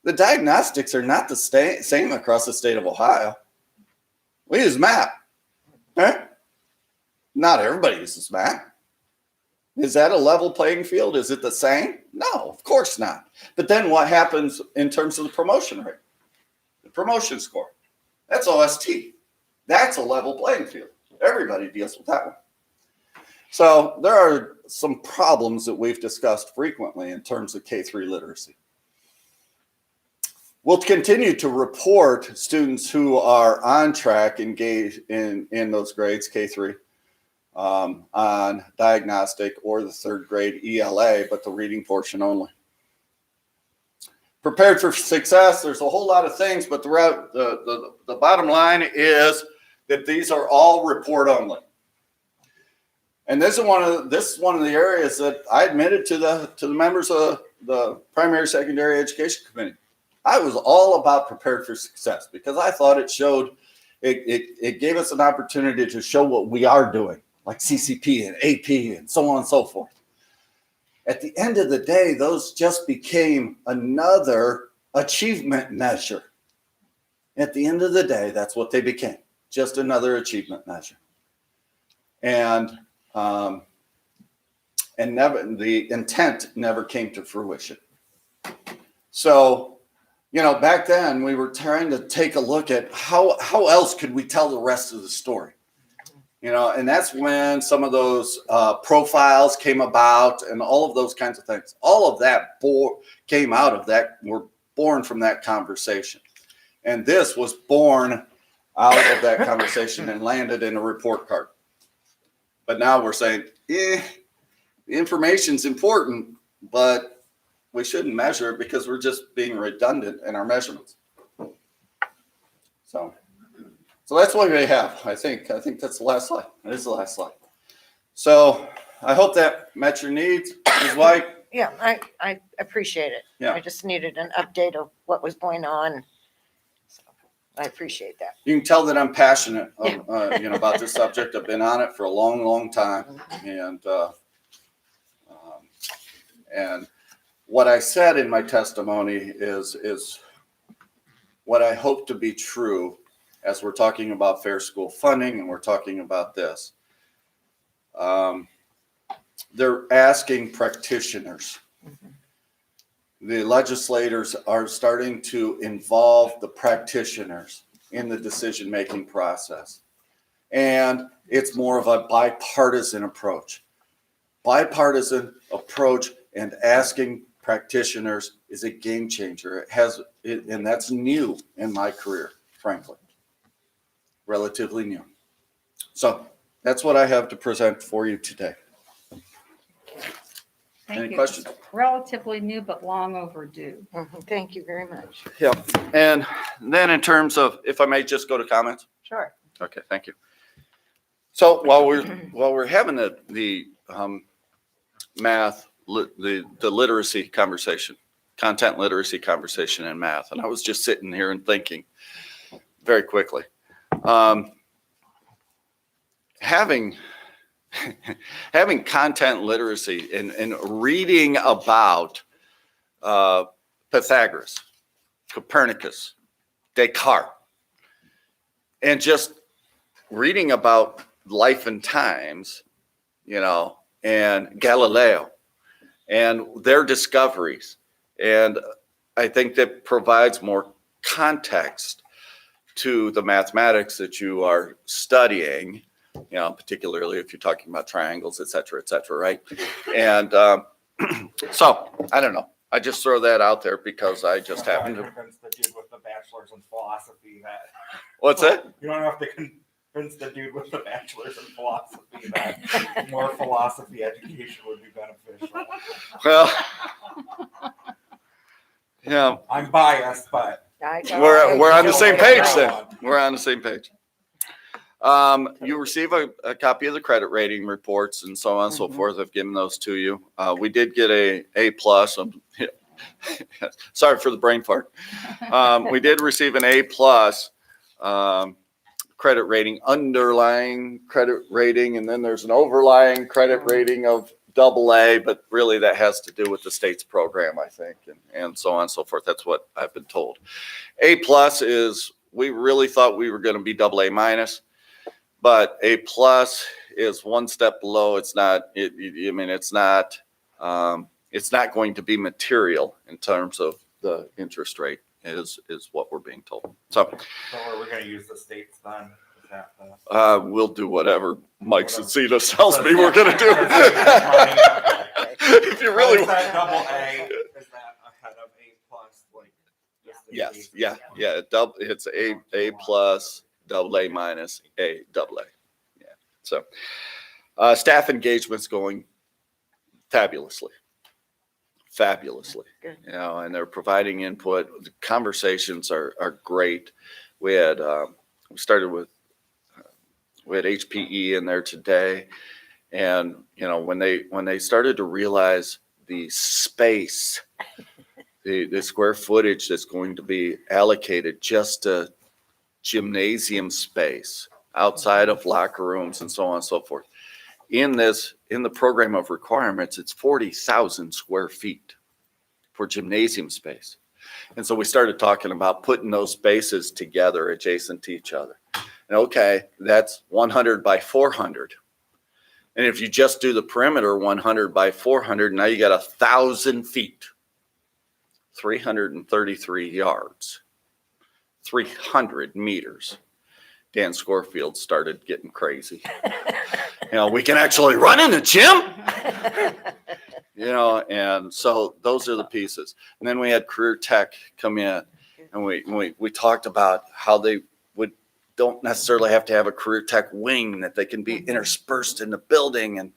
The diagnostics are not the same across the state of Ohio. We use MAP, right? Not everybody uses MAP. Is that a level playing field? Is it the same? No, of course not. But then what happens in terms of the promotion rate? The promotion score. That's OST. That's a level playing field. Everybody deals with that one. So there are some problems that we've discussed frequently in terms of K-3 literacy. We'll continue to report students who are on track engaged in those grades, K-3, on diagnostic or the third grade ELA, but the reading portion only. Prepared for success, there's a whole lot of things, but the bottom line is that these are all report only. And this is one of the areas that I admitted to the members of the Primary Secondary Education Committee. I was all about prepared for success because I thought it gave us an opportunity to show what we are doing, like CCP and AP and so on and so forth. At the end of the day, those just became another achievement measure. At the end of the day, that's what they became, just another achievement measure. And the intent never came to fruition. So, back then we were trying to take a look at how else could we tell the rest of the story, and that's when some of those profiles came about and all of those kinds of things. All of that came out of that, were born from that conversation. And this was born out of that conversation and landed in a report card. But now we're saying, the information's important, but we shouldn't measure it because we're just being redundant in our measurements. So that's what we have. I think that's the last slide. That is the last slide. So I hope that met your needs. Ms. White? Yeah, I appreciate it. Yeah. I just needed an update of what was going on. So I appreciate that. You can tell that I'm passionate, about this subject. I've been on it for a long, long time, and what I said in my testimony is what I hope to be true as we're talking about fair school funding and we're talking about this. They're asking practitioners. The legislators are starting to involve the practitioners in the decision-making process. And it's more of a bipartisan approach. Bipartisan approach and asking practitioners is a game changer. And that's new in my career, frankly. Relatively new. So that's what I have to present for you today. Thank Any you. questions? Relatively new, but long overdue. Thank you very much. Yeah. And then in terms of, if I may just go to comments. Sure. Okay, thank you. So while we're having the math, the literacy conversation, content literacy conversation in math, and I was just sitting here and thinking very quickly, having content literacy and reading about Pythagoras, Copernicus, Descartes, and just reading about life and times, and Galileo and their discoveries. And I think that provides more context to the mathematics that you are studying, particularly if you're talking about triangles, et cetera, right? And so I don't know. I just throw that out there because I just happen to. Convince the dude with the bachelor's in philosophy that. What's that? You don't have to convince the dude with the bachelor's in philosophy that more philosophy education would be beneficial. Well, yeah, I'm biased, but we're on the same page then. We're on the same page. You receive a copy of the credit rating reports and so on and so forth. I've given those to you. We did get a plus. Sorry for the brain fart. We did receive an A plus credit rating, underlying credit rating, and then there's an overlying credit rating of AA, but really that has to do with the state's program, I think, and so on and so forth. That's what I've been told. A plus is, we really thought we were going to be AA minus, but A plus is one step below. It's not, it's not going to be material in terms of the interest rate is what we're being told. So So are we going to use the states then? Is that the? we'll do whatever Mike Cicita tells me we're going to do. If you really Is want. that double A? Is that ahead of A plus? Like, just in Yes, case? yeah. It's A plus, AA minus, AA. Yeah. So staff engagement's going fabulously. Good. You know, and they're providing input. The conversations are great. We had we started with we had HPE in there today, and you know, when they started to realize the space, the square footage that's going to be allocated just to gymnasium space outside of locker rooms and so on and so forth. In the program of requirements, it's 40,000 square feet for gymnasium space. And so we started talking about putting those spaces together adjacent to each other. And okay, that's 100 by 400. And if you just do the perimeter 100 by 400, now you got 1,000 feet, 333 yards, 300 meters. Dan Scorefield started getting crazy. You know, we can actually run in the gym. You know, and so those are the pieces. And then we had career tech come in, and we talked about how they don't necessarily have to have a career tech wing, that they can be interspersed in the building, and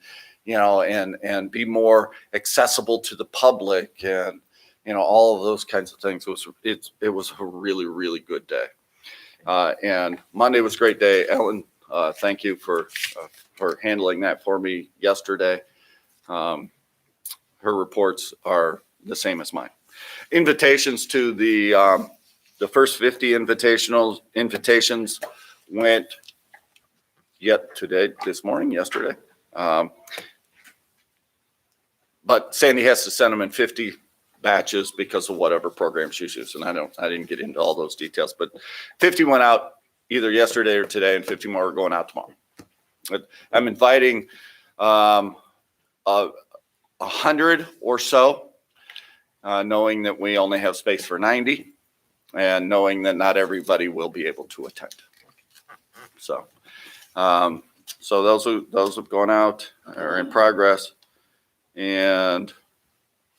you know, and be more accessible to the public, and you know, all of those kinds of things. It was a really, really good day. And Monday was a great day. Ellen, thank you for handling that for me yesterday. Her reports are the same as mine. Invitations to the first 50 invitations went yesterday. But Sandy has to send them in 50 batches because of whatever program she's using. I didn't get into all those details, but 50 went out either yesterday or today, and 50 more are going out tomorrow. But I'm inviting 100 or so, knowing that we only have space for 90, and knowing that not everybody will be able to attend. So, those have gone out, are in progress, and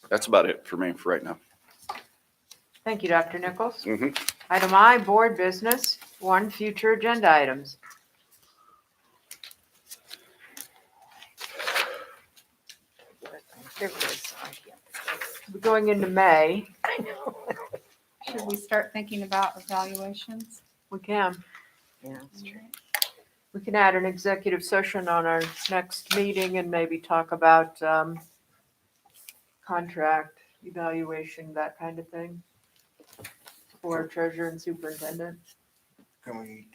that's about it for me for right now. Thank you, Dr. Nichols. Mhm. Item I, board business, 1, future agenda items. We're going into May. Should we start thinking about evaluations? We can. Yeah, that's true. We can add an executive session on our next meeting and maybe talk about contract evaluation, that kind of thing, for treasurer and superintendent. Can we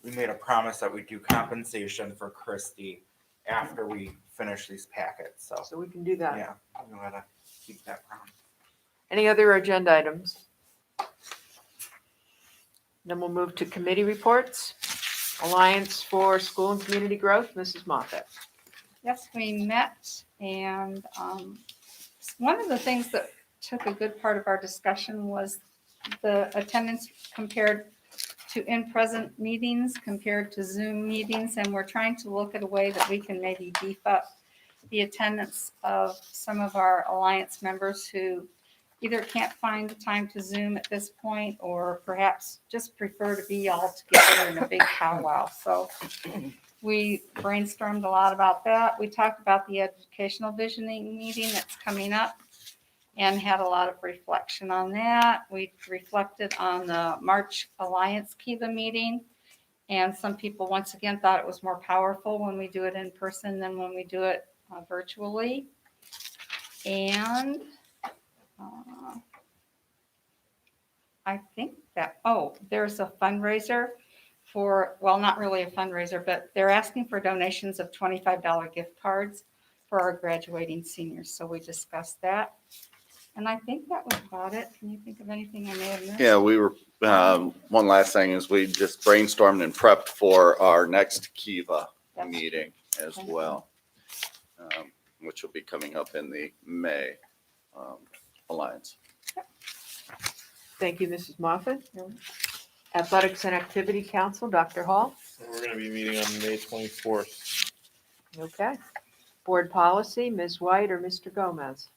made a promise that we do compensation for Christy after we finish these packets, so, So we can do that. yeah, we gotta keep that promise. Any other agenda items? Then we'll move to committee reports. Alliance for School and Community Growth, Mrs. Moffett. Yes, we met, and one of the things that took a good part of our discussion was the attendance compared to in-present meetings compared to Zoom meetings, and we're trying to look at a way that we can maybe beef up the attendance of some of our Alliance members who either can't find the time to Zoom at this point, or perhaps just prefer to be all together in a big powwow. So we brainstormed a lot about that. We talked about the educational visioning meeting that's coming up and had a lot of reflection on that. We reflected on the March Alliance Kiva meeting. And some people, once again, thought it was more powerful when we do it in person than when we do it virtually. And I think that, there's a fundraiser for, well, not really a fundraiser, but they're asking for donations of $25 gift cards for our graduating seniors. So we discussed that. And I think that was about it. Can you think of anything I may have missed? Yeah, we were, one last thing is we just brainstormed and prepped for our next Kiva That's meeting as Okay. well, which will be coming up in the May Alliance. Thank you, Mrs. Moffett. Athletics and Activity Council, Dr. Hall. We're going to be meeting on May 24th. Okay. Board Policy, Ms. White or Mr. Gomez?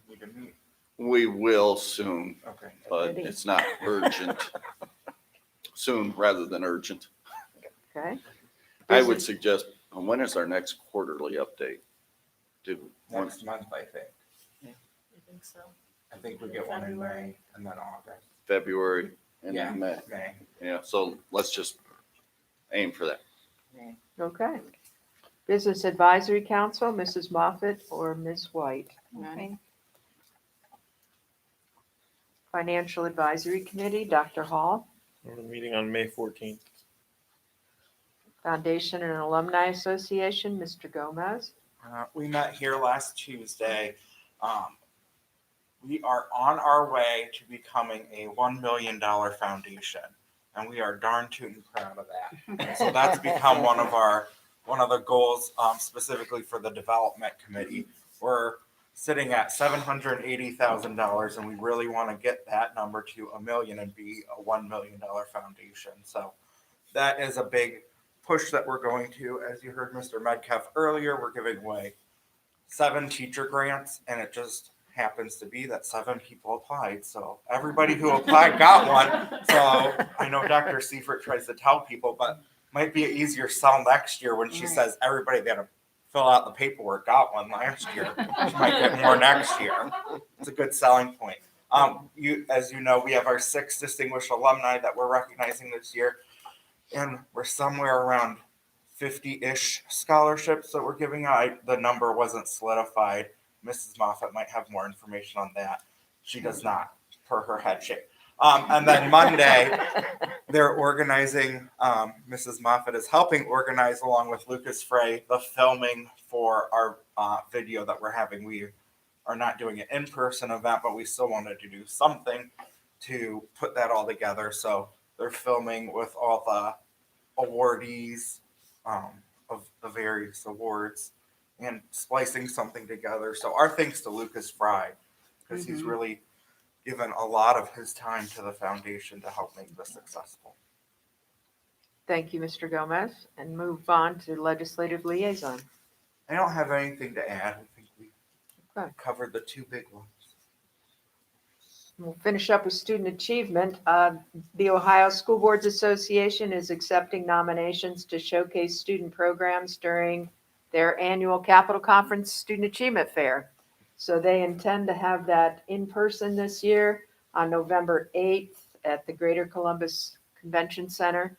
We can meet. We will soon, Okay. but it's not urgent. Soon rather than urgent. Okay. I would suggest, when is our next quarterly update? Next month, I think. I think so. I think we get one in May and then August. February and Yeah. then May. May. Yeah, so let's just aim for that. Okay. Business Advisory Council, Mrs. Moffett or Ms. White? Okay. Financial Advisory Committee, Dr. Hall. We're meeting on May 14th. Foundation and Alumni Association, Mr. Gomez. We met here last Tuesday. We are on our way to becoming a $1 million foundation, and we are darn tootin' proud of that. So that's become one of the goals, specifically for the development committee. We're sitting at $780,000, and we really want to get that number to $1 million and be a $1 million foundation. So that is a big push that we're going to. As you heard Mr. Medcalf earlier, we're giving away 7 teacher grants, and it just happens to be that 7 people applied. So everybody who applied got one. So I know Dr. Seifert tries to tell people, but might be an easier sell next year when she says everybody that fill out the paperwork got one last year. She might get more next year. It's a good selling point. As you know, we have our 6 distinguished alumni that we're recognizing this year, and we're somewhere around 50-ish scholarships that we're giving out. The number wasn't solidified. Mrs. Moffett might have more information on that. She does not, per her head shape. And then Monday, they're organizing, Mrs. Moffett is helping organize, along with Lucas Frey, the filming for our video that we're having. We are not doing an in-person event, but we still wanted to do something to put that all together. So they're filming with all the awardees of the various awards and splicing something together. So our thanks to Lucas Fry, because he's really given a lot of his time to the foundation to help make this successful. Thank you, Mr. Gomez. And move on to Legislative Liaison. I don't have anything to add. I think we Okay. covered the 2 big ones. We'll finish up with student achievement. The Ohio School Boards Association is accepting nominations to showcase student programs during their annual Capitol Conference Student Achievement Fair. So they intend to have that in person this year on November 8th at the Greater Columbus Convention Center.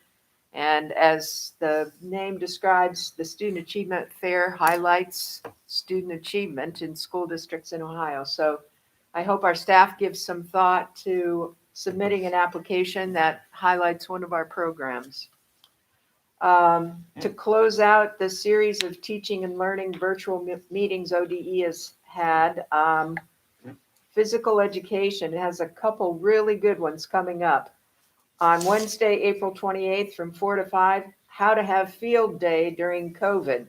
And as the name describes, the Student Achievement Fair highlights student achievement in school districts in Ohio. So I hope our staff gives some thought to submitting an application that highlights one of our programs. To close out the series of teaching and learning virtual meetings ODE has had, physical education has a couple really good ones coming up. On Wednesday, April 28th from 4 to 5, how to have field day during COVID.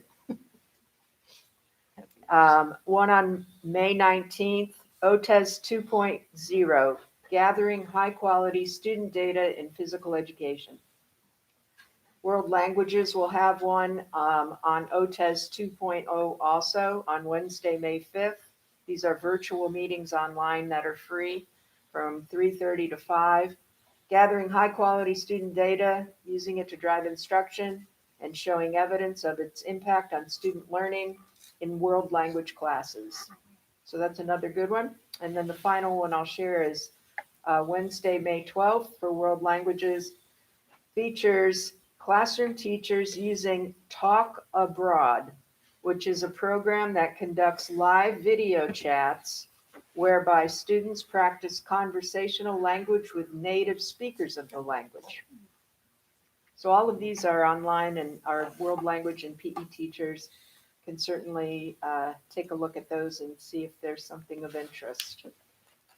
One on May 19th, OTES 2.0, gathering high-quality student data in physical education. World Languages will have one on OTES 2.0 also on Wednesday, May 5th. These are virtual meetings online that are free from 3:30 to 5. Gathering high-quality student data, using it to drive instruction, and showing evidence of its impact on student learning in world language classes. So that's another good one. And then the final one I'll share is Wednesday, May 12th for World Languages, features classroom teachers using Talk Abroad, which is a program that conducts live video chats whereby students practice conversational language with native speakers of the language. So all of these are online, and our world language and PE teachers can certainly take a look at those and see if there's something of interest.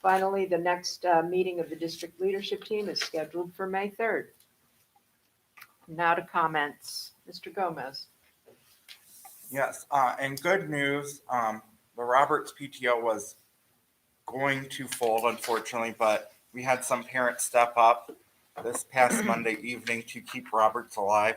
Finally, the next meeting of the district leadership team is scheduled for May 3rd. Now to comments. Mr. Gomez. Yes, and good news, the Roberts PTO was going to fold, unfortunately, but we had some parents step up this past Monday evening to keep Roberts alive.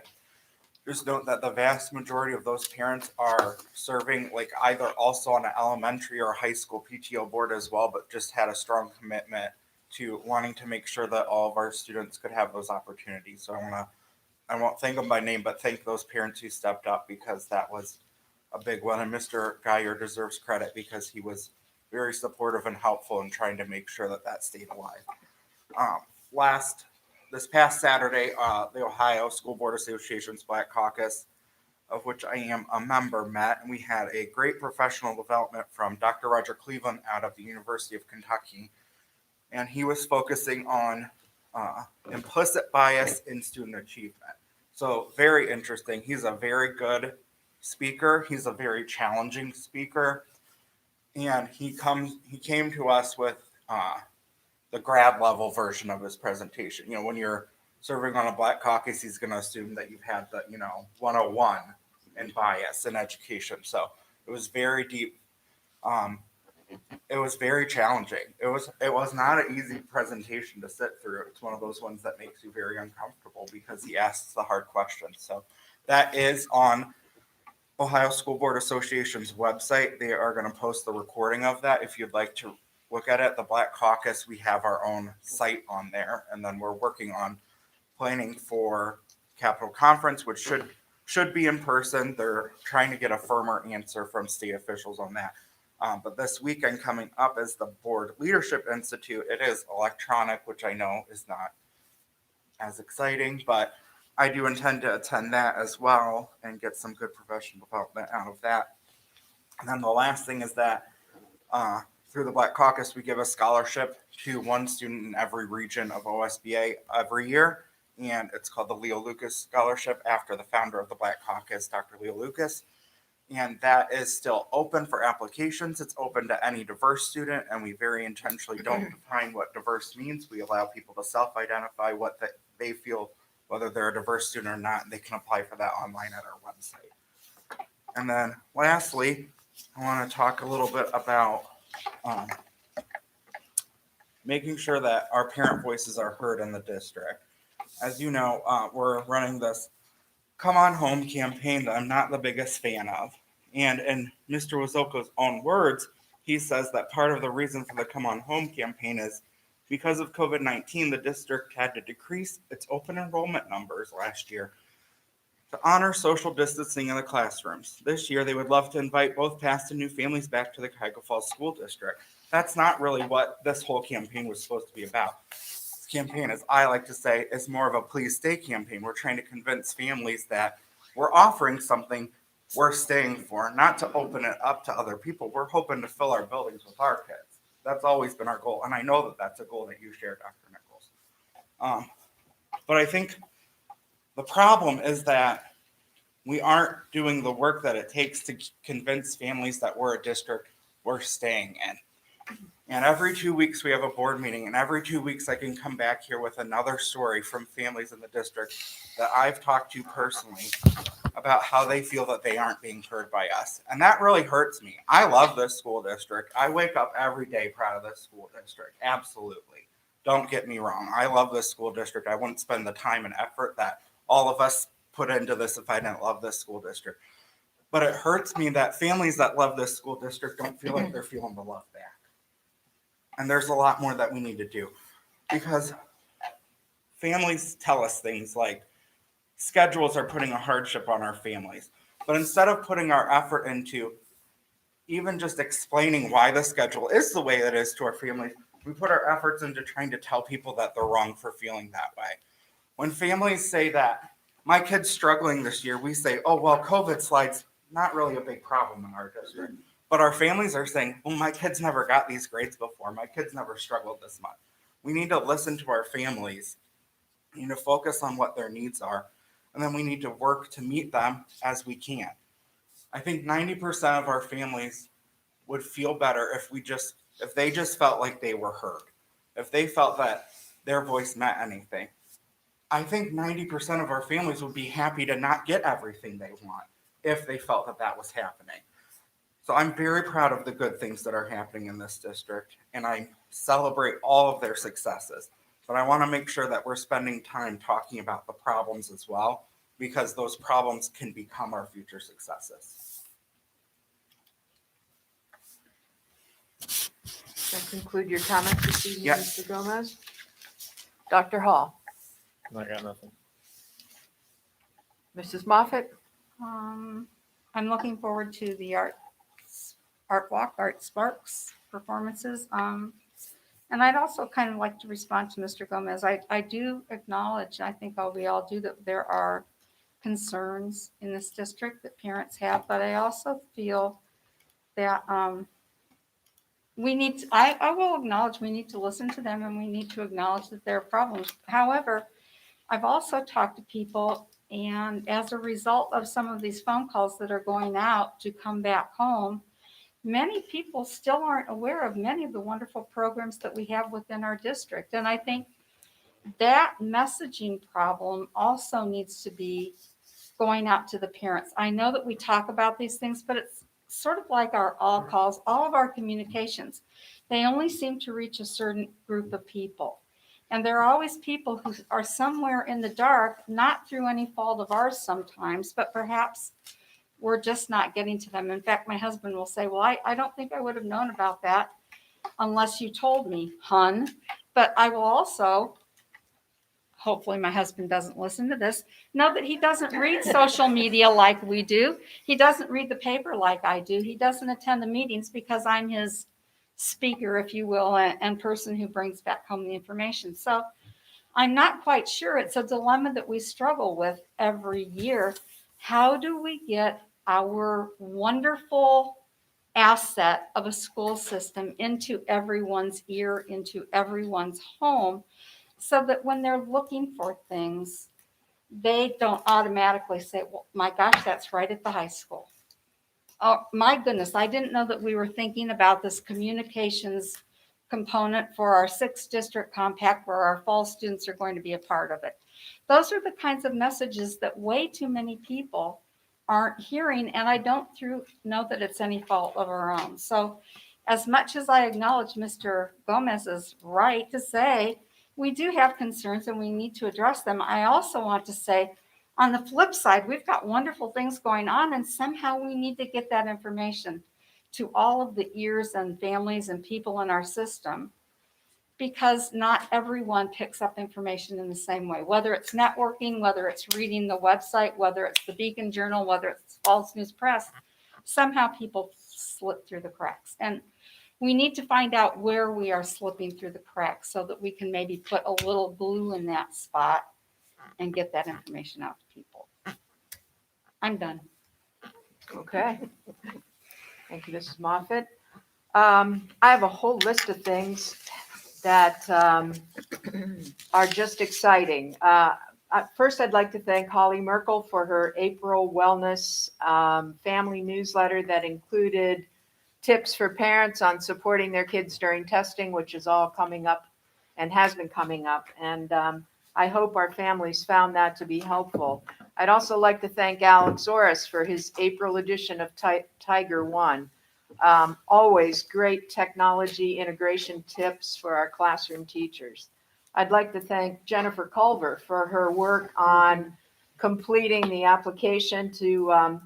Just note that the vast majority of those parents are serving like either also on an elementary or high school PTO board as well, but just had a strong commitment to wanting to make sure that all of our students could have those opportunities. So I won't thank them by name, but thank those parents who stepped up, because that was a big one. And Mr. Geyer deserves credit because he was very supportive and helpful in trying to make sure that that stayed alive. This past Saturday, the Ohio School Board Association's Black Caucus, of which I am a member, met, and we had a great professional development from Dr. Roger Cleveland out of the University of Kentucky. And he was focusing on implicit bias in student achievement. So very interesting. He's a very good speaker. He's a very challenging speaker. And he came to us with the grad level version of his presentation. You know, when you're serving on a Black Caucus, he's going to assume that you've had the, 101 in bias in education. So it was very deep. It was very challenging. It was not an easy presentation to sit through. It's one of those ones that makes you very uncomfortable because he asks the hard questions. So that is on Ohio School Board Association's website. They are going to post the recording of that if you'd like to look at it. The Black Caucus, we have our own site on there, and then we're working on planning for Capitol Conference, which should be in person. They're trying to get a firmer answer from state officials on that. But this weekend coming up is the Board Leadership Institute. It is electronic, which I know is not as exciting, but I do intend to attend that as well and get some good professional development out of that. And then the last thing is that through the Black Caucus, we give a scholarship to one student in every region of OSBA every year. And it's called the Leo Lucas Scholarship after the founder of the Black Caucus, Dr. Leo Lucas. And that is still open for applications. It's open to any diverse student, and we very intentionally don't define what diverse means. We allow people to self-identify what they feel, whether they're a diverse student or not, and they can apply for that online at our website. And then lastly, I want to talk a little bit about making sure that our parent voices are heard in the district. As you know, we're running this Come On Home campaign that I'm not the biggest fan of. And in Mr. Wazoko's own words, he says that part of the reason for the Come On Home campaign is because of COVID-19, the district had to decrease its open enrollment numbers last year to honor social distancing in the classrooms. This year, they would love to invite both past and new families back to the Cuyahoga Falls School District. That's not really what this whole campaign was supposed to be about. Campaign, as I like to say, is more of a please stay campaign. We're trying to convince families that we're offering something we're staying for, not to open it up to other people. We're hoping to fill our buildings with our kids. That's always been our goal, and I know that that's a goal that you share, Dr. Nichols. But I think the problem is that we aren't doing the work that it takes to convince families that we're a district we're staying in. And every 2 weeks we have a board meeting, and every 2 weeks I can come back here with another story from families in the district that I've talked to personally about how they feel that they aren't being heard by us. And that really hurts me. I love this school district. I wake up every day proud of this school district. Absolutely. Don't get me wrong. I love this school district. I wouldn't spend the time and effort that all of us put into this if I didn't love this school district. But it hurts me that families that love this school district don't feel like they're feeling the love back. And there's a lot more that we need to do, because families tell us things like schedules are putting a hardship on our families. But instead of putting our effort into even just explaining why the schedule is the way it is to our families, we put our efforts into trying to tell people that they're wrong for feeling that way. When families say that my kid's struggling this year, we say, oh, well, COVID slides, not really a big problem in our district. But our families are saying, well, my kids never got these grades before. My kids never struggled this much. We need to listen to our families. We need to focus on what their needs are. And then we need to work to meet them as we can. I think 90% of our families would feel better if they just felt like they were heard. If they felt that their voice meant anything. I think 90% of our families would be happy to not get everything they want if they felt that that was happening. So I'm very proud of the good things that are happening in this district, and I celebrate all of their successes. But I want to make sure that we're spending time talking about the problems as well, because those problems can become our future successes. That conclude your comments this evening, Yes. Mr. Gomez? Dr. Hall, I got nothing. Mrs. Moffett? I'm looking forward to the art walk, Art Sparks performances. And I'd also kind of like to respond to Mr. Gomez. I do acknowledge, I think we all do, that there are concerns in this district that parents have, but I also feel that we need to, I will acknowledge we need to listen to them and we need to acknowledge that there are problems. However, I've also talked to people, and as a result of some of these phone calls that are going out to come back home, many people still aren't aware of many of the wonderful programs that we have within our district. And I think that messaging problem also needs to be going out to the parents. I know that we talk about these things, but it's sort of like our all calls, all of our communications. They only seem to reach a certain group of people. And there are always people who are somewhere in the dark, not through any fault of ours sometimes, but perhaps we're just not getting to them. In fact, my husband will say, well, I don't think I would have known about that unless you told me, hun. But I will also, hopefully my husband doesn't listen to this, know that he doesn't read social media like we do. He doesn't read the paper like I do. He doesn't attend the meetings because I'm his speaker, if you will, and person who brings back home the information. So I'm not quite sure. It's a dilemma that we struggle with every year. How do we get our wonderful asset of a school system into everyone's ear, into everyone's home, so that when they're looking for things, they don't automatically say, well, my gosh, that's right at the high school. Oh, my goodness, I didn't know that we were thinking about this communications component for our 6th district compact where our fall students are going to be a part of it. Those are the kinds of messages that way too many people aren't hearing, and I don't know that it's any fault of our own. So as much as I acknowledge Mr. Gomez's right to say we do have concerns and we need to address them, I also want to say, on the flip side, we've got wonderful things going on, and somehow we need to get that information to all of the ears and families and people in our system, because not everyone picks up information in the same way, whether it's networking, whether it's reading the website, whether it's the Beacon Journal, whether it's Falls News Press. Somehow people slip through the cracks. And we need to find out where we are slipping through the cracks so that we can maybe put a little glue in that spot and get that information out to people. I'm done. Okay. Thank you, Mrs. Moffett. I have a whole list of things that are just exciting. First, I'd like to thank Holly Merkel for her April Wellness family newsletter that included tips for parents on supporting their kids during testing, which is all coming up and has been coming up. And I hope our families found that to be helpful. I'd also like to thank Alex Orris for his April edition of Tiger One. Always great technology integration tips for our classroom teachers. I'd like to thank Jennifer Culver for her work on completing the application to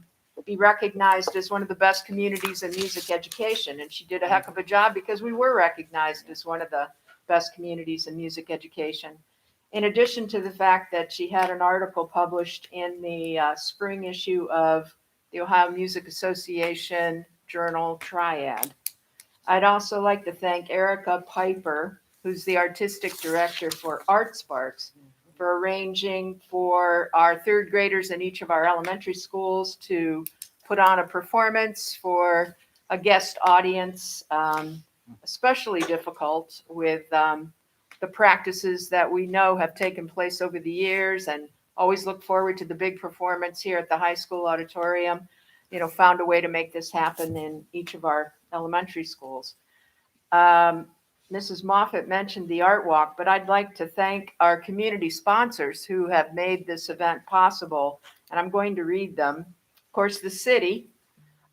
be recognized as one of the best communities in music education. And she did a heck of a job because we were recognized as one of the best communities in music education. In addition to the fact that she had an article published in the spring issue of the Ohio Music Association Journal Triad. I'd also like to thank Erica Piper, who's the artistic director for Art Sparks, for arranging for our 3rd graders in each of our elementary schools to put on a performance for a guest audience, especially difficult with the practices that we know have taken place over the years, and always look forward to the big performance here at the high school auditorium. Found a way to make this happen in each of our elementary schools. Mrs. Moffett mentioned the art walk, but I'd like to thank our community sponsors who have made this event possible, and I'm going to read them. Of course, the city,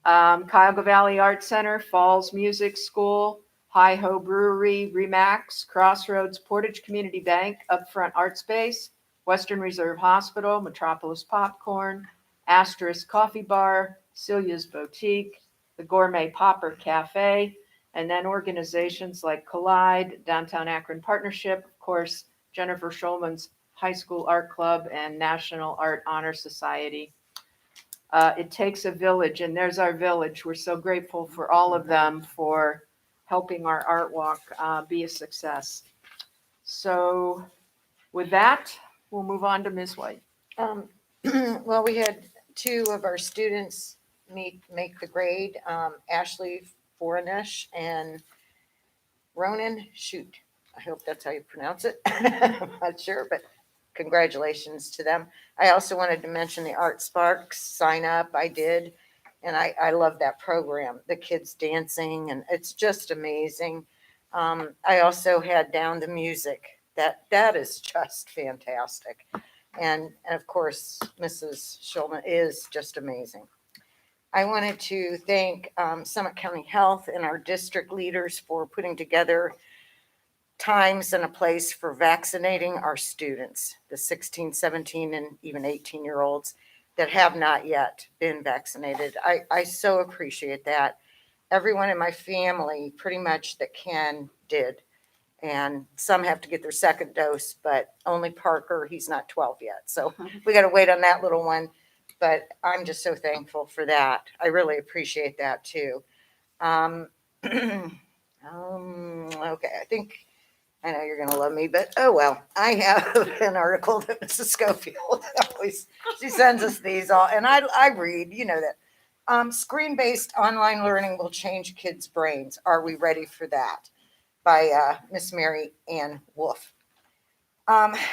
Cuyahoga Valley Art Center, Falls Music School, Hi-Ho Brewery, Remax, Crossroads, Portage Community Bank, Upfront Art Space, Western Reserve Hospital, Metropolis Popcorn, Asterisk Coffee Bar, Celia's Boutique, the Gourmet Popper Cafe, and then organizations like Collide, Downtown Akron Partnership, of course, Jennifer Schulman's High School Art Club, and National Art Honor Society. It takes a village, and there's our village. We're so grateful for all of them for helping our art walk be a success. So with that, we'll move on to Ms. White. Well, we had two of our students make the grade, Ashley Fornish and Ronan Shoot. I hope that's how you pronounce it. I'm not sure, but congratulations to them. I also wanted to mention the Art Sparks sign up. I did, and I love that program. The kids dancing, and it's just amazing. I also had Down to Music. That is just fantastic. And of course, Mrs. Schulman is just amazing. I wanted to thank Summit County Health and our district leaders for putting together times and a place for vaccinating our students, the 16, 17, and even 18-year-olds that have not yet been vaccinated. I so appreciate that. Everyone in my family, pretty much that did. And some have to get their second dose, but only Parker, he's not 12 yet. So we got to wait on that little one. But I'm just so thankful for that. I really appreciate that too. Okay, I know you're going to love me, but oh well. I have an article that Mrs. Schofield always, she sends us these all, and I read, that. Screen-based online learning will change kids' brains. Are we ready for that? By Miss Mary Ann Wolf.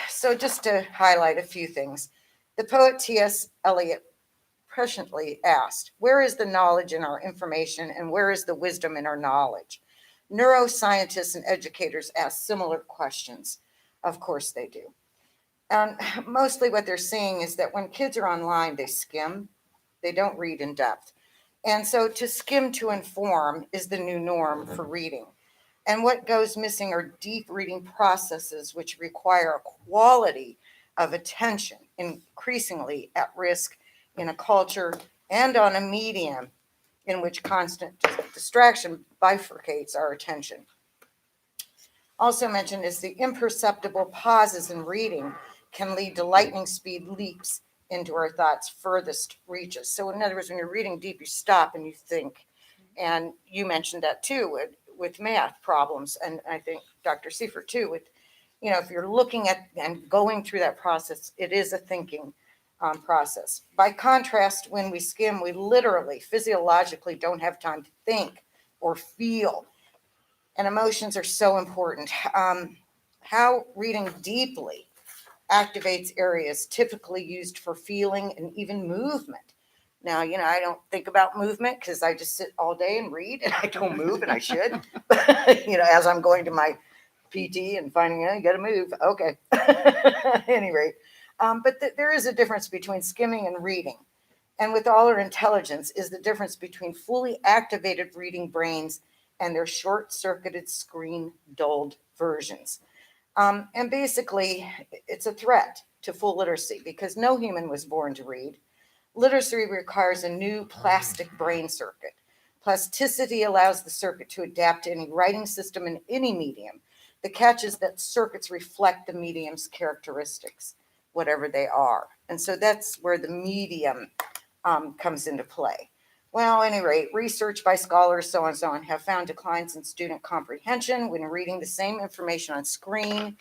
So just to highlight a few things. The poet T.S. Eliot presciently asked, where is the knowledge in our information and where is the wisdom in our knowledge? Neuroscientists and educators ask similar questions. Of course they do. And mostly what they're seeing is that when kids are online, they skim, they don't read in depth. And so to skim to inform is the new norm for reading. And what goes missing are deep reading processes which require a quality of attention, increasingly at risk in a culture and on a medium in which constant distraction bifurcates our attention. Also mentioned is the imperceptible pauses in reading can lead to lightning speed leaps into our thoughts' furthest reaches. So in other words, when you're reading deep, you stop and you think. And you mentioned that too with math problems. And I think Dr. Seifert too, with, if you're looking at and going through that process, it is a thinking process. By contrast, when we skim, we literally, physiologically don't have time to think or feel. And emotions are so important. How reading deeply activates areas typically used for feeling and even movement. Now, I don't think about movement because I just sit all day and read and I don't move, and I should. As I'm going to my PT and finding out you got to move. Okay. At any rate. But there is a difference between skimming and reading. And with all our intelligence is the difference between fully activated reading brains and their short-circuited screen-dulled versions. And basically, it's a threat to full literacy because no human was born to read. Literacy requires a new plastic brain circuit. Plasticity allows the circuit to adapt to any writing system in any medium. The catch is that circuits reflect the medium's characteristics, whatever they are. And so that's where the medium comes into play. Well, at any rate, research by scholars, so on and so on, have found declines in student comprehension when reading the same information on screen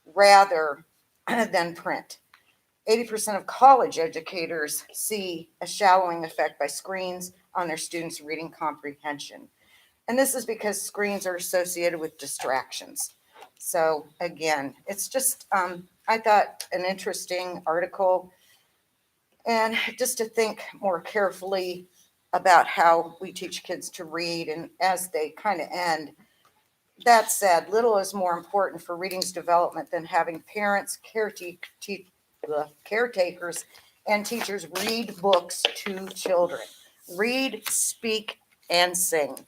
rather than print. 80% of college educators see a shallowing effect by screens on their students' reading comprehension. And this is because screens are associated with distractions. So again, it's just, I thought an interesting article, and just to think more carefully about how we teach kids to read. And as they kind of end, that said, little is more important for reading's development than having parents, caretakers, and teachers read books to children. Read, speak, and sing.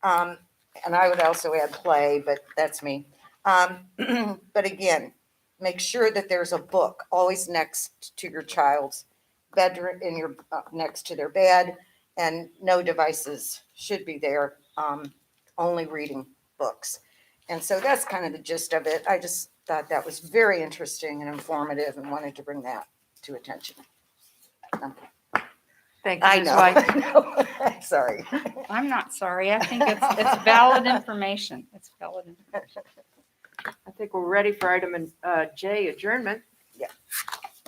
And I would also add play, but that's me. But again, make sure that there's a book always next to your child's bedroom, in your next to their bed, and no devices should be there. Only reading books. And so that's kind of the gist of it. I just thought that was very interesting and informative and wanted to bring that to attention. Thank you, I Ms. know. White. Sorry. I'm not sorry. I think it's valid information. It's valid information. I think we're ready for item J, adjournment.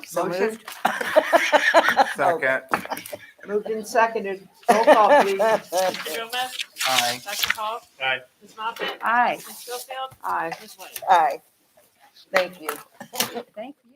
So Motion. moved. Second. Moved and seconded. Roll call, please. Mr. Gomez? Aye. Dr. Hall? Aye. Ms. Moffett? Aye, Ms. Schofield? Aye. Ms. White? Aye. Thank you. thank you.